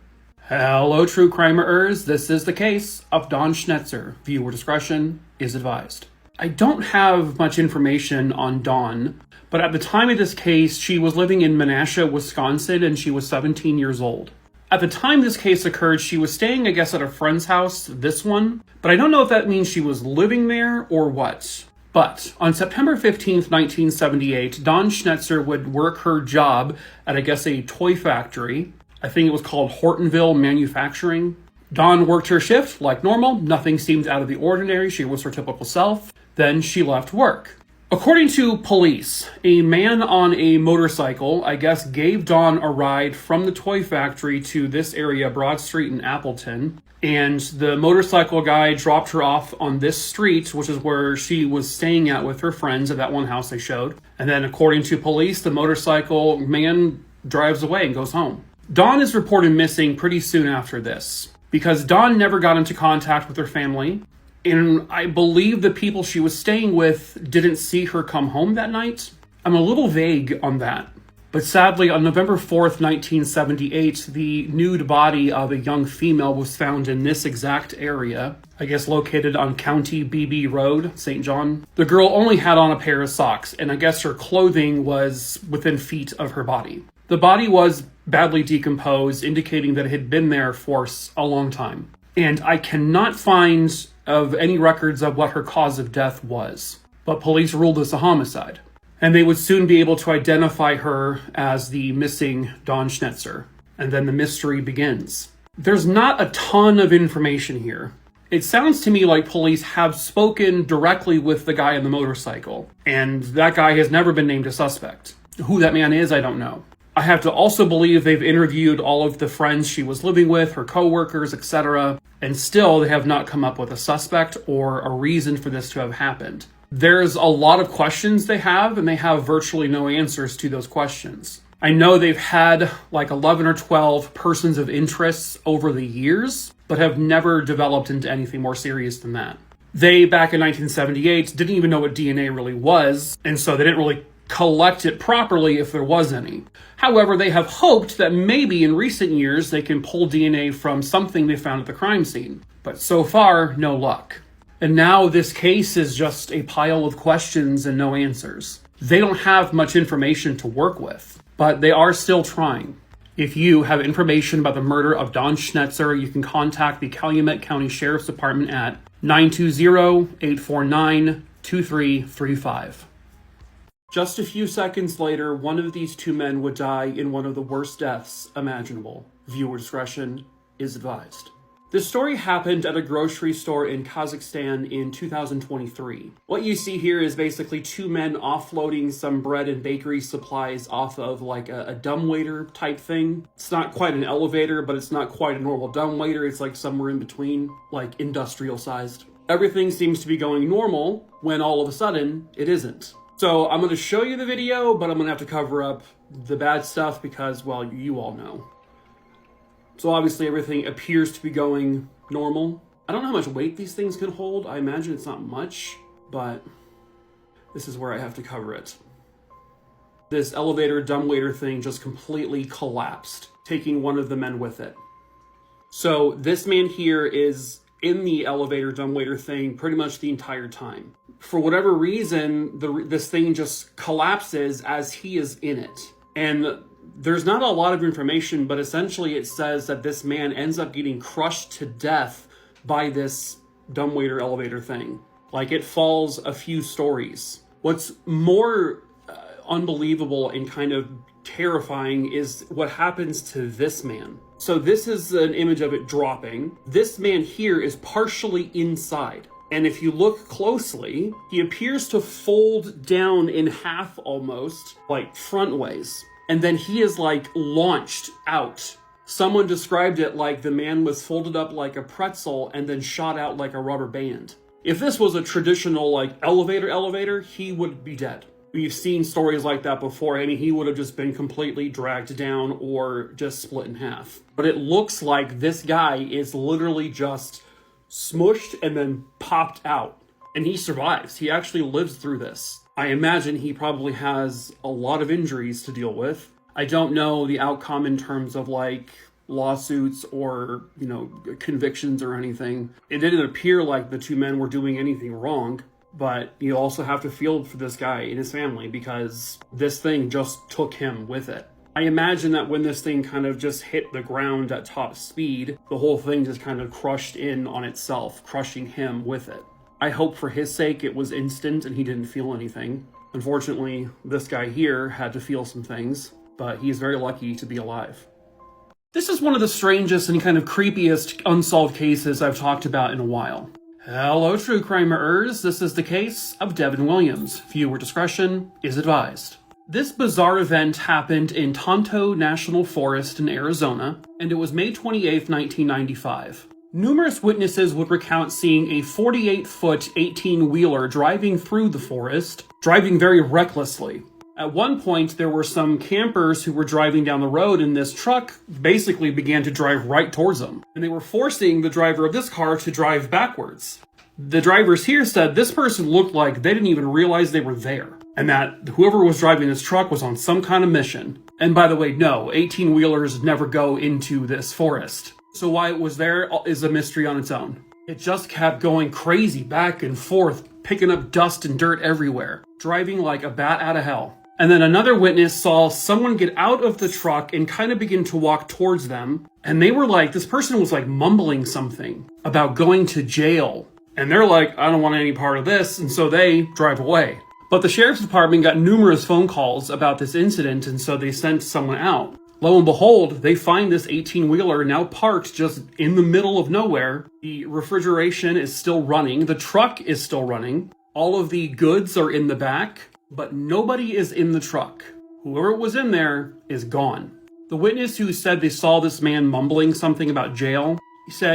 Hello, true crimerers. This is the case of Don Schnetzer. Viewer discretion is advised. I don't have much information on Dawn, but at the time of this case, she was living in Menasha, Wisconsin, and she was 17 years old. At the time this case occurred, she was staying, I guess, at a friend's house, this one, but I don't know if that means she was living there or what. But on September 15th, 1978, Dawn Schnetzer would work her job at, I guess, a toy factory. I think it was called Hortonville Manufacturing. Dawn worked her shift like normal. Nothing seemed out of the ordinary. She was her typical self. Then she left work. According to police, a man on a motorcycle, I guess, gave Dawn a ride from the toy factory to this area, Broad Street in Appleton. And the motorcycle guy dropped her off on this street, which is where she was staying at with her friends at that one house they showed. And then according to police, the motorcycle man drives away and goes home. Dawn is reported missing pretty soon after this, because Dawn never got into contact with her family. And I believe the people she was staying with didn't see her come home that night. I'm a little vague on that. But sadly, on November 4th, 1978, the nude body of a young female was found in this exact area, I guess located on County BB Road, St. John. The girl only had on a pair of socks, and I guess her clothing was within feet of her body. The body was badly decomposed, indicating that it had been there for a long time. And I cannot find of any records of what her cause of death was. But police ruled this a homicide. And they would soon be able to identify her as the missing Dawn Schnetzer. And then the mystery begins. There's not a ton of information here. It sounds to me like police have spoken directly with the guy on the motorcycle. And that guy has never been named a suspect. Who that man is, I don't know. I have to also believe they've interviewed all of the friends she was living with, her co-workers, etc. And still, they have not come up with a suspect or a reason for this to have happened. There's a lot of questions they have, and they have virtually no answers to those questions. I know they've had like 11 or 12 persons of interest over the years, but have never developed into anything more serious than that. They, back in 1978, didn't even know what DNA really was, and so they didn't really collect it properly if there was any. However, they have hoped that maybe in recent years they can pull DNA from something they found at the crime scene. But so far, no luck. And now this case is just a pile of questions and no answers. They don't have much information to work with, but they are still trying. If you have information about the murder of Dawn Schnetzer, you can contact the Calumet County Sheriff's Department at 920-849-2335. Just a few seconds later, one of these two men would die in one of the worst deaths imaginable. Viewer discretion is advised. This story happened at a grocery store in Kazakhstan in 2023. What you see here is basically two men offloading some bread and bakery supplies off of like a dumbwaiter type thing. It's not quite an elevator, but it's not quite a normal dumbwaiter. It's like somewhere in between, like industrial sized. Everything seems to be going normal when all of a sudden it isn't. So I'm going to show you the video, but I'm going to have to cover up the bad stuff because, well, you all know. So obviously everything appears to be going normal. I don't know how much weight these things can hold. I imagine it's not much, but this is where I have to cover it. This elevator dumbwaiter thing just completely collapsed, taking one of the men with it. So this man here is in the elevator dumbwaiter thing pretty much the entire time. For whatever reason, this thing just collapses as he is in it. And there's not a lot of information, but essentially it says that this man ends up getting crushed to death by this dumbwaiter elevator thing. Like, it falls a few stories. What's more unbelievable and kind of terrifying is what happens to this man. So this is an image of it dropping. This man here is partially inside. And if you look closely, he appears to fold down in half almost, like front ways. And then he is like launched out. Someone described it like the man was folded up like a pretzel and then shot out like a rubber band. If this was a traditional like elevator, he would be dead. We've seen stories like that before. I mean, he would have just been completely dragged down or just split in half. But it looks like this guy is literally just smushed and then popped out. And he survives. He actually lives through this. I imagine he probably has a lot of injuries to deal with. I don't know the outcome in terms of like lawsuits or, you know, convictions or anything. It didn't appear like the two men were doing anything wrong, but you also have to feel for this guy and his family because this thing just took him with it. I imagine that when this thing kind of just hit the ground at top speed, the whole thing just kind of crushed in on itself, crushing him with it. I hope for his sake it was instant and he didn't feel anything. Unfortunately, this guy here had to feel some things, but he's very lucky to be alive. This is one of the strangest and kind of creepiest unsolved cases I've talked about in a while. Hello, true crimerers. This is the case of Devin Williams. Viewer discretion is advised. This bizarre event happened in Tonto National Forest in Arizona, and it was May 28, 1995. Numerous witnesses would recount seeing a 48-foot 18-wheeler driving through the forest, driving very recklessly. At one point, there were some campers who were driving down the road, and this truck basically began to drive right towards them. And they were forcing the driver of this car to drive backwards. The drivers here said this person looked like they didn't even realize they were there, and that whoever was driving this truck was on some kind of mission. And by the way, no, 18-wheelers never go into this forest. So why it was there is a mystery on its own. It just kept going crazy back and forth, picking up dust and dirt everywhere, driving like a bat out of hell. And then another witness saw someone get out of the truck and kind of begin to walk towards them. And they were like, this person was like mumbling something about going to jail. And they're like, I don't want any part of this. And so they drive away. But the sheriff's department got numerous phone calls about this incident, and so they sent someone out. Lo and behold, they find this 18-wheeler now parked just in the middle of nowhere. The refrigeration is still running. The truck is still running. All of the goods are in the back, but nobody is in the truck. Whoever was in there is gone. The witness who said they saw this man mumbling something about jail,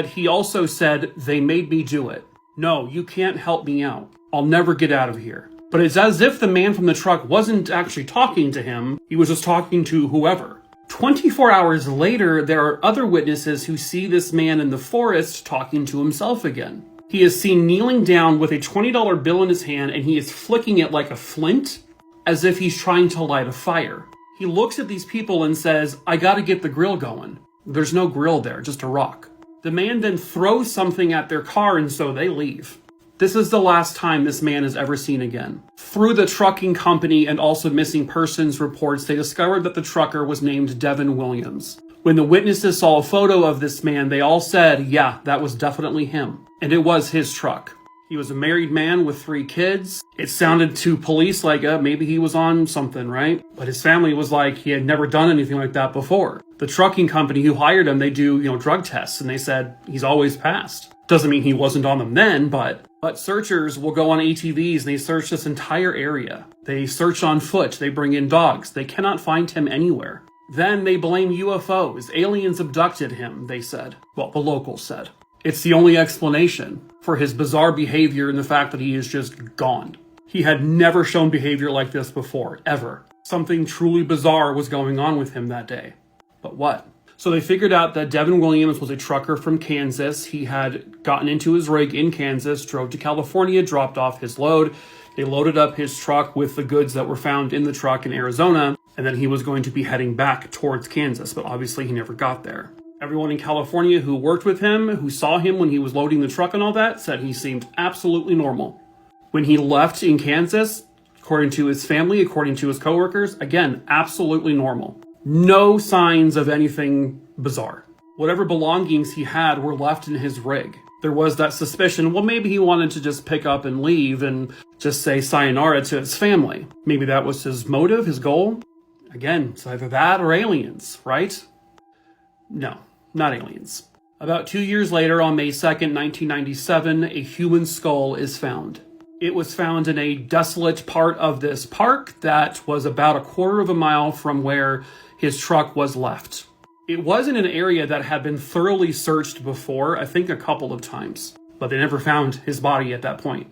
he also said, they made me do it. No, you can't help me out. I'll never get out of here. But it's as if the man from the truck wasn't actually talking to him. He was just talking to whoever. 24 hours later, there are other witnesses who see this man in the forest talking to himself again. He is seen kneeling down with a $20 bill in his hand, and he is flicking it like a flint, as if he's trying to light a fire. He looks at these people and says, I gotta get the grill going. There's no grill there, just a rock. The man then throws something at their car, and so they leave. This is the last time this man is ever seen again. Through the trucking company and also missing persons reports, they discovered that the trucker was named Devin Williams. When the witnesses saw a photo of this man, they all said, yeah, that was definitely him. And it was his truck. He was a married man with 3 kids. It sounded to police like maybe he was on something, right? But his family was like, he had never done anything like that before. The trucking company who hired him, they do, drug tests, and they said he's always passed. Doesn't mean he wasn't on them then, but searchers will go on ATVs and they search this entire area. They search on foot, they bring in dogs. They cannot find him anywhere. Then they blame UFOs. Aliens abducted him, they said. Well, the locals said. It's the only explanation for his bizarre behavior and the fact that he is just gone. He had never shown behavior like this before, ever. Something truly bizarre was going on with him that day. But what? So they figured out that Devin Williams was a trucker from Kansas. He had gotten into his rig in Kansas, drove to California, dropped off his load. They loaded up his truck with the goods that were found in the truck in Arizona, and then he was going to be heading back towards Kansas, but obviously he never got there. Everyone in California who worked with him, who saw him when he was loading the truck and all that, said he seemed absolutely normal. When he left in Kansas, according to his family, according to his coworkers, again, absolutely normal. No signs of anything bizarre. Whatever belongings he had were left in his rig. There was that suspicion, well, maybe he wanted to just pick up and leave and just say sayonara to his family. Maybe that was his motive, his goal. Again, it's either that or aliens, right? No, not aliens. About 2 years later, on May 2nd, 1997, a human skull is found. It was found in a desolate part of this park that was about a quarter of a mile from where his truck was left. It was in an area that had been thoroughly searched before, I think a couple of times, but they never found his body at that point.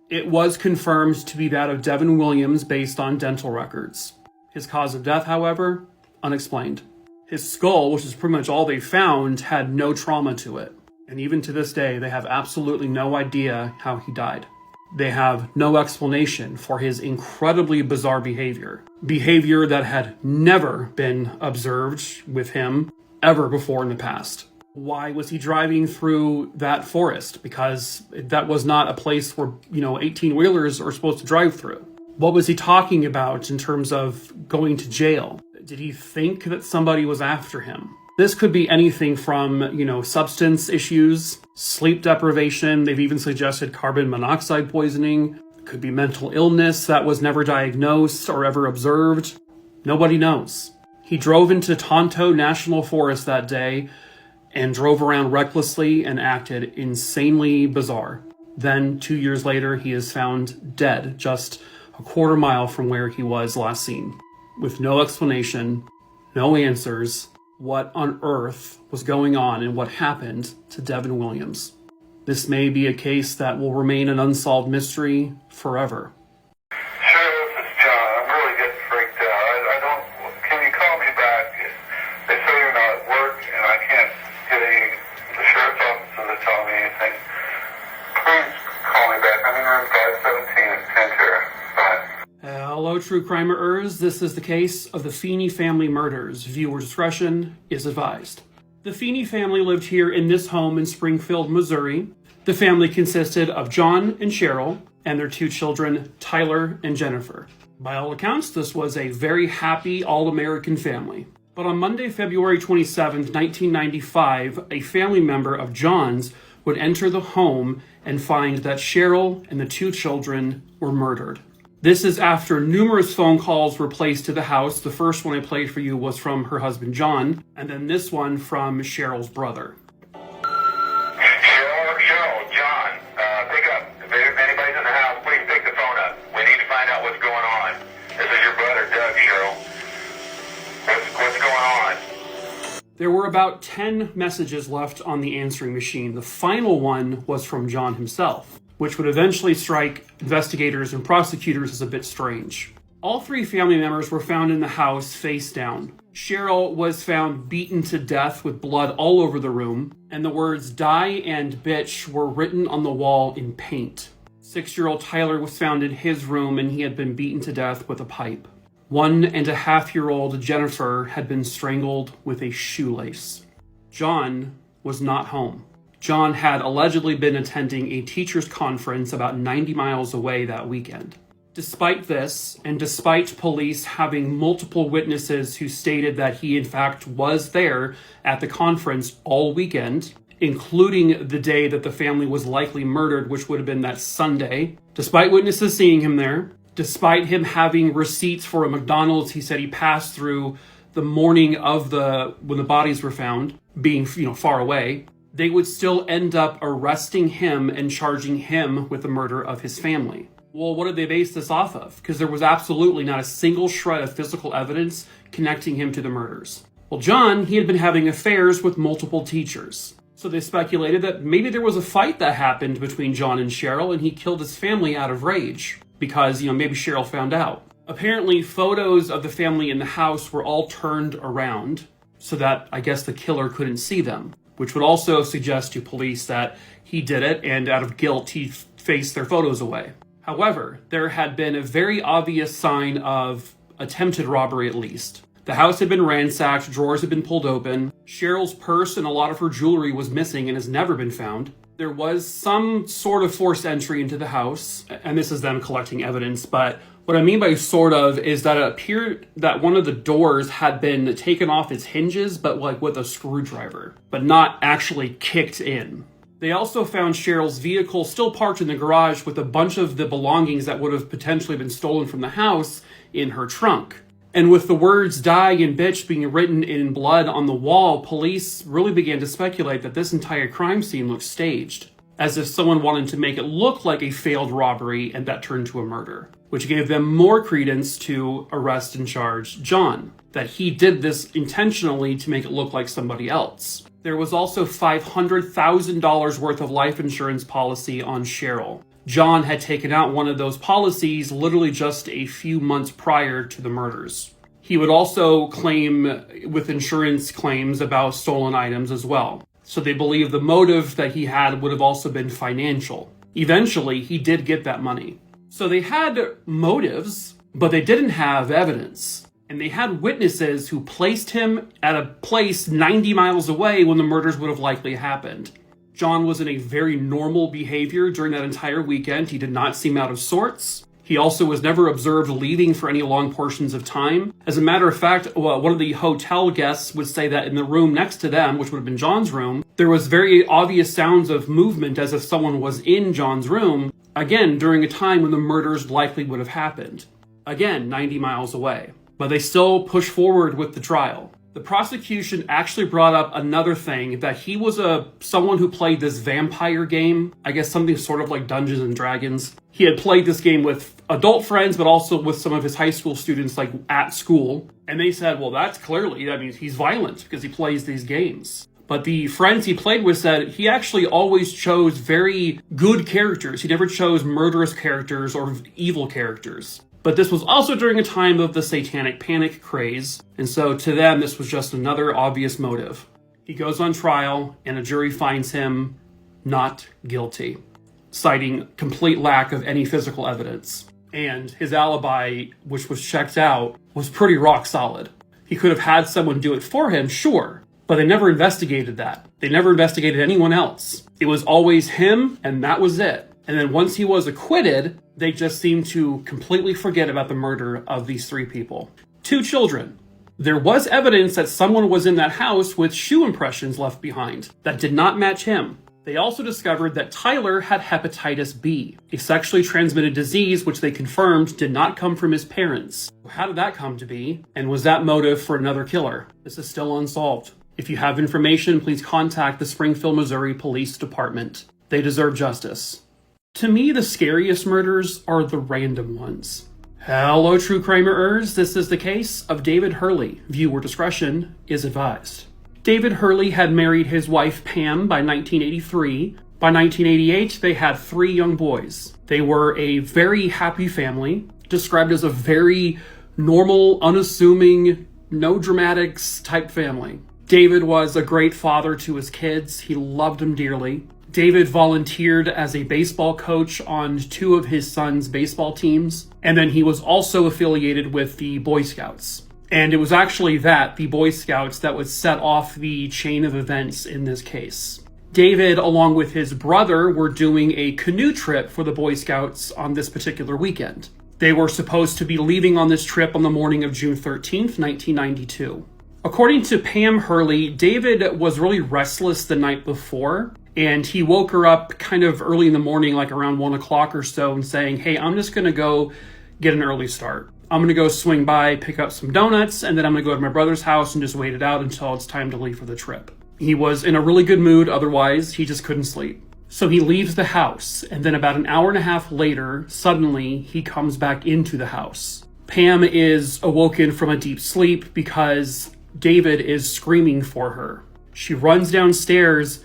It was confirmed to be that of Devin Williams based on dental records. His cause of death, however, unexplained. His skull, which is pretty much all they found, had no trauma to it. And even to this day, they have absolutely no idea how he died. They have no explanation for his incredibly bizarre behavior. Behavior that had never been observed with him ever before in the past. Why was he driving through that forest? Because that was not a place where, 18-wheelers are supposed to drive through. What was he talking about in terms of going to jail? Did he think that somebody was after him? This could be anything from, substance issues, sleep deprivation. They've even suggested carbon monoxide poisoning. It could be mental illness that was never diagnosed or ever observed. Nobody knows. He drove into Tonto National Forest that day and drove around recklessly and acted insanely bizarre. Then, 2 years later, he is found dead just a quarter mile from where he was last seen. With no explanation, no answers, what on earth was going on and what happened to Devin Williams. This may be a case that will remain an unsolved mystery forever. Sure, this is John. I'm really getting freaked out. Can you call me back? They say you're not at work and I can't get the sheriff's officer to tell me anything. Please call me back. I'm in room 517 at Center. Bye. Hello, true crimerers. This is the case of the Feeney family murders. Viewer discretion is advised. The Feeney family lived here in this home in Springfield, Missouri. The family consisted of John and Cheryl and their 2 children, Tyler and Jennifer. By all accounts, this was a very happy, all-American family. But on Monday, February 27th, 1995, a family member of John's would enter the home and find that Cheryl and the 2 children were murdered. This is after numerous phone calls were placed to the house. The first one I played for you was from her husband, John, and then this one from Cheryl's brother. Cheryl, John, pick up. If anybody's in the house, please pick the phone up. We need to find out what's going on. This is your brother, Doug, Cheryl. What's going on? There were about 10 messages left on the answering machine. The final one was from John himself, which would eventually strike investigators and prosecutors as a bit strange. All 3 family members were found in the house face down. Cheryl was found beaten to death with blood all over the room, and the words "die" and "bitch" were written on the wall in paint. 6-year-old Tyler was found in his room and he had been beaten to death with a pipe. 1.5-year-old Jennifer had been strangled with a shoelace. John was not home. John had allegedly been attending a teachers' conference about 90 miles away that weekend. Despite this, and despite police having multiple witnesses who stated that he in fact was there at the conference all weekend, including the day that the family was likely murdered, which would have been that Sunday, despite witnesses seeing him there, despite him having receipts for a McDonald's he said he passed through the morning of when the bodies were found, being far away, they would still end up arresting him and charging him with the murder of his family. Well, what did they base this off of? Because there was absolutely not a single shred of physical evidence connecting him to the murders. Well, John, he had been having affairs with multiple teachers. So they speculated that maybe there was a fight that happened between John and Cheryl and he killed his family out of rage because, maybe Cheryl found out. Apparently, photos of the family in the house were all turned around so that I guess the killer couldn't see them, which would also suggest to police that he did it and out of guilt he faced their photos away. However, there had been a very obvious sign of attempted robbery at least. The house had been ransacked, drawers had been pulled open, Cheryl's purse and a lot of her jewelry was missing and has never been found. There was some sort of forced entry into the house, and this is them collecting evidence, but what I mean by sort of is that it appeared that one of the doors had been taken off its hinges, but with a screwdriver, but not actually kicked in. They also found Cheryl's vehicle still parked in the garage with a bunch of the belongings that would have potentially been stolen from the house in her trunk. And with the words "die" and "bitch" being written in blood on the wall, police really began to speculate that this entire crime scene looked staged, as if someone wanted to make it look like a failed robbery and that turned to a murder, which gave them more credence to arrest and charge John, that he did this intentionally to make it look like somebody else. There was also $500,000 worth of life insurance policy on Cheryl. John had taken out one of those policies literally just a few months prior to the murders. He would also claim with insurance claims about stolen items as well. So they believe the motive that he had would have also been financial. Eventually, he did get that money. So they had motives, but they didn't have evidence. And they had witnesses who placed him at a place 90 miles away when the murders would have likely happened. John was in a very normal behavior during that entire weekend. He did not seem out of sorts. He also was never observed leaving for any long portions of time. As a matter of fact, one of the hotel guests would say that in the room next to them, which would have been John's room, there was very obvious sounds of movement as if someone was in John's room, again, during a time when the murders likely would have happened. Again, 90 miles away. But they still push forward with the trial. The prosecution actually brought up another thing, that he was someone who played this vampire game, I guess something sort of like Dungeons and Dragons. He had played this game with adult friends, but also with some of his high school students, like at school. And they said, well, that means he's violent because he plays these games. But the friends he played with said he actually always chose very good characters. He never chose murderous characters or evil characters. But this was also during a time of the satanic panic craze, and so to them this was just another obvious motive. He goes on trial, and a jury finds him not guilty, citing complete lack of any physical evidence. And his alibi, which was checked out, was pretty rock solid. He could have had someone do it for him, sure, but they never investigated that. They never investigated anyone else. It was always him, and that was it. And then once he was acquitted, they just seemed to completely forget about the murder of these 3 people. 2 children. There was evidence that someone was in that house with shoe impressions left behind that did not match him. They also discovered that Tyler had hepatitis B, a sexually transmitted disease which they confirmed did not come from his parents. How did that come to be? And was that motive for another killer? This is still unsolved. If you have information, please contact the Springfield, Missouri Police Department. They deserve justice. To me, the scariest murders are the random ones. Hello, true crimerers. This is the case of David Hurley. Viewer discretion is advised. David Hurley had married his wife Pam by 1983. By 1988, they had 3 young boys. They were a very happy family, described as a very normal, unassuming, no dramatics type family. David was a great father to his kids. He loved them dearly. David volunteered as a baseball coach on 2 of his son's baseball teams, and then he was also affiliated with the Boy Scouts. And it was actually the Boy Scouts, that would set off the chain of events in this case. David, along with his brother, were doing a canoe trip for the Boy Scouts on this particular weekend. They were supposed to be leaving on this trip on the morning of June 13th, 1992. According to Pam Hurley, David was really restless the night before, and he woke her up kind of early in the morning, like around 1 o'clock or so, and saying, hey, I'm just going to go get an early start. I'm going to go swing by, pick up some donuts, and then I'm going to go to my brother's house and just wait it out until it's time to leave for the trip. He was in a really good mood, otherwise he just couldn't sleep. So he leaves the house, and then about an hour and a half later, suddenly he comes back into the house. Pam is awoken from a deep sleep because David is screaming for her. She runs downstairs,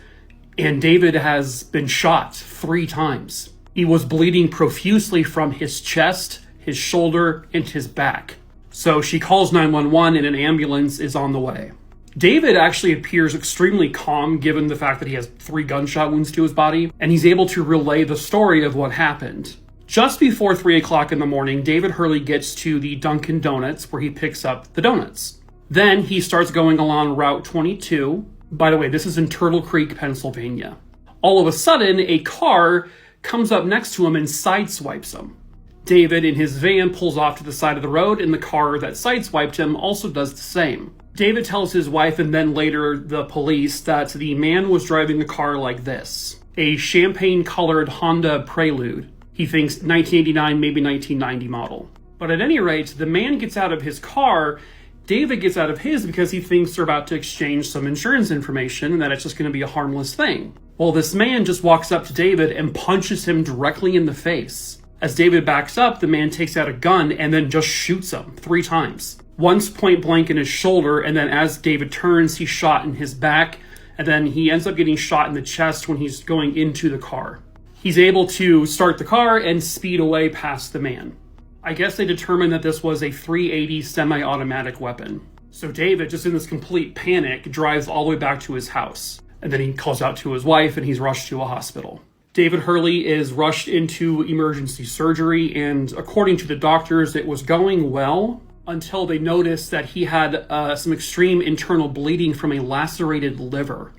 and David has been shot 3 times. He was bleeding profusely from his chest, his shoulder, and his back. So she calls 911 and an ambulance is on the way. David actually appears extremely calm given the fact that he has 3 gunshot wounds to his body, and he's able to relay the story of what happened. Just before 3 o'clock in the morning, David Hurley gets to the Dunkin' Donuts where he picks up the donuts. Then he starts going along Route 22. By the way, this is in Turtle Creek, Pennsylvania. All of a sudden, a car comes up next to him and sideswipes him. David, in his van, pulls off to the side of the road, and the car that sideswiped him also does the same. David tells his wife and then later the police that the man was driving the car like this. A champagne-colored Honda Prelude. He thinks 1989, maybe 1990 model. But at any rate, the man gets out of his car. David gets out of his because he thinks they're about to exchange some insurance information and that it's just going to be a harmless thing. Well, this man just walks up to David and punches him directly in the face. As David backs up, the man takes out a gun and then just shoots him 3 times. Once point blank in his shoulder, and then as David turns, he's shot in his back, and then he ends up getting shot in the chest when he's going into the car. He's able to start the car and speed away past the man. I guess they determined that this was a .380 semi-automatic weapon. So David, just in this complete panic, drives all the way back to his house. And then he calls out to his wife and he's rushed to a hospital. David Hurley is rushed into emergency surgery, and according to the doctors, it was going well until they noticed that he had some extreme internal bleeding from a lacerated liver.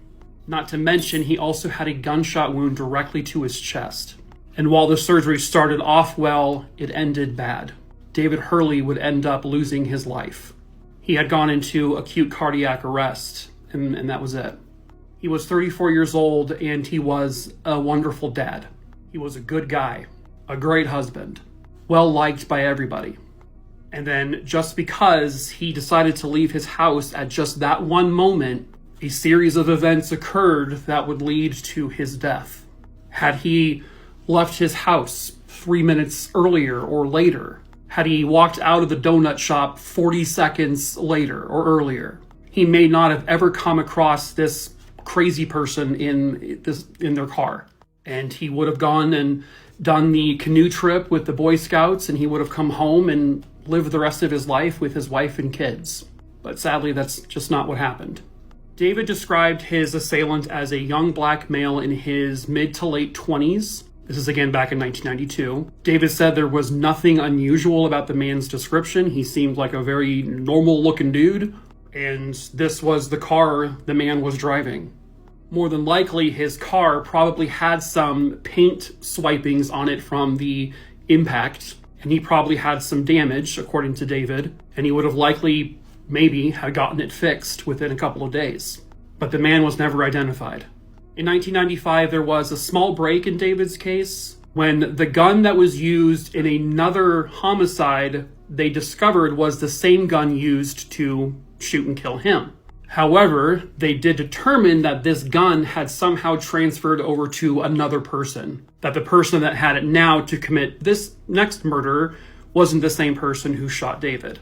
Not to mention, he also had a gunshot wound directly to his chest. And while the surgery started off well, it ended bad. David Hurley would end up losing his life. He had gone into acute cardiac arrest, and that was it. He was 34 years old, and he was a wonderful dad. He was a good guy, a great husband, well liked by everybody. And then just because he decided to leave his house at just that one moment, a series of events occurred that would lead to his death. Had he left his house 3 minutes earlier or later, had he walked out of the donut shop 40 seconds later or earlier, he may not have ever come across this crazy person in their car. And he would have gone and done the canoe trip with the Boy Scouts, and he would have come home and lived the rest of his life with his wife and kids. But sadly, that's just not what happened. David described his assailant as a young black male in his mid to late 20s. This is again back in 1992. David said there was nothing unusual about the man's description. He seemed like a very normal looking dude, and this was the car the man was driving. More than likely, his car probably had some paint swipings on it from the impact, and he probably had some damage, according to David, and he would have likely maybe had gotten it fixed within a couple of days. But the man was never identified. In 1995, there was a small break in David's case when the gun that was used in another homicide they discovered was the same gun used to shoot and kill him. However, they did determine that this gun had somehow transferred over to another person, that the person that had it now to commit this next murder wasn't the same person who shot David.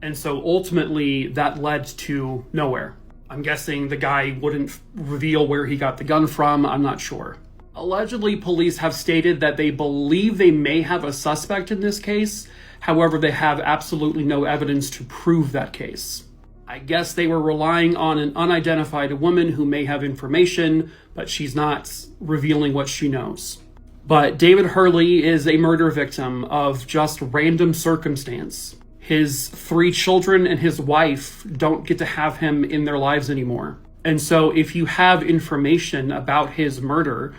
And so ultimately, that led to nowhere. I'm guessing the guy wouldn't reveal where he got the gun from. I'm not sure. Allegedly, police have stated that they believe they may have a suspect in this case. However, they have absolutely no evidence to prove that case. I guess they were relying on an unidentified woman who may have information, but she's not revealing what she knows. But David Hurley is a murder victim of just random circumstance. His 3 children and his wife don't get to have him in their lives anymore. And so if you have information about his murder,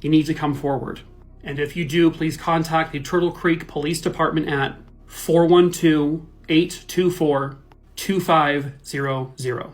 you need to come forward. And if you do, please contact the Turtle Creek Police Department at 412-824-2500.